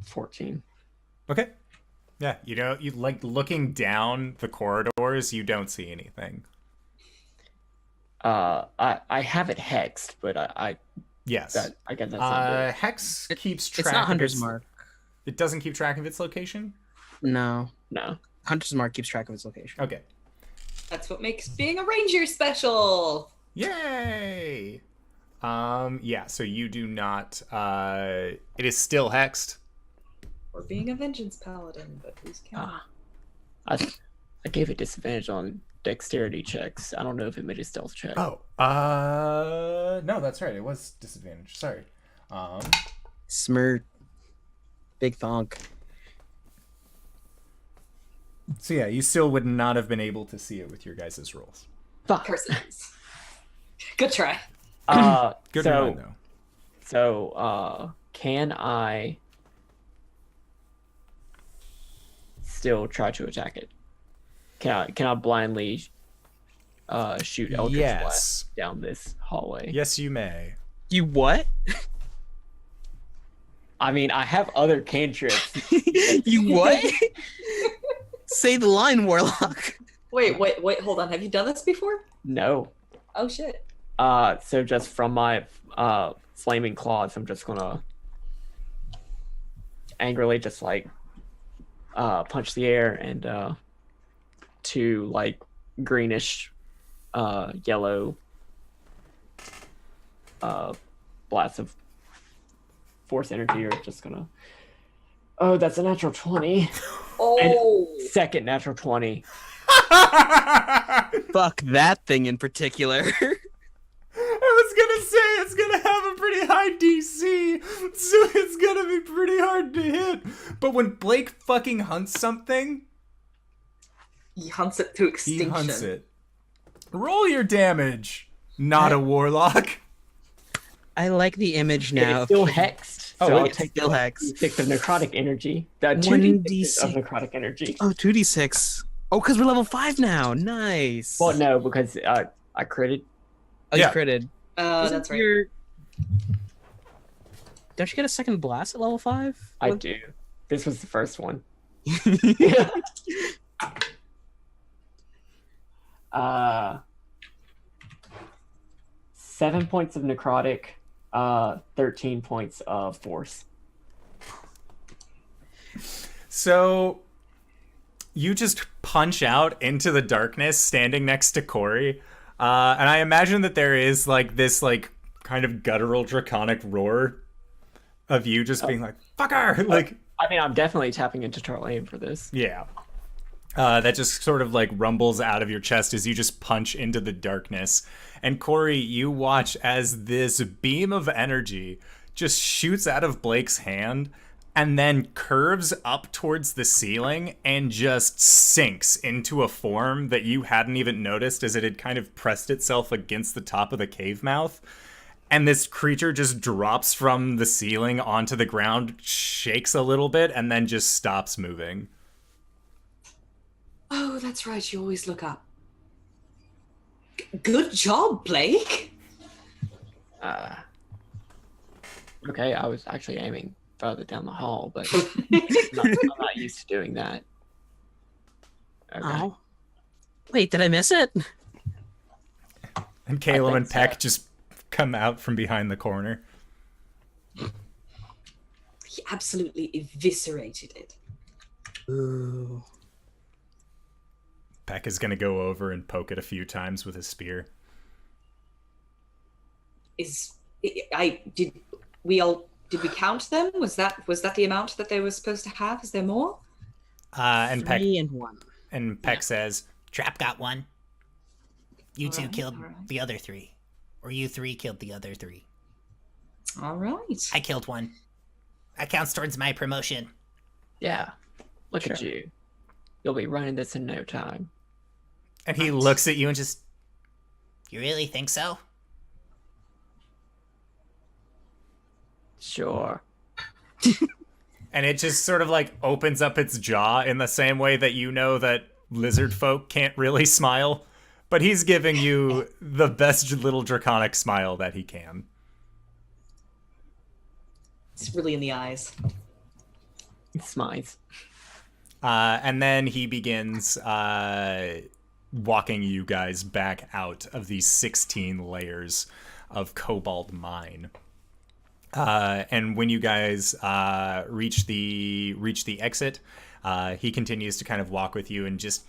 14. Okay. Yeah, you know, you like looking down the corridors, you don't see anything. I have it hexed, but I Yes. I guess that's not good. Hex keeps track It's not of Hunter's its, Mark. It doesn't keep track of its location? No. No. Hunter's Mark keeps track of its location. Okay. That's what makes being a ranger special. Yay! Yeah, so you do not, it is still hexed. Or being a vengeance paladin, but who's counting? I gave it disadvantage on dexterity checks. I don't know if it made a stealth check. Oh, no, that's right. It was disadvantage. Sorry. Smirt. Big thonk. So yeah, you still would not have been able to see it with your guys' rolls. Fuck. Curses. Good try. Good so, remind, though. So, can I still try to attack it? Can I blindly shoot Eldritch Blast down this hallway? Yes, you may. You what? I mean, I have other cantrips. You what? Say the line, Warlock. Wait, hold on. Have you done this before? No. Oh shit. So just from my flaming claws, I'm just gonna angrily just like punch the air, and two like greenish yellow blasts of force energy are just gonna. Oh, that's a natural 20. Oh. And second natural 20. Fuck that thing in particular. I was gonna say it's gonna have a pretty high DC, so it's gonna be pretty hard to hit. But when Blake fucking hunts something, He hunts it to he extinction. hunts it. Roll your damage, not a warlock. I like the image now. It's still hexed. Oh, So I'll it's take still the hexed. 6 of necrotic energy. The 1d6 2d6 of necrotic energy. Oh, 2d6. Oh, because we're level 5 now. Nice. Well, no, because I critted. Oh, Yeah. you critted. That's right. Don't you get a second blast at level 5? I do. This was the first one. 7 points of necrotic, 13 points of force. So you just punch out into the darkness, standing next to Cori, and I imagine that there is like this like kind of guttural draconic roar of you just being like "fucker," like. I mean, I'm definitely tapping into Tarlane for this. Yeah. That just sort of like rumbles out of your chest as you just punch into the darkness. And Cori, you watch as this beam of energy just shoots out of Blake's hand and then curves up towards the ceiling and just sinks into a form that you hadn't even noticed as it had kind of pressed itself against the top of the cave mouth. And this creature just drops from the ceiling onto the ground, shakes a little bit, and then just stops moving. Oh, that's right. You always look up. Good job, Blake. Okay, I was actually aiming further down the hall, but I'm not used to doing that. Okay. Oh. Wait, did I miss it? And Caelum think and Peck so. just come out from behind the corner. He absolutely eviscerated it. Ooh. Peck is going to go over and poke it a few times with his spear. We all Did we count them? Was that the amount that they were supposed to have? Is there more? And Peck 3 and 1. and Peck says, Trap got one. You two Alright, killed alright. the other 3. Or you 3 killed the other 3. All right. I killed one. That counts towards my promotion. Yeah. Look at you. You'll be running this in no time. and he looks at you and just, You really think so? Sure. and it just sort of like opens up its jaw in the same way that you know that lizard folk can't really smile, but he's giving you the best little draconic smile that he can. It's really in the eyes. It smiles. And then he begins walking you guys back out of these 16 layers of cobalt mine. And when you guys reach the exit, he continues to kind of walk with you and just,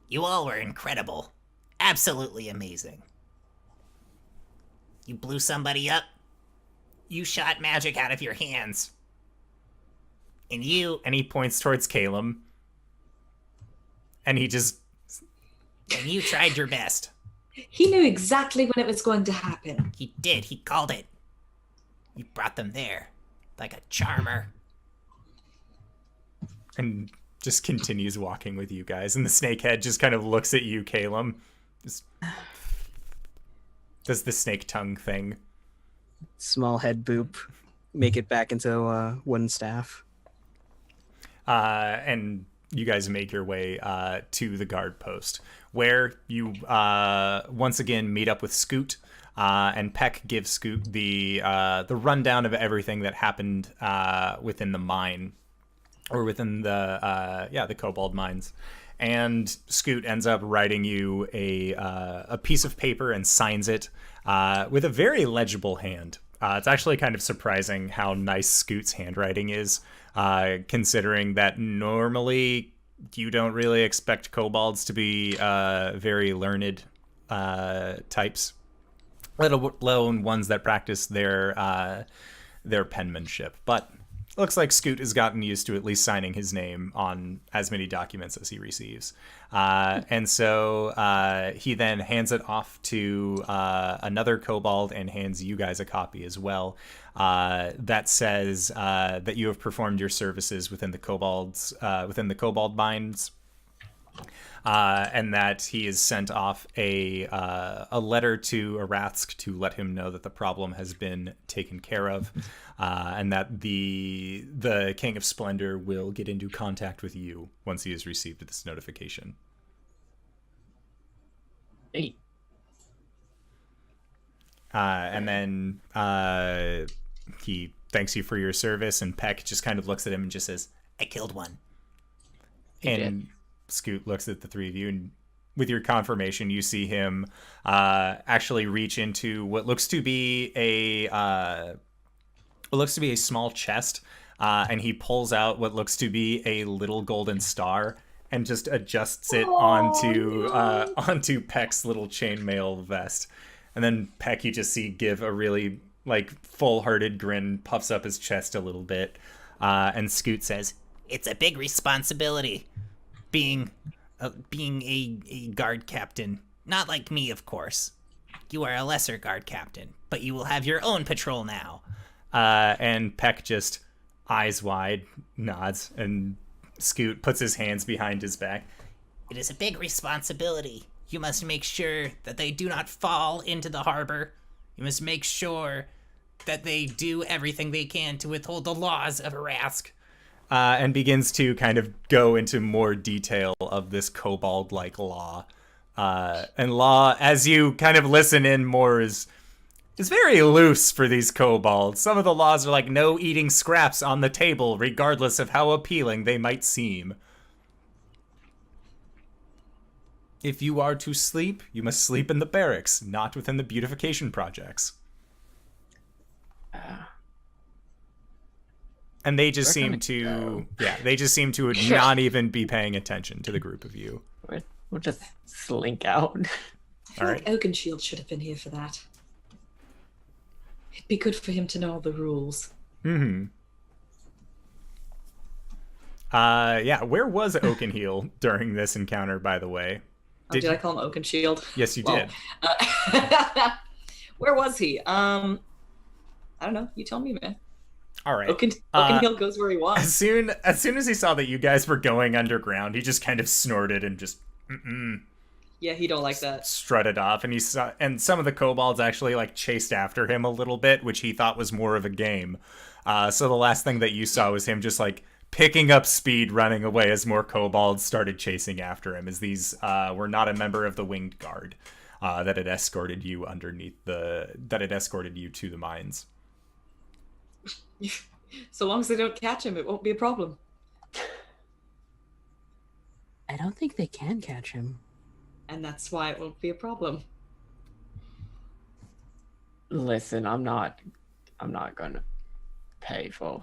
You all were incredible. Absolutely amazing. You blew somebody up. You shot magic out of your hands. And he points towards Caelum, and he just, you tried your best. He knew exactly when it was going to happen. He did. He called it. You brought them there. Like a charmer. and just continues walking with you guys. And the snakehead just kind of looks at you, Caelum. Just does the snake tongue thing. Small head boop. Make it back into wooden staff. And you guys make your way to the guard post, where you once again meet up with Scoot. And Peck gives Scoot the rundown of everything that happened within the mine, or within the Kobold mines. And Scoot ends up writing you a piece of paper and signs it with a very legible hand. It's actually kind of surprising how nice Scoot's handwriting is, considering that normally you don't really expect kobolds to be very learned types, let alone ones that practice their penmanship. But looks like Scoot has gotten used to at least signing his name on as many documents as he receives. And so he then hands it off to another kobold and hands you guys a copy as well. That says that you have performed your services within the kobold mines. And that he has sent off a letter to Arasthk to let him know that the problem has been taken care of, and that the King of Splendor will get into contact with you once he has received this notification. Hey. And then he thanks you for your service, and Peck just kind of looks at him and just says, I killed one. and Scoot looks at the three of you, and with your confirmation, you see him actually reach into what looks to be a small chest, and he pulls out what looks to be a little golden star and just adjusts it onto Peck's little chainmail vest. And then Peck, you just see give a really full-hearted grin, puffs up his chest a little bit, and Scoot says, It's a big responsibility being a guard captain. Not like me, of course. You are a lesser guard captain, but you will have your own patrol now. And Peck just eyes wide nods, and Scoot puts his hands behind his back. It is a big responsibility. You must make sure that they do not fall into the harbor. You must make sure that they do everything they can to withhold the laws of Arasthk. And begins to kind of go into more detail of this kobold-like law. And law, as you kind of listen in more, is very loose for these kobolds. Some of the laws are like no eating scraps on the table, regardless of how appealing they might seem. If you are to sleep, you must sleep in the barracks, not within the beautification projects. And they just seem to, not even be paying attention to the group of you. We'll just slink out. I feel like Oakenshield should have been here for that. It'd be good for him to know all the rules. Mm-hmm. Yeah, where was Oakenheel during this encounter, by the way? Did I call him Oakenshield? Yes, you did. Where was he? I don't know. You tell me, man. All right. Oakenhill goes where he wants. As soon as he saw that you guys were going underground, he just kind of snorted and just Yeah, he don't like that. strutted off, and some of the kobolds actually like chased after him a little bit, which he thought was more of a game. So the last thing that you saw was him just like picking up speed, running away as more kobolds started chasing after him, as these were not a member of the winged guard that had escorted you to the mines. So long as they don't catch him, it won't be a problem. I don't think they can catch him. And that's why it won't be a problem. Listen, I'm not gonna pay for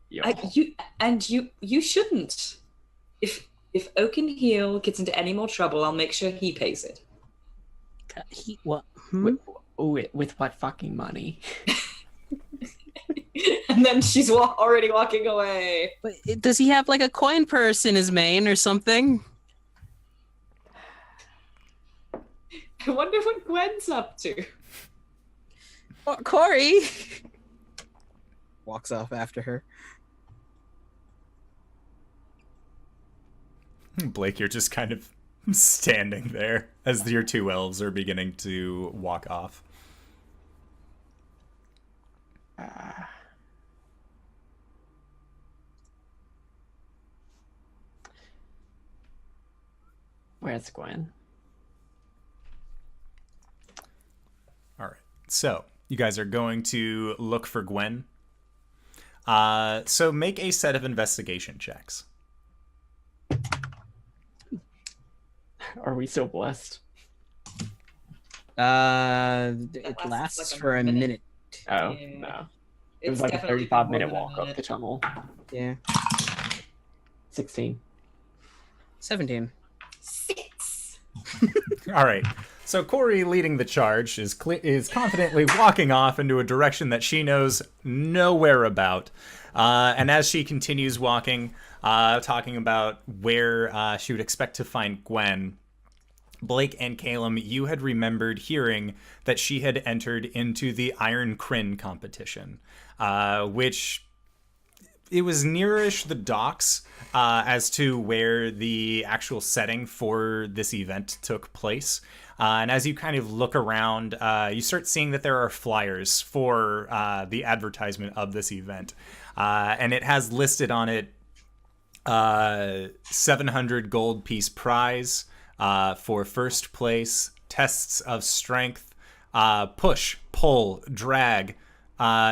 you. You shouldn't. If Oakenhill gets into any more trouble, I'll make sure he pays it. What? With what fucking money? And then she's already walking away. But does he have like a coin purse in his mane or something? I wonder what Gwen's up to. Cori walks off after her. Blake, you're just kind of standing there as your two elves are beginning to walk off. Where's Gwen? All right. So you guys are going to look for Gwen. So make a set of investigation checks. Are we so blessed? It lasts like for a minute. Oh, Yeah. no. It was It's like a definitely 35-minute more than walk a up the tunnel. Yeah. 16. 17. 6. All right. So Cori, leading the charge, is confidently walking off into a direction that she knows nowhere about. And as she continues walking, talking about where she would expect to find Gwen, Blake and Caelum, you had remembered hearing that she had entered into the Iron Krynn Competition, which it was nearish the docks as to where the actual setting for this event took place. And as you kind of look around, you start seeing that there are flyers for the advertisement of this event. And it has listed on it 700 gold piece prize for first place, tests of strength, push, pull, drag,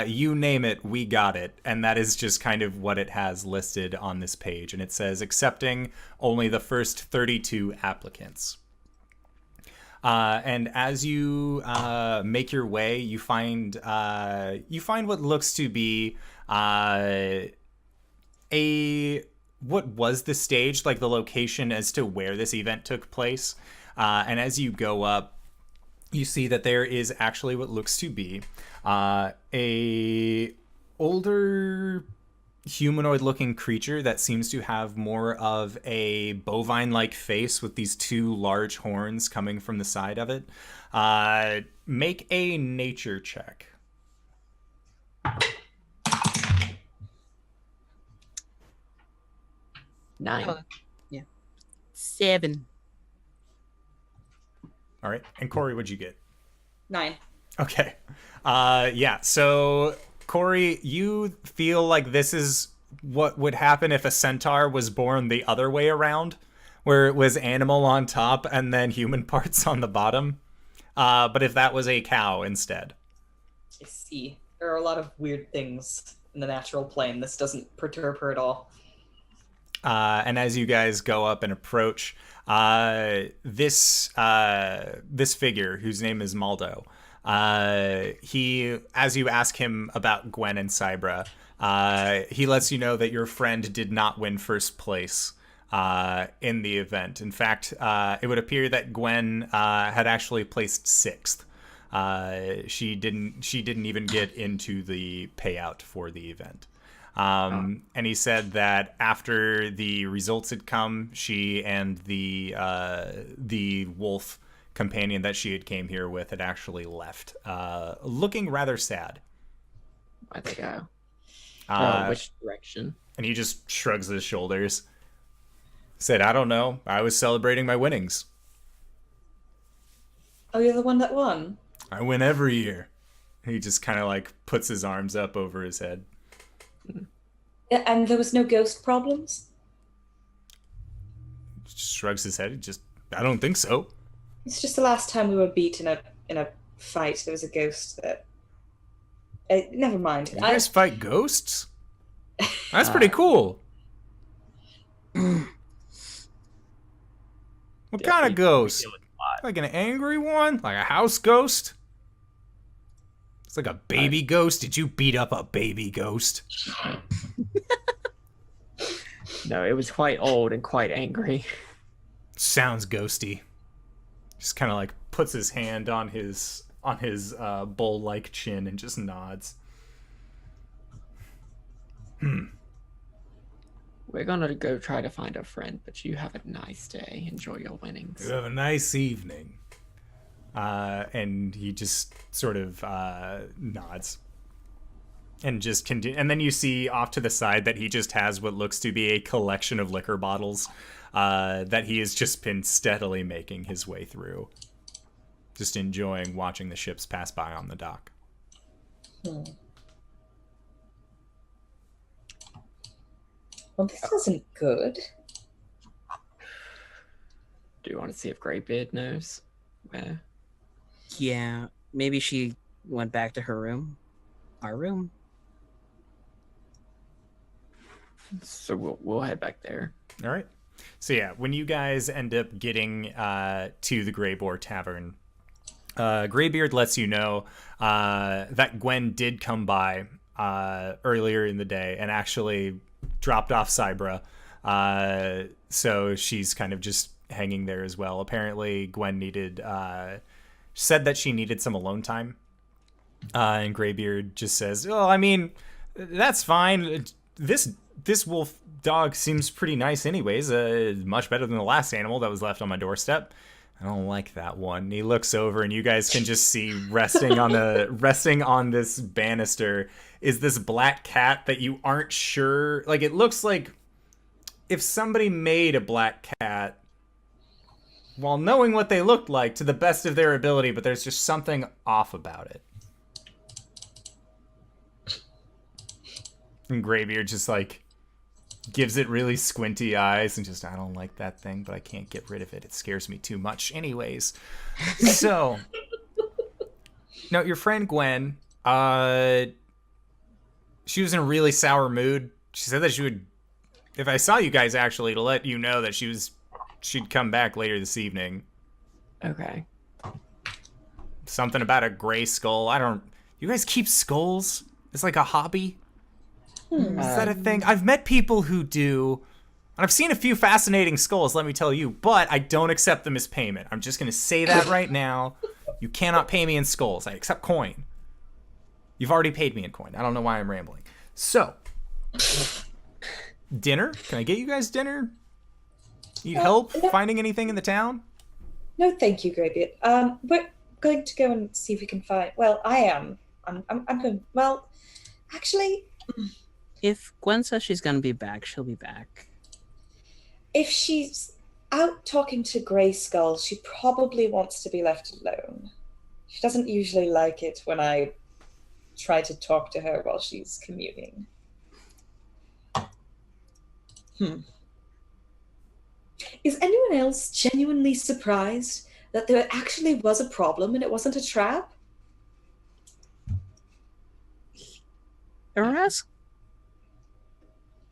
you name it, we got it. And that is just kind of what it has listed on this page. And it says accepting only the first 32 applicants. And as you make your way, you find what looks to be what was the stage, like the location as to where this event took place. And as you go up, you see that there is actually what looks to be a older humanoid-looking creature that seems to have more of a bovine-like face with these two large horns coming from the side of it. Make a nature check. 9. Oh, yeah. 7. All right. And Cori, what'd you get? 9. Okay. Yeah. So, Cori, you feel like this is what would happen if a centaur was born the other way around, where it was animal on top and then human parts on the bottom. But if that was a cow instead. I see. There are a lot of weird things in the natural plane. This doesn't perturb her at all. And as you guys go up and approach, this figure, whose name is Maldo, he, as you ask him about Gwen and Cybra, he lets you know that your friend did not win first place in the event. In fact, it would appear that Gwen had actually placed 6th. She didn't even get into the payout for the event. And he said that after the results had come, she and the wolf companion that she had came here with had actually left, looking rather sad. Where'd they go? Which direction? And he just shrugs his shoulders. Said, I don't know. I was celebrating my winnings. Oh, you're the one that won? I win every year. He just kind of like puts his arms up over his head. And there was no ghost problems? Just shrugs his head. I don't think so. It's just the last time we were beat in a fight, there was a ghost that... never mind. You guys fight ghosts? That's pretty cool. What kind of ghost? Like an angry one? Like a house ghost? It's like a baby ghost? Did you beat up a baby ghost? No, it was quite old and quite angry. Sounds ghosty. Just kind of like puts his hand on his bowl-like chin and just nods. We're gonna go try to find a friend, but you have a nice day. Enjoy your winnings. You have a nice evening. And he just sort of nods. And just continue. And then you see off to the side that he just has what looks to be a collection of liquor bottles that he has just been steadily making his way through. Just enjoying watching the ships pass by on the dock. Well, this isn't good. Do you want to see if Greybeard knows where? Yeah, maybe she went back to her room. Our room. So we'll head back there. All right. So yeah, when you guys end up getting to the Grey Boar Tavern, Greybeard lets you know that Gwen did come by earlier in the day and actually dropped off Cybra. So she's kind of just hanging there as well. Apparently, Gwen said that she needed some alone time. And Greybeard just says, "Oh, I mean, that's fine. This wolf dog seems pretty nice anyways. Much better than the last animal that was left on my doorstep. I don't like that one." He looks over and you guys can just see resting on this banister is this black cat that you aren't sure. Like, it looks like if somebody made a black cat while knowing what they looked like to the best of their ability, but there's just something off about it. And Greybeard just like gives it really squinty eyes and just, I don't like that thing, but I can't get rid of it. It scares me too much anyways. So, now your friend Gwen, she was in a really sour mood. She said that she would, if I saw you guys actually, to let you know that she'd come back later this evening. Okay. Something about a gray skull. You guys keep skulls? It's like a hobby? Is that a thing? I've met people who do, and I've seen a few fascinating skulls, let me tell you, but I don't accept them as payment. I'm just going to say that right now. You cannot pay me in skulls. I accept coin. You've already paid me in coin. I don't know why I'm rambling. So, dinner? Can I get you guys dinner? Need help no. finding anything in the town? No, thank you, Greybeard. We're going to go and see if we can find... Well, I am. I'm going... Well, actually... If Gwen says she's gonna be back, she'll be back. If she's out talking to Grey Skull, she probably wants to be left alone. She doesn't usually like it when I try to talk to her while she's commuting. Is anyone else genuinely surprised that there actually was a problem and it wasn't a trap? Arasthk?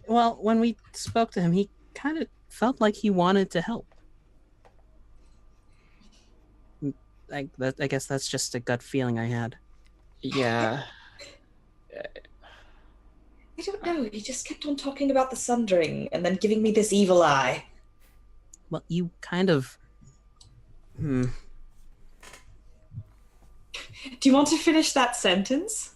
Well, when we spoke to him, he kind of felt like he wanted to help. I guess that's just a gut feeling I had. Yeah. I don't know. He just kept on talking about the Sundering and then giving me this evil eye. Well, you kind of... Do you want to finish that sentence?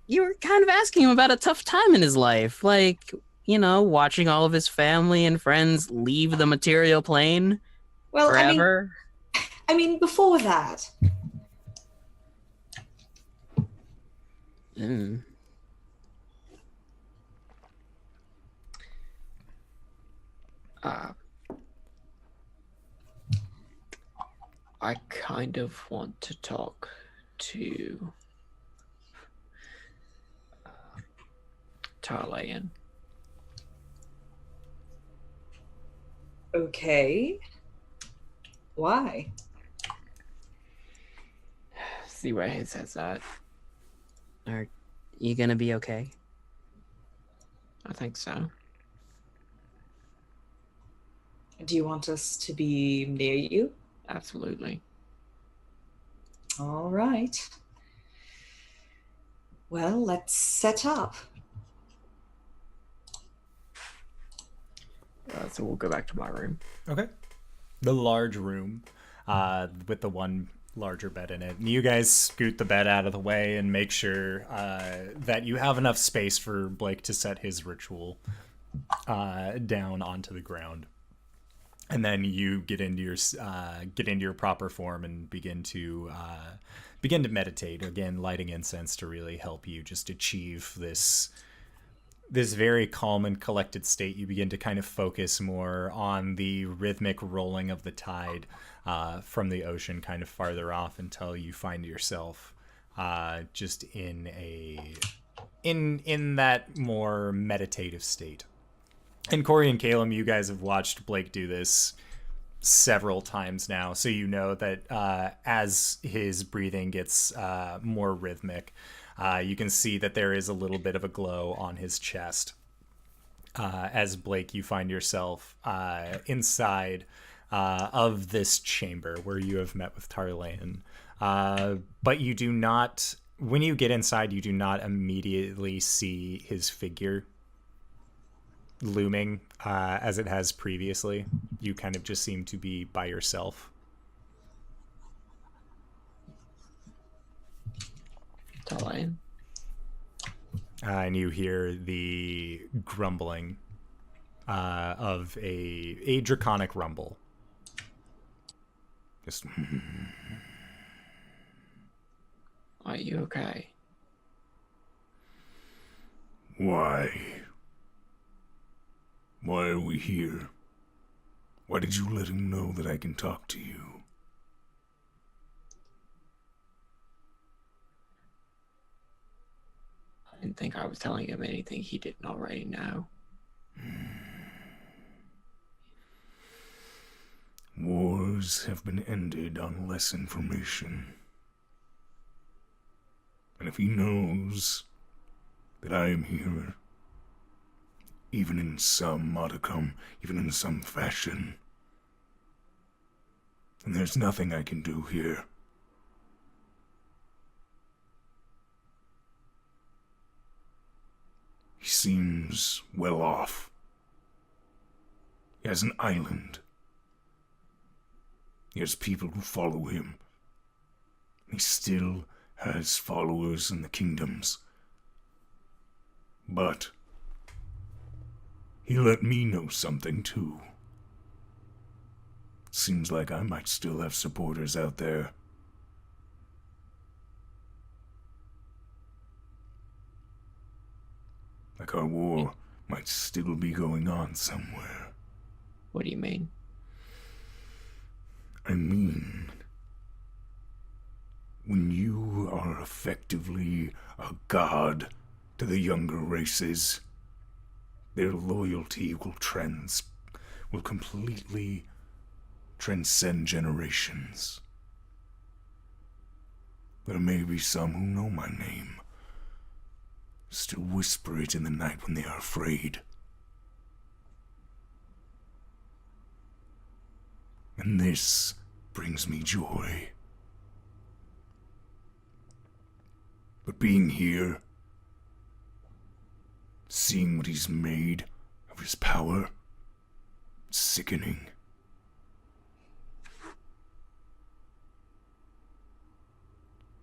You were kind of asking him about a tough time in his life, like, you know, watching all of his family and friends leave the material plane Well, forever. I mean, before that. Mm. I kind of want to talk to Tarlayan. Okay. Why? See where his head's at. Are you gonna be okay? I think so. Do you want us to be near you? Absolutely. All right. Well, let's set up. So we'll go back to my room. Okay. The large room with the one larger bed in it. And you guys scoot the bed out of the way and make sure that you have enough space for Blake to set his ritual down onto the ground. And then you get into your proper form and begin to meditate, again lighting incense to really help you just achieve this very calm and collected state. You begin to kind of focus more on the rhythmic rolling of the tide from the ocean kind of farther off until you find yourself just in that more meditative state. And Cori and Caelum, you guys have watched Blake do this several times now, so you know that as his breathing gets more rhythmic, you can see that there is a little bit of a glow on his chest. As Blake, you find yourself inside of this chamber where you have met with Tarlayan. But you do not, when you get inside, you do not immediately see his figure looming as it has previously. You kind of just seem to be by yourself. Tarlayan. And you hear the grumbling of a draconic rumble. Just. Are you okay? Why? Why are we here? Why did you let him know that I can talk to you? I didn't think I was telling him anything he didn't already know. Wars have been ended on less information. And if he knows that I am here, even in some modicum, even in some fashion, then there's nothing I can do here. He seems well off. He has an island. He has people who follow him. He still has followers in the kingdoms. But he let me know something too. Seems like I might still have supporters out there. Like our war might still be going on somewhere. What do you mean? I mean, when you are effectively a god to the younger races, their loyalty will completely transcend generations. There may be some who know my name, still whisper it in the night when they are afraid. And this brings me joy. But being here, seeing what he's made of his power, it's sickening.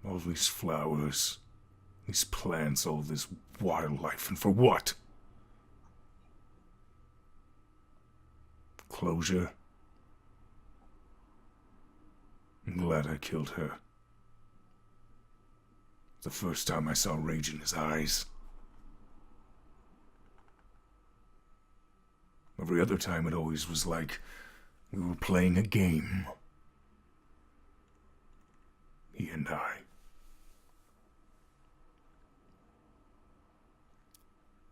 All these flowers, these plants, all this wildlife, and for what? Closure? I'm glad I killed her. The first time I saw rage in his eyes. Every other time it always was like we were playing a game. He and I.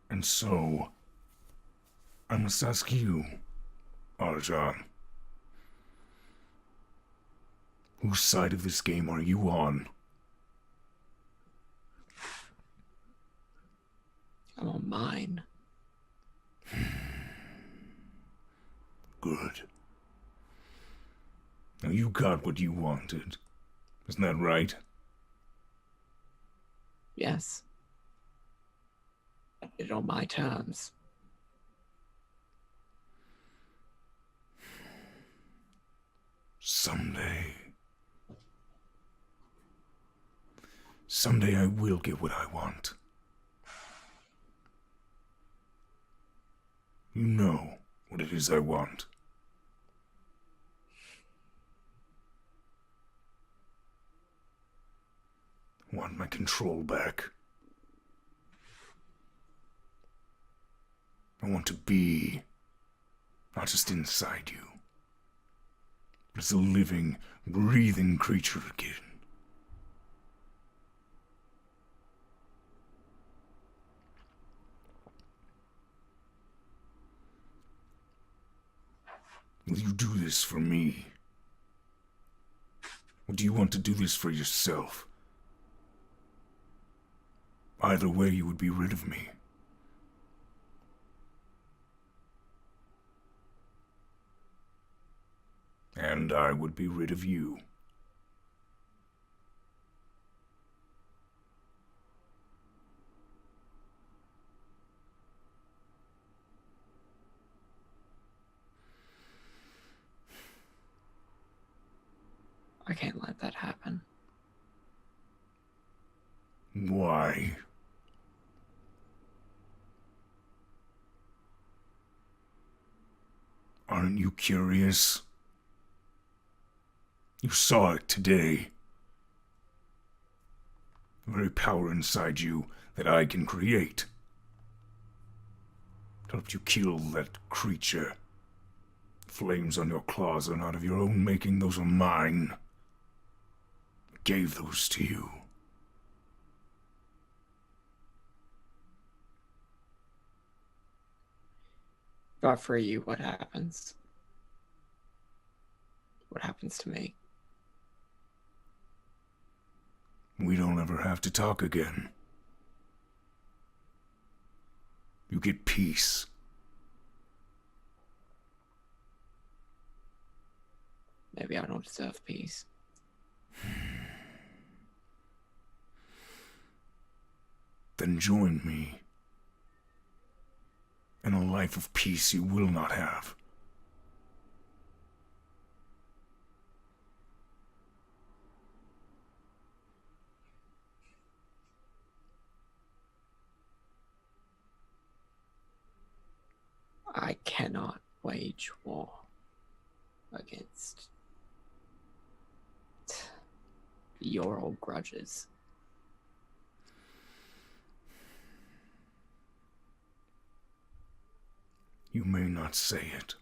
And so, I must ask you, Arjan. Whose side of this game are you on? I'm on mine. Good. Now you got what you wanted. Isn't that right? Yes. I did it on my terms. Someday I will get what I want. You know what it is I want. I want my control back. I want to be, not just inside you, but as a living, breathing creature again. Will you do this for me? Or do you want to do this for yourself? Either way, you would be rid of me. And I would be rid of you. I can't let that happen. Why? Aren't you curious? You saw it today. The very power inside you that I can create. Helped you kill that creature. Flames on your claws are not of your own making, those are mine. I gave those to you. If I free you, what happens? What happens to me? We don't ever have to talk again. You get peace. Maybe I don't deserve peace. Then join me in a life of peace you will not have. I cannot wage war against your old grudges. You may not say it,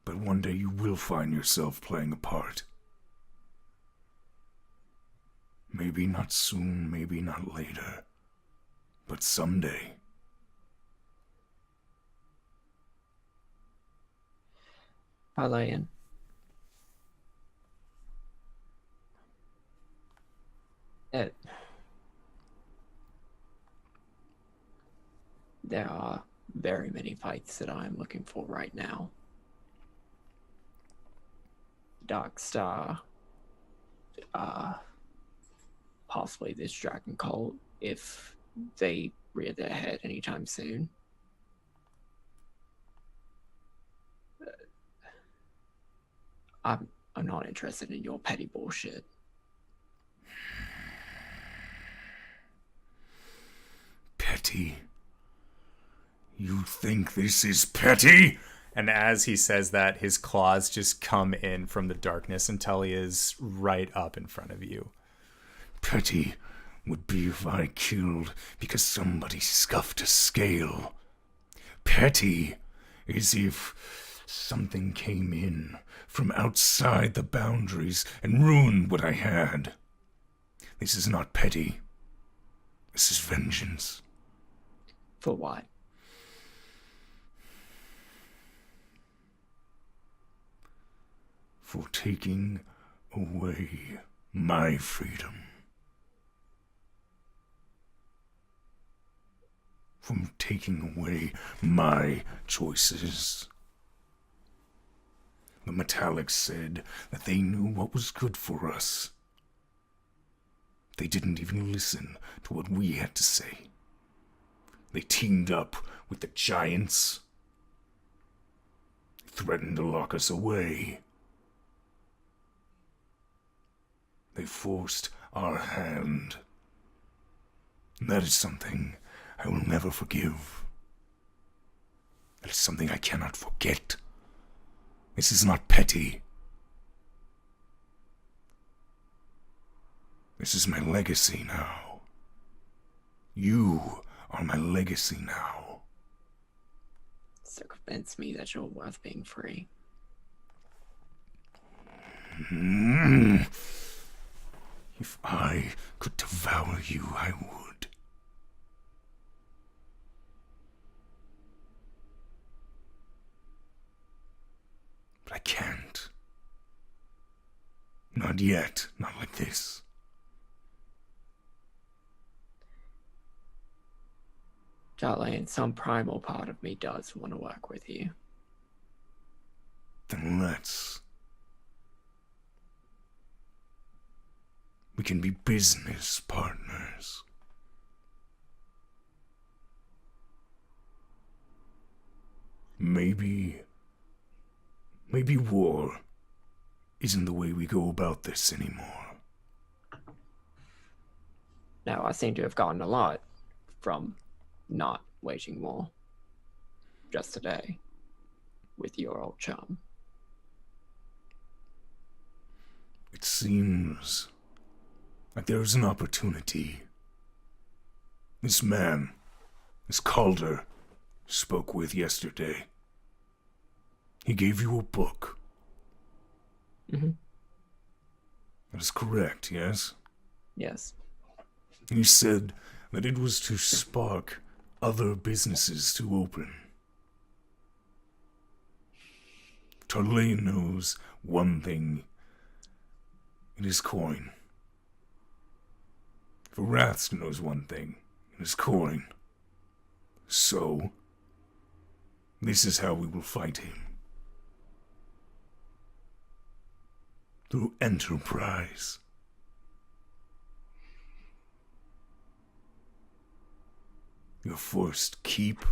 but one day you will find yourself playing a part. Maybe not soon, maybe not later, but someday. Alayan. There are very many fights that I'm looking for right now. Dark Star, possibly this Dragon Cult, if they rear their head anytime soon. I'm not interested in your petty bullshit. petty? You think this is petty? And as he says that, his claws just come in from the darkness until he is right up in front of you. Petty would be if I killed because somebody scuffed a scale. Petty is if something came in from outside the boundaries and ruined what I had. This is not petty. This is vengeance. For what? For taking away my freedom. From taking away my choices. The Metallics said that they knew what was good for us. They didn't even listen to what we had to say. They teamed up with the Giants. Threatened to lock us away. They forced our hand. And that is something I will never forgive. That is something I cannot forget. This is not petty. This is my legacy now. You are my legacy now. So convince me that you're worth being free. If I could devour you, I would. But I can't. Not yet. Not like this. Darlene, some primal part of me does want to work with you. Then let's. We can be business partners. Maybe war isn't the way we go about this anymore. Now, I seem to have gotten a lot from not waging war just today with your old chum. It seems like there is an opportunity. This man, this Calder, spoke with yesterday. He gave you a book. Mm-hmm. That is correct, yes? Yes. He said that it was to spark other businesses to open. Tarlane knows one thing. It is coin. Arasthk knows one thing. It is coin. So, this is how we will fight him. Through enterprise. Your first keep.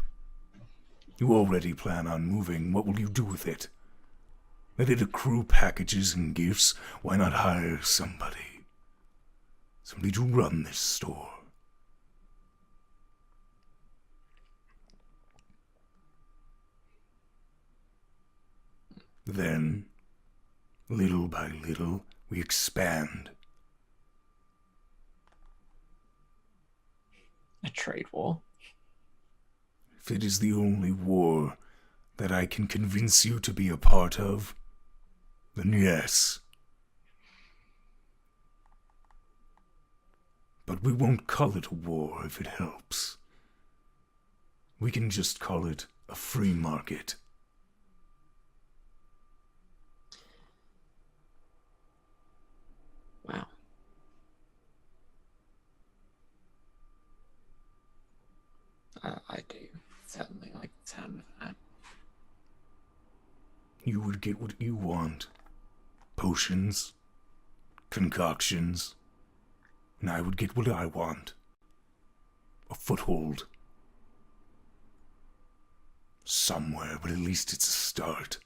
You already plan on moving. What will you do with it? Let it accrue packages and gifts. Why not hire somebody? Somebody to run this store. Then, little by little, we expand. A trade war. If it is the only war that I can convince you to be a part of, then yes. But we won't call it a war if it helps. We can just call it a free market. Wow. I do certainly like the sound of that. You would get what you want. Potions, concoctions, and I would get what I want. A foothold. Somewhere, but at least it's a start.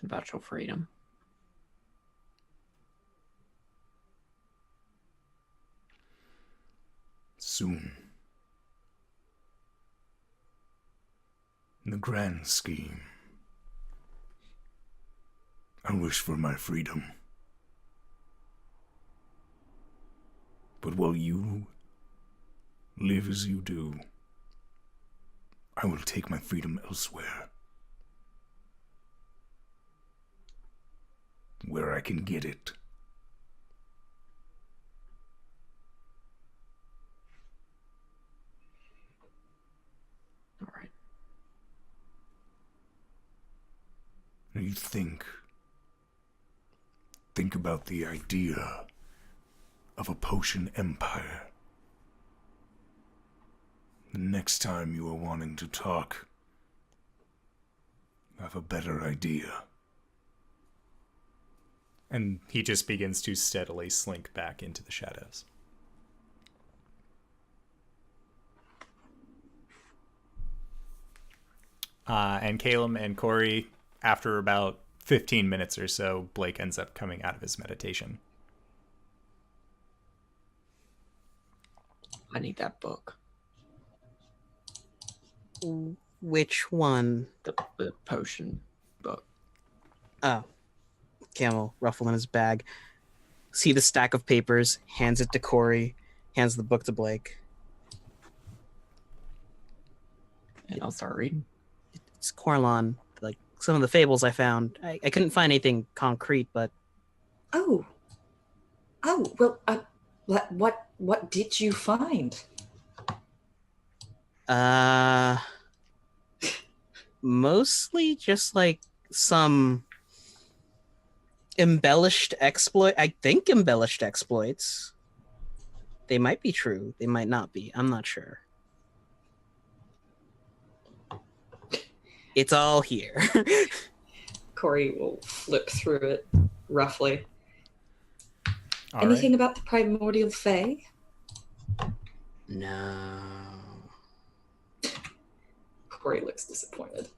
about your freedom. Soon. In the grand scheme, I wish for my freedom. But while you live as you do, I will take my freedom elsewhere. Where I can get it. All right. And you think about the idea of a potion empire. The next time you are wanting to talk, I have a better idea. And he just begins to steadily slink back into the shadows. And Caelum and Cori, after about 15 minutes or so, Blake ends up coming out of his meditation. I need that book. Which one? The potion book. Oh. Camel, ruffling his bag. See the stack of papers, hands it to Cori, hands the book to Blake. And I'll start reading. It's Corlon, like some of the fables I found. I couldn't find anything concrete, but... Oh, well, what did you find? Mostly just like some embellished exploit. I think embellished exploits. They might be true. They might not be. I'm not sure. It's all here. Cori will flip through it roughly. All Anything right. about the primordial fae? No. Cori looks disappointed.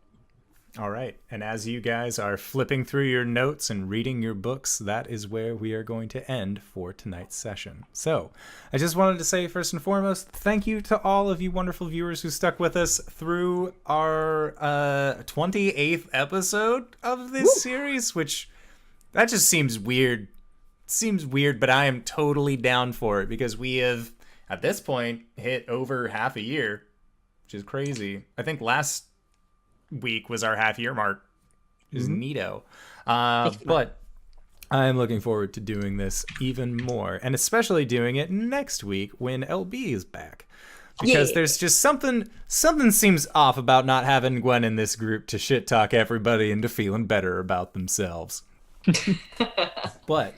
All right. And as you guys are flipping through your notes and reading your books, that is where we are going to end for tonight's session. So I just wanted to say, first and foremost, thank you to all of you wonderful viewers who stuck with us through our 28th episode of this series, which that just seems weird. Seems weird, but I am totally down for it because we have, at this point, hit over half a year, which is crazy. I think last week was our half year mark. Which is neato. But I'm looking forward to doing this even more, and especially doing it next week when LB is back. Because there's just something seems off about not having Gwen in this group to shit talk everybody into feeling better about themselves. But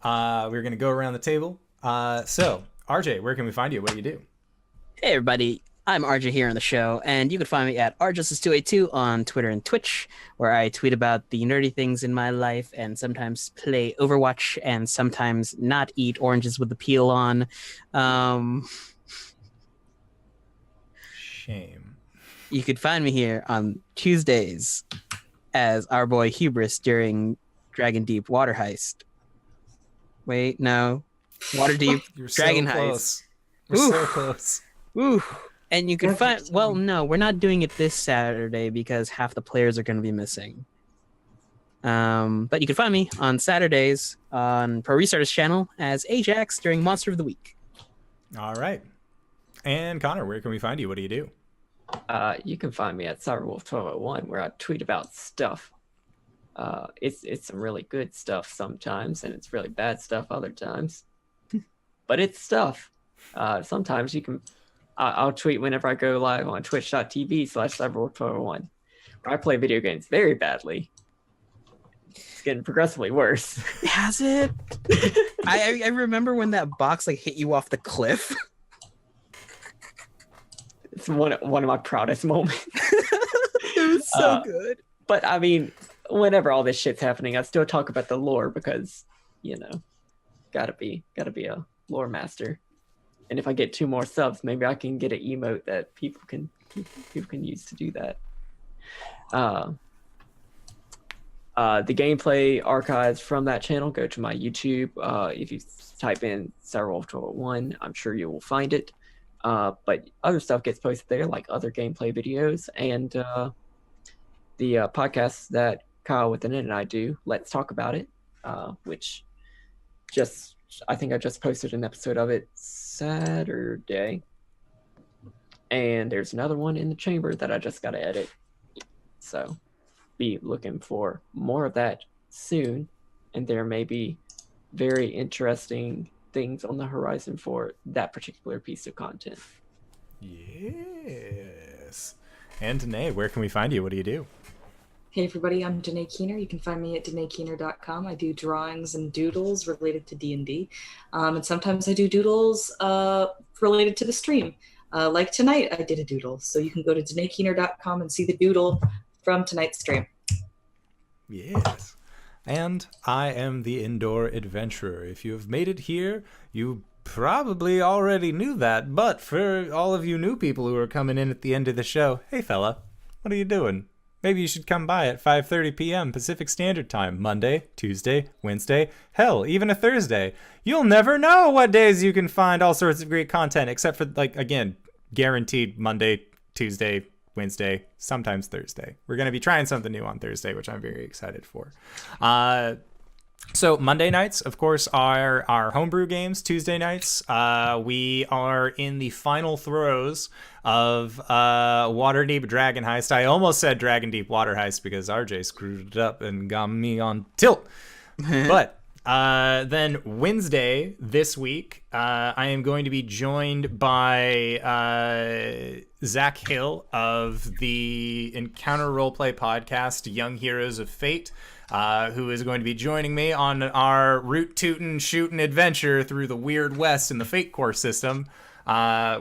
we're gonna go around the table. So RJ, where can we find you? What do you do? Hey everybody, I'm RJ here on the show, and you can find me at RJustice282 on Twitter and Twitch, where I tweet about the nerdy things in my life and sometimes play Overwatch and sometimes not eat oranges with the peel on. Shame. You could find me here on Tuesdays as our boy Hubris during Dragon Deep Water Heist. Wait, no. Water Deep You're Dragon so Heist. close. We're so Oof. close. Woo! And you can That's find, exciting. well, no, we're not doing it this Saturday because half the players are going to be missing. But you can find me on Saturdays on Pro Restarter's channel as Ajax during Monster of the Week. All right. And Connor, where can we find you? What do you do? You can find me at Cyberwolf1201, where I tweet about stuff. It's some really good stuff sometimes, and it's really bad stuff other times. But it's stuff. Sometimes you can. I'll tweet whenever I go live on twitch.tv/Cyberwolf1201, where I play video games very badly. It's getting progressively worse. Has it? I remember when that box like hit you off the cliff. It's one of my proudest moments. It was so good. But I mean, whenever all this shit's happening, I still talk about the lore because, you know, gotta be a lore master. And if I get 2 more subs, maybe I can get an emote that people can use to do that. The gameplay archives from that channel go to my YouTube. If you type in Sarah1, I'm sure you will find it. But other stuff gets posted there, like other gameplay videos and the podcast that Kyle with an N and I do. Let's talk about it, which I think I just posted an episode of it Saturday. And there's another one in the chamber that I just got to edit. So be looking for more of that soon. And there may be very interesting things on the horizon for that particular piece of content. Yes. And Danae, where can we find you? What do you do? Hey everybody, I'm Danae Keener. You can find me at DanaeKeener.com. I do drawings and doodles related to D&D. And sometimes I do doodles related to the stream. Like tonight, I did a doodle. So you can go to DanaeKeener.com and see the doodle from tonight's stream. Yes. And I am the Indoor Adventurer. If you have made it here, you probably already knew that. But for all of you new people who are coming in at the end of the show, hey fella, what are you doing? Maybe you should come by at 5:30 p.m. Pacific Standard Time, Monday, Tuesday, Wednesday, hell, even a Thursday. You'll never know what days you can find all sorts of great content, except for, like, again, guaranteed Monday, Tuesday, Wednesday, sometimes Thursday. We're going to be trying something new on Thursday, which I'm very excited for. So Monday nights, of course, are our homebrew games. Tuesday nights, we are in the final throes of Waterdeep Dragon Heist. I almost said Dragon Deep Water Heist because RJ screwed it up and got me on tilt. But then Wednesday this week, I am going to be joined by Zach Hill of the Encounter Roleplay podcast, Young Heroes of Fate. Who is going to be joining me on our root-tootin' shootin' adventure through the Weird West in the Fate Core system,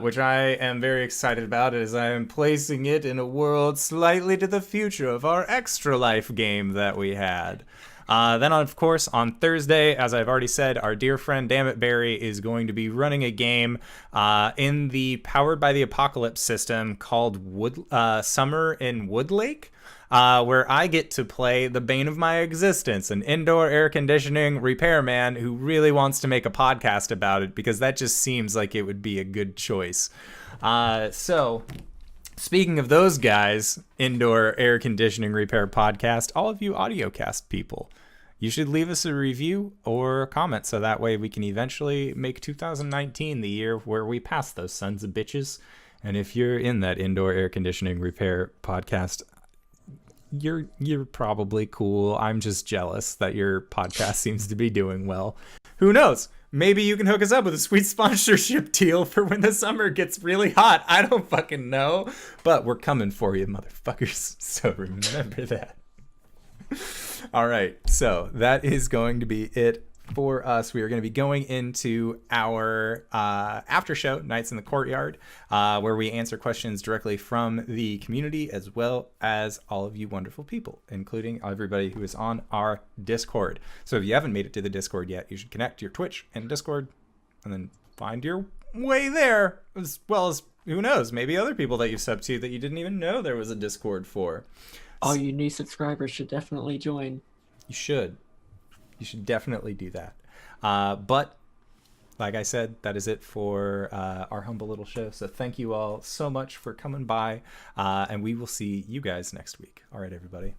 which I am very excited about as I am placing it in a world slightly to the future of our Extra Life game that we had. Then, of course, on Thursday, as I've already said, our dear friend Dammit Barry is going to be running a game in the Powered by the Apocalypse system called Summer in Woodlake. Where I get to play the bane of my existence, an indoor air conditioning repairman who really wants to make a podcast about it because that just seems like it would be a good choice. So, speaking of those guys, indoor air conditioning repair podcast, all of you audiocast people, you should leave us a review or a comment so that way we can eventually make 2019 the year where we pass those sons of bitches. And if you're in that indoor air conditioning repair podcast, you're probably cool. I'm just jealous that your podcast seems to be doing well. Who knows? Maybe you can hook us up with a sweet sponsorship deal for when the summer gets really hot. I don't fucking know. But we're coming for you, motherfuckers. So remember that. All right. So that is going to be it for us. We are going to be going into our after show, Nights in the Courtyard, where we answer questions directly from the community as well as all of you wonderful people, including everybody who is on our Discord. So if you haven't made it to the Discord yet, you should connect to your Twitch and Discord and then find your way there, as well as, who knows, maybe other people that you sub to that you didn't even know there was a Discord for. All you new subscribers should definitely join. You should. You should definitely do that. But like I said, that is it for our humble little show. So thank you all so much for coming by, and we will see you guys next week. All right, everybody.